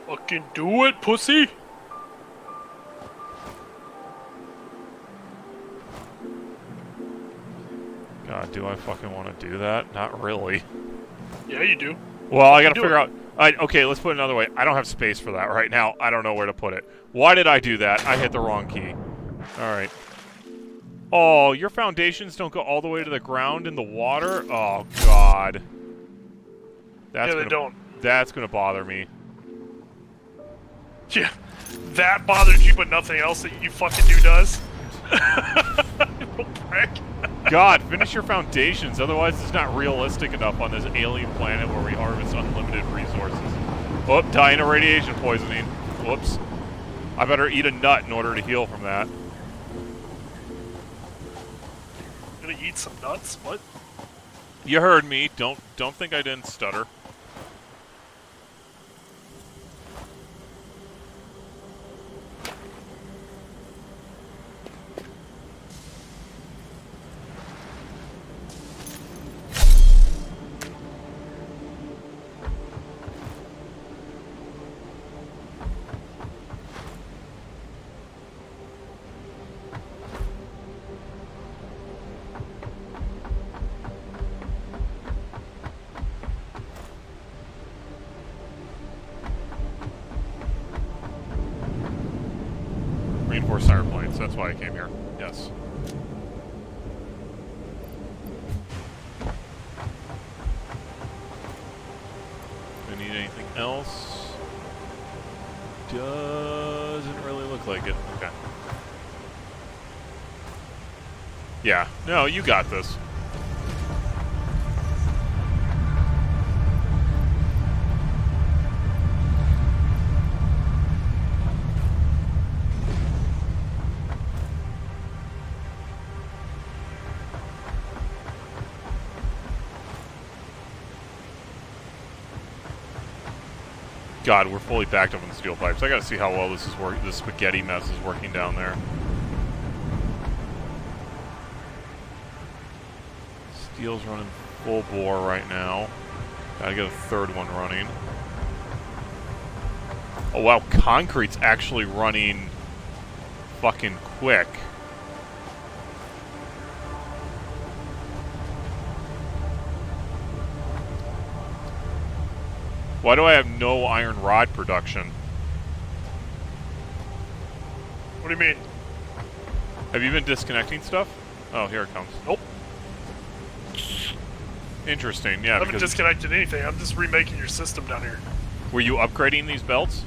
Fucking do it, pussy! God, do I fucking want to do that? Not really. Yeah, you do. Well, I gotta figure out... okay, let's put it another way. I don't have space for that right now. I don't know where to put it. Why did I do that? I hit the wrong key. Alright. Oh, your foundations don't go all the way to the ground in the water? Oh, God. Yeah, they don't. That's gonna bother me. Yeah, that bothers you, but nothing else that you fucking do does? Little prick. God, finish your foundations, otherwise it's not realistic enough on this alien planet where we harvest unlimited resources. Oh, dying of radiation poisoning. Whoops. I better eat a nut in order to heal from that. Gonna eat some nuts? What? You heard me. Don't think I didn't stutter. Reinforced tire plates. That's why I came here. Yes. Do I need anything else? Doesn't really look like it. Okay. Yeah. No, you got this. God, we're fully backed up in the steel pipes. I gotta see how well this is working. This spaghetti mess is working down there. Steel's running full bore right now. Gotta get a third one running. Oh wow, concrete's actually running fucking quick. Why do I have no iron rod production? What do you mean? Have you been disconnecting stuff? Oh, here it comes. Nope. Interesting, yeah. I haven't disconnected anything. I'm just remaking your system down here. Were you upgrading these belts?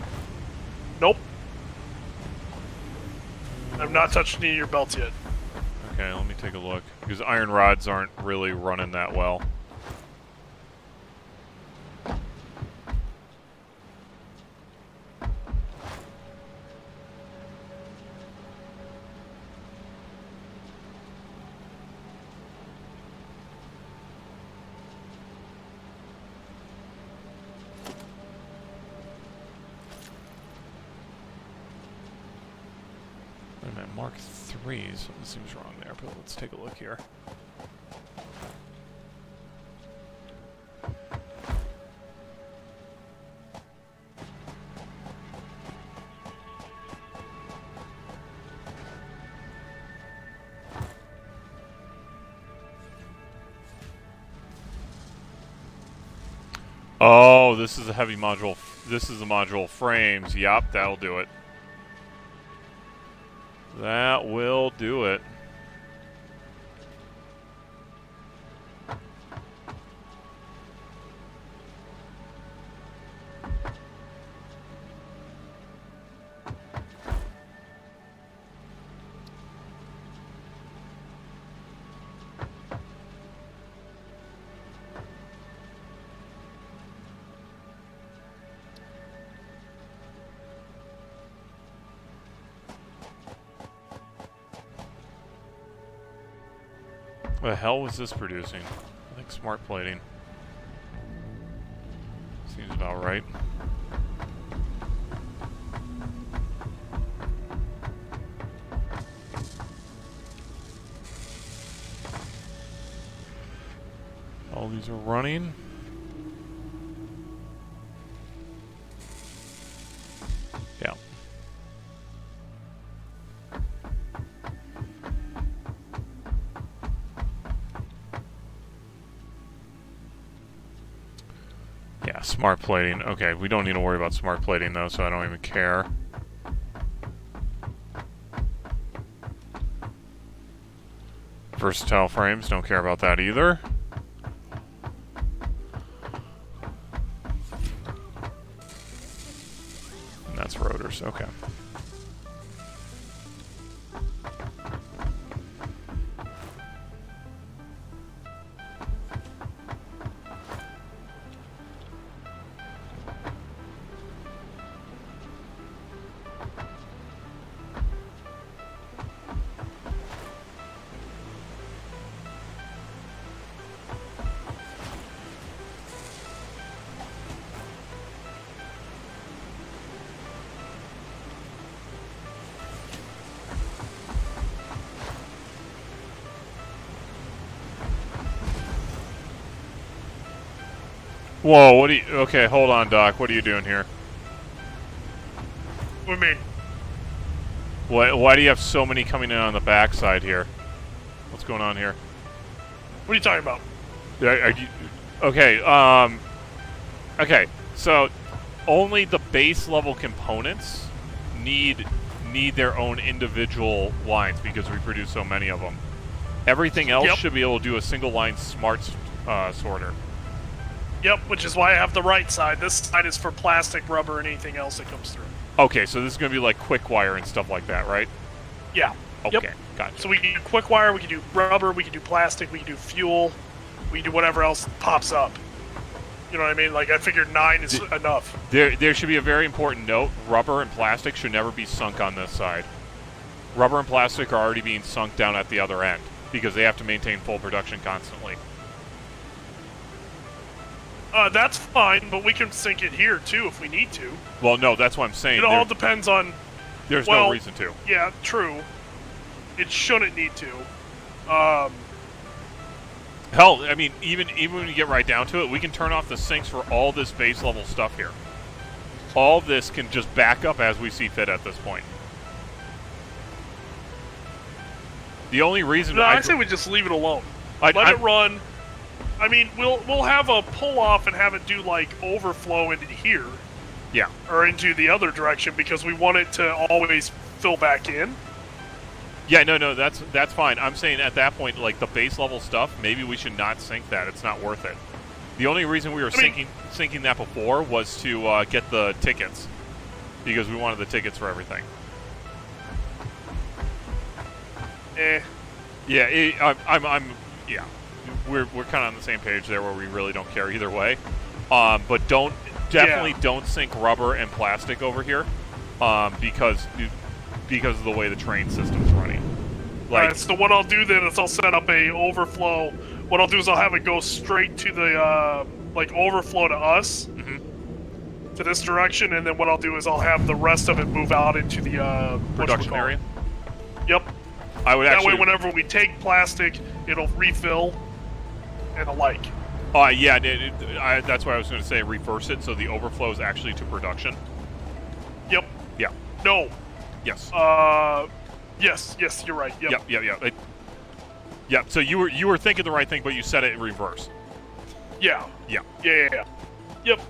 Nope. I've not touched any of your belts yet. Okay, let me take a look. Because iron rods aren't really running that well. Wait a minute, Mark 3, something seems wrong there, but let's take a look here. Oh, this is a heavy module. This is the module frames. Yup, that'll do it. That will do it. What the hell was this producing? I think smart plating. Seems about right. All these are running. Yeah. Yeah, smart plating. Okay, we don't need to worry about smart plating though, so I don't even care. Versatile frames, don't care about that either. And that's rotors, okay. Whoa, what do you... Okay, hold on, Doc. What are you doing here? What do you mean? Why do you have so many coming in on the backside here? What's going on here? What are you talking about? Okay, okay, so only the base level components need their own individual lines because we produce so many of them. Everything else should be able to do a single line smart sorter. Yep, which is why I have the right side. This side is for plastic, rubber, and anything else that comes through. Okay, so this is going to be like quick wire and stuff like that, right? Yeah. Okay, gotcha. So we can do quick wire, we can do rubber, we can do plastic, we can do fuel, we can do whatever else pops up. You know what I mean? Like, I figured 9 is enough. There should be a very important note. Rubber and plastic should never be sunk on this side. Rubber and plastic are already being sunk down at the other end because they have to maintain full production constantly. That's fine, but we can sink it here, too, if we need to. Well, no, that's what I'm saying. It all depends on... There's no reason to. Yeah, true. It shouldn't need to. Hell, I mean, even when you get right down to it, we can turn off the sinks for all this base level stuff here. All this can just back up as we see fit at this point. The only reason... No, I say we just leave it alone. Let it run... I mean, we'll have a pull-off and have it do, like, overflow into here. Yeah. Or into the other direction because we want it to always fill back in. Yeah, no, that's fine. I'm saying at that point, like the base level stuff, maybe we should not sync that. It's not worth it. The only reason we were syncing that before was to get the tickets, because we wanted the tickets for everything. Yeah, I'm yeah. We're kind of on the same page there, where we really don't care either way. But definitely don't sync rubber and plastic over here, because of the way the train system's running. Like, Alright, so what I'll do then is I'll set up a overflow. What I'll do is I'll have it go straight to the overflow to us, to this direction, and then what I'll do is I'll have the rest of it move out into the production area. Yep. I would that way, whenever we take plastic, it'll refill and the like. Yeah, that's why I was going to say reverse it, so the overflow is actually to production. Yep. Yeah. No. Yes. Yes, you're right. Yep. Yep. So you were thinking the right thing, but you said it in reverse. Yeah. Yeah. Yeah. Yep.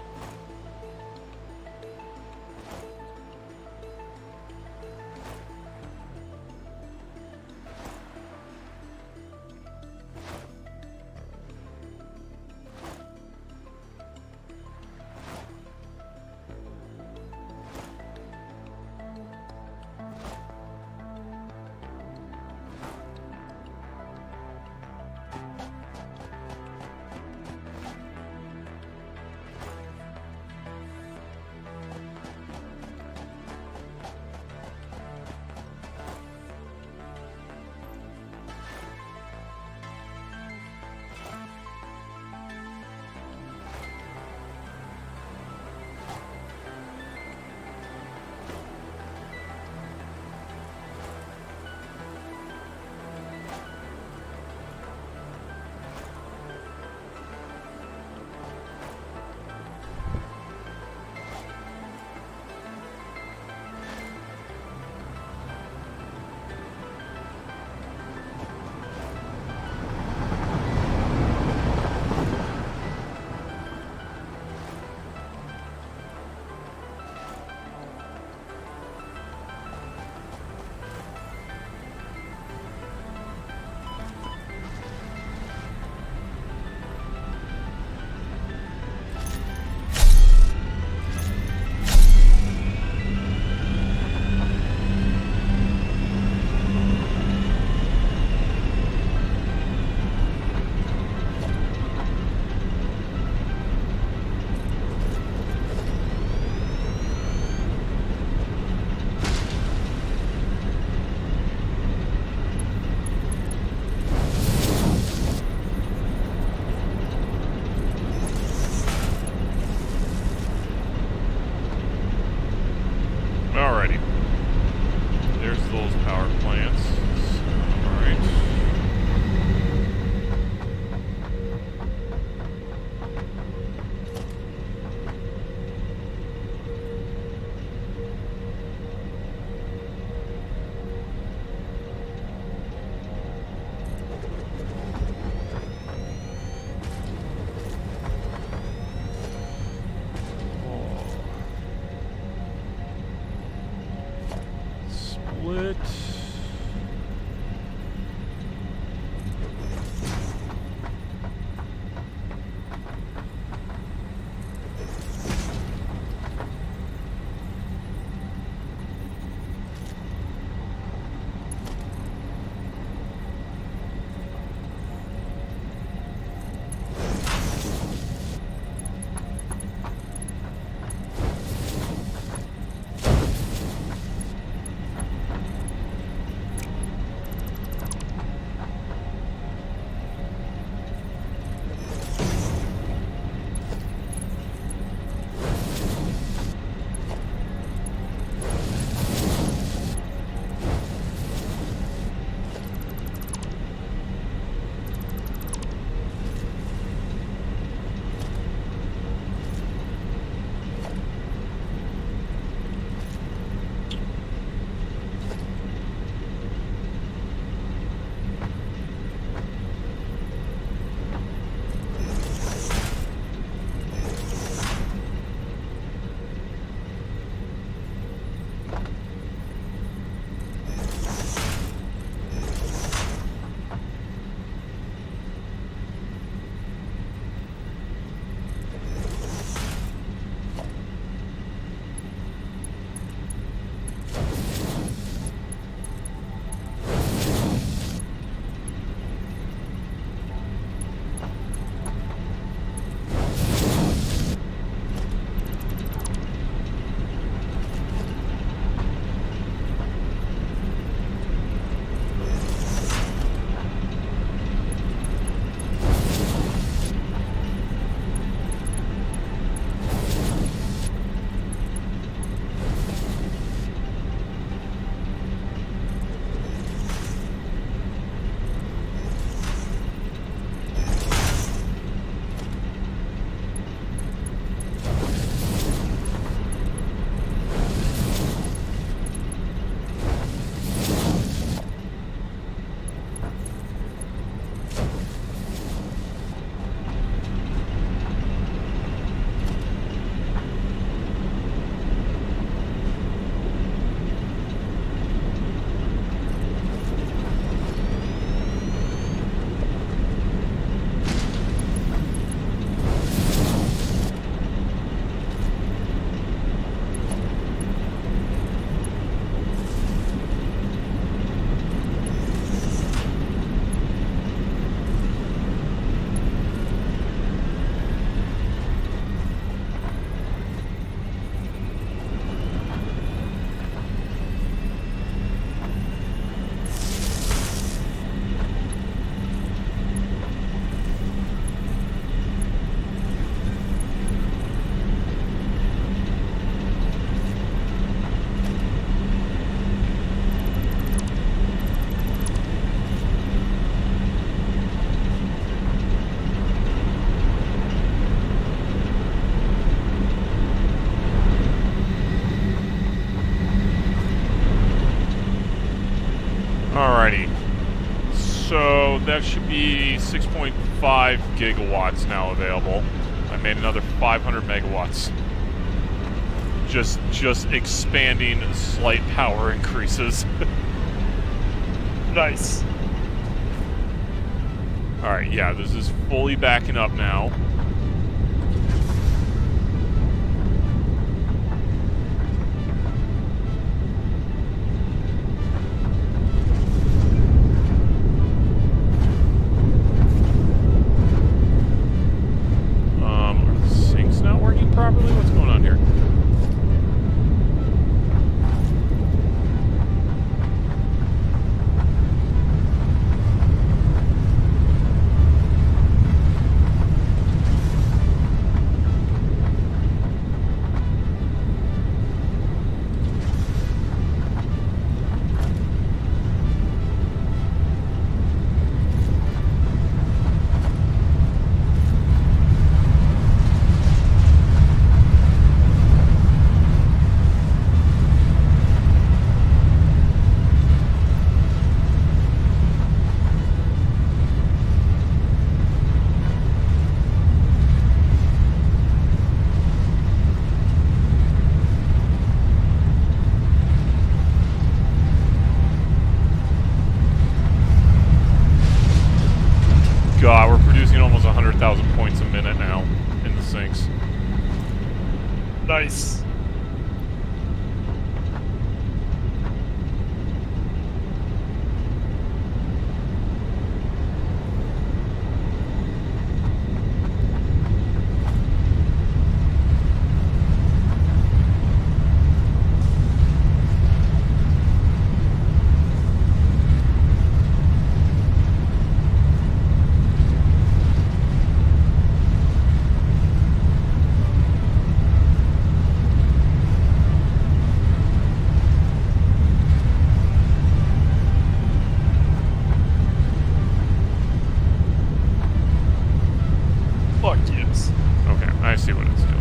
that should be 6.5 gigawatts now available. I made another 500 megawatts. Just expanding slight power increases. Nice. Alright, yeah, this is fully backing up now. Are the sinks not working properly? What's going on here? God, we're producing almost 100,000 points a minute now in the sinks. Nice. Fuck yes. Okay, I see what it's doing.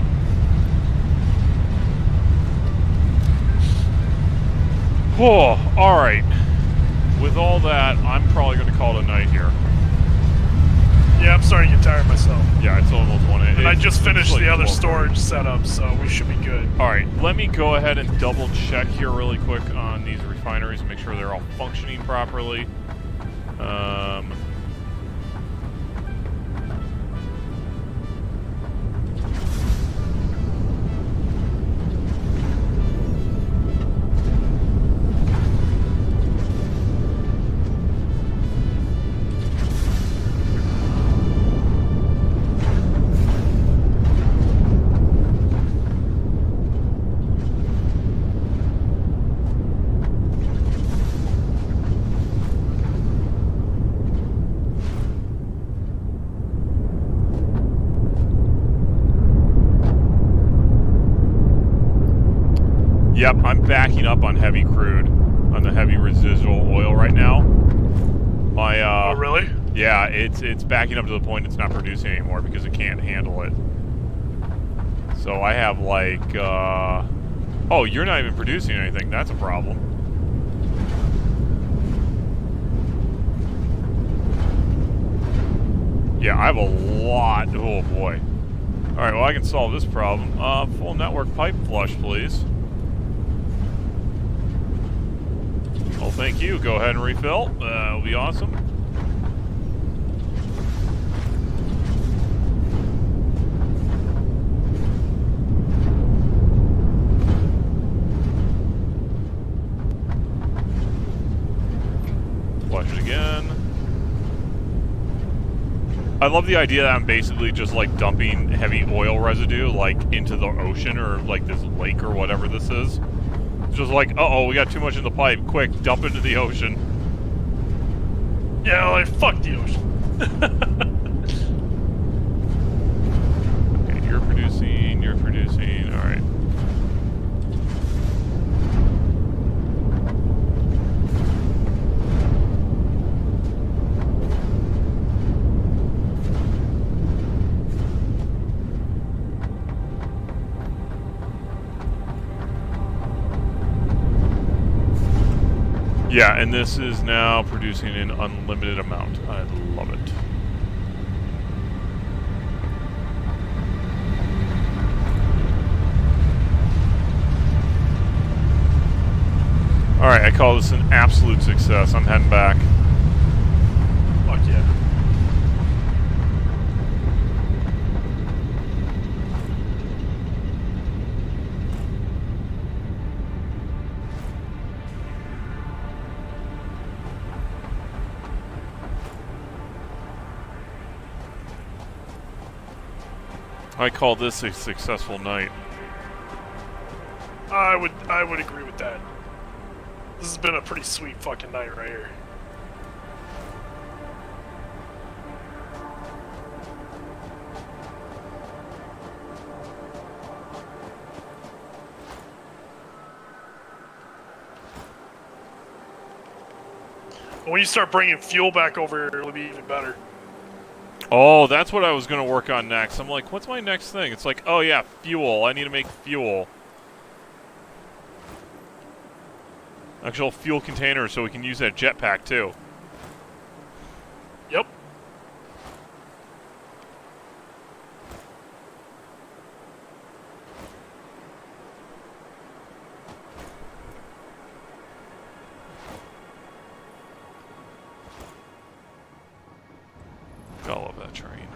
Oh, alright. With all that, I'm probably going to call it a night here. Yeah, I'm starting to get tired myself. Yeah, it's almost 1 a.m. And I just finished like the other 12. storage setup, so we should be good. Alright, let me go ahead and double check here really quick on these refineries and make sure they're all functioning properly. Yep, I'm backing up on heavy crude, on the heavy residual oil right now. My Oh, really? Yeah, it's backing up to the point it's not producing anymore because it can't handle it. So I have like, oh, you're not even producing anything. That's a problem. Yeah, I have a lot. Oh boy. All right, well I can solve this problem. Full network pipe flush, please. Well, thank you. Go ahead and refill. That'll be awesome. Flush it again. I love the idea that I'm basically just like dumping heavy oil residue like into the ocean or like this lake or whatever this is. Just like, uh-oh, we got too much in the pipe. Quick, dump into the ocean. Yeah, like, fuck the ocean. Okay, you're producing, alright. Yeah, and this is now producing an unlimited amount. I love it. Alright, I call this an absolute success. I'm heading back. Fuck yeah. I call this a successful night. I would agree with that. This has been a pretty sweet fucking night right here. When you start bringing fuel back over here, it'll be even better. Oh, that's what I was going to work on next. I'm like, what's my next thing? It's like, oh yeah, fuel. I need to make fuel. Actual fuel container so we can use that jetpack too. Yep. I love that train.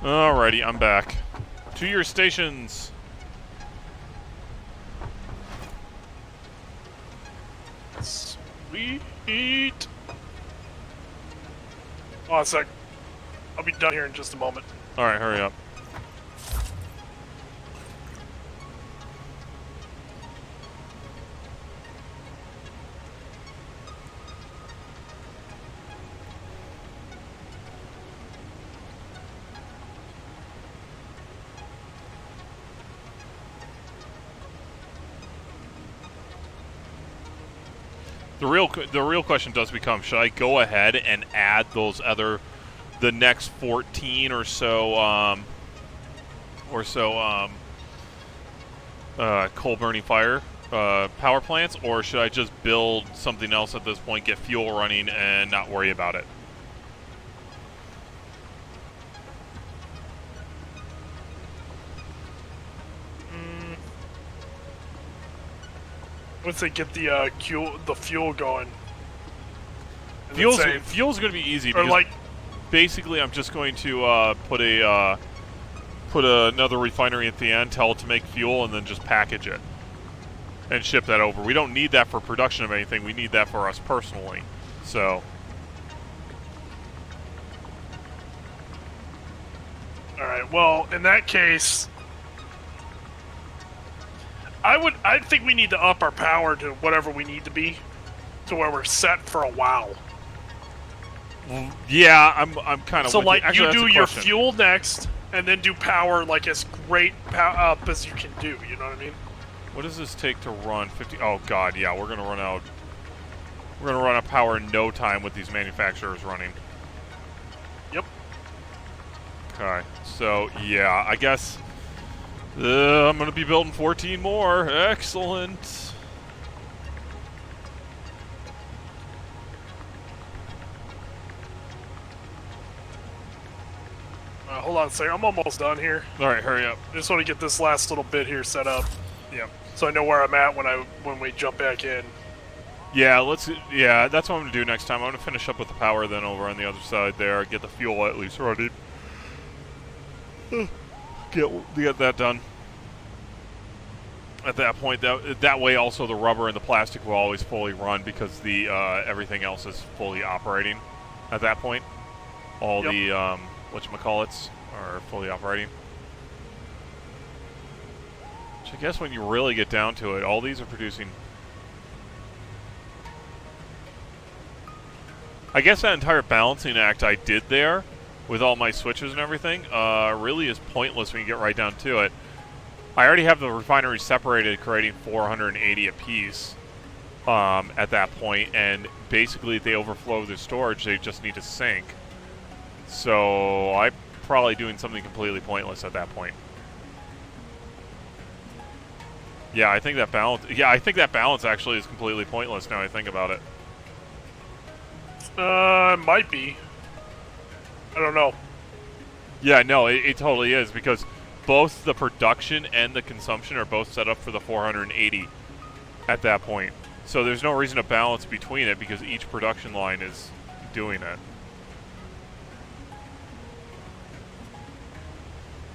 Alrighty, I'm back. To your stations. Sweet. Oh, a sec. I'll be done here in just a moment. Alright, hurry up. The real question does become: should I go ahead and add the next 14 or so, coal burning fire power plants, or should I just build something else at this point, get fuel running, and not worry about it? Once they get the fuel going. And then Fuel's going to be easy. or Because like, basically, I'm just going to put another refinery at the end, tell it to make fuel, and then just package it and ship that over. We don't need that for production of anything. We need that for us personally. So, all right. Well, in that case, I think we need to up our power to whatever we need to be, to where we're set for a while. yeah, I'm kind of. So with like, Actually, you that's do a your question. fuel next, and then do power like as great up as you can do. You know what I mean? What does this take to run 50? Oh God, yeah, we're gonna run out. We're gonna run out of power in no time with these manufacturers running. Yep. Okay, so yeah, I guess I'm gonna be building 14 more. Excellent. Hold on a second. I'm almost done here. All right, hurry up. I just want to get this last little bit here set up. Yep. So I know where I'm at when we jump back in. Yeah, yeah, that's what I'm gonna do next time. I'm gonna finish up with the power, then over on the other side there, get the fuel at least ready. Get that done. At that point, that way also the rubber and the plastic will always fully run because the everything else is fully operating. At that point, all the whatchamacallits are fully operating. Which I guess when you really get down to it, all these are producing. I guess that entire balancing act I did there, with all my switches and everything, really is pointless when you get right down to it. I already have the refinery separated, creating 480 apiece at that point, and basically if they overflow their storage, they just need to sink. So I'm probably doing something completely pointless at that point. Yeah, I think that balance. Yeah, I think that balance actually is completely pointless now I think about it. Might be. I don't know. Yeah, no, it totally is, because both the production and the consumption are both set up for the 480 at that point. So there's no reason to balance between it because each production line is doing it.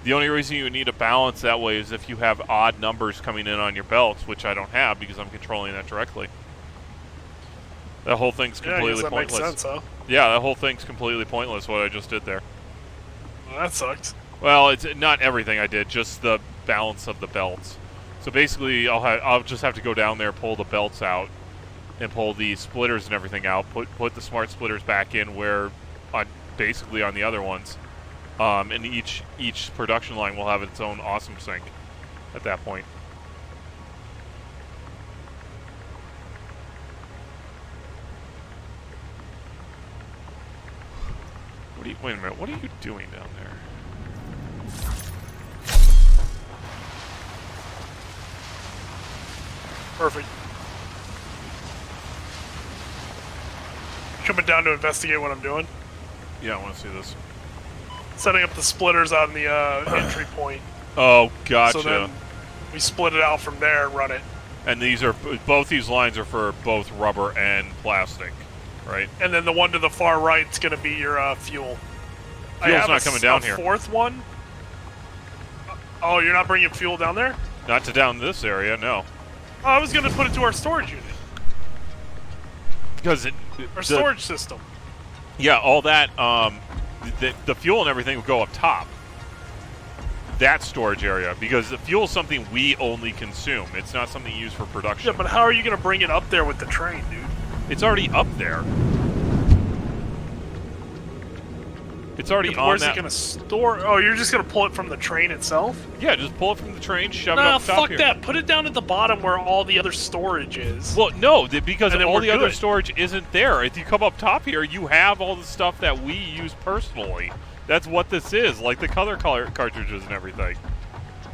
The only reason you need a balance that way is if you have odd numbers coming in on your belts, which I don't have because I'm controlling that directly. That whole thing's completely pointless. Makes sense, huh? Yeah, that whole thing's completely pointless, what I just did there. Well, that sucked. Well, it's not everything I did, just the balance of the belts. So basically, I'll just have to go down there, pull the belts out, and pull the splitters and everything out. Put the smart splitters back in where, basically on the other ones, and each production line will have its own awesome sink at that point. Wait a minute, what are you doing down there? Perfect. Coming down to investigate what I'm doing. Yeah, I want to see this. Setting up the splitters on the entry point. Oh, gotcha. So then we split it out from there and run it. And both these lines are for both rubber and plastic, right? And then the one to the far right is going to be your fuel. Fuel's not coming down here. Fourth one? Oh, you're not bringing fuel down there? Not to down this area, no. Oh, I was going to put it to our storage unit. Because Our storage system. Yeah, all that, the fuel and everything will go up top. That storage area, because the fuel is something we only consume. It's not something used for production. Yeah, but how are you going to bring it up there with the train, dude? It's already up there. It's already on Where's that. it going to store? Oh, you're just going to pull it from the train itself? Yeah, just pull it from the train, shove it up top fuck here. that. Put it down at the bottom where all the other storage is. Well, no, because all the other good. storage isn't there. If you come up top here, you have all the stuff that we use personally. That's what this is, like the color cartridges and everything.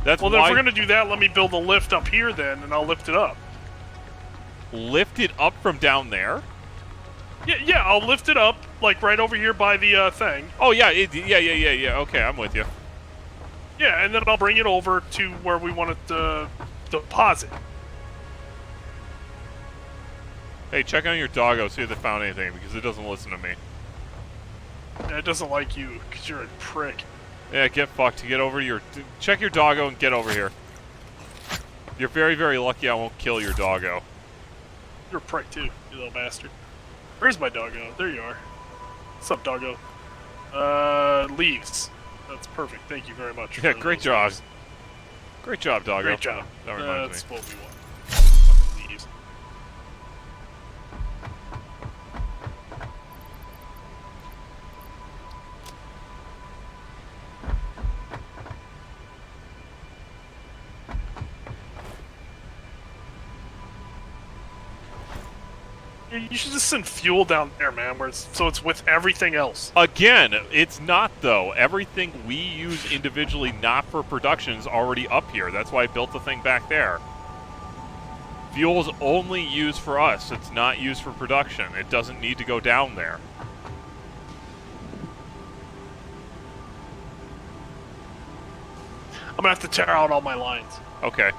That's well, then if we're going to do that, let me build a lift up here then, and I'll lift it up. Lift it up from down there? Yeah, I'll lift it up, like right over here by the thing. Oh, yeah, yeah. Okay, I'm with you. Yeah, and then I'll bring it over to where we want it to deposit. Hey, check on your doggo, see if they found anything, because it doesn't listen to me. Yeah, it doesn't like you, because you're a prick. Yeah, get fucked. Get over your... Check your doggo and get over here. You're very, very lucky I won't kill your doggo. You're a prick, too, you little bastard. Where's my doggo? There you are. What's up, doggo? Leaves. That's perfect. Thank you very much. Yeah, great job. Leaves. Great job, doggo. Great job. That reminds That's me. what we want. Fucking leaves. You should just send fuel down there, man, so it's with everything else. Again, it's not, though. Everything we use individually, not for production, is already up here. That's why I built the thing back there. Fuel's only used for us. It's not used for production. It doesn't need to go down there. I'm gonna have to tear out all my lines. Okay.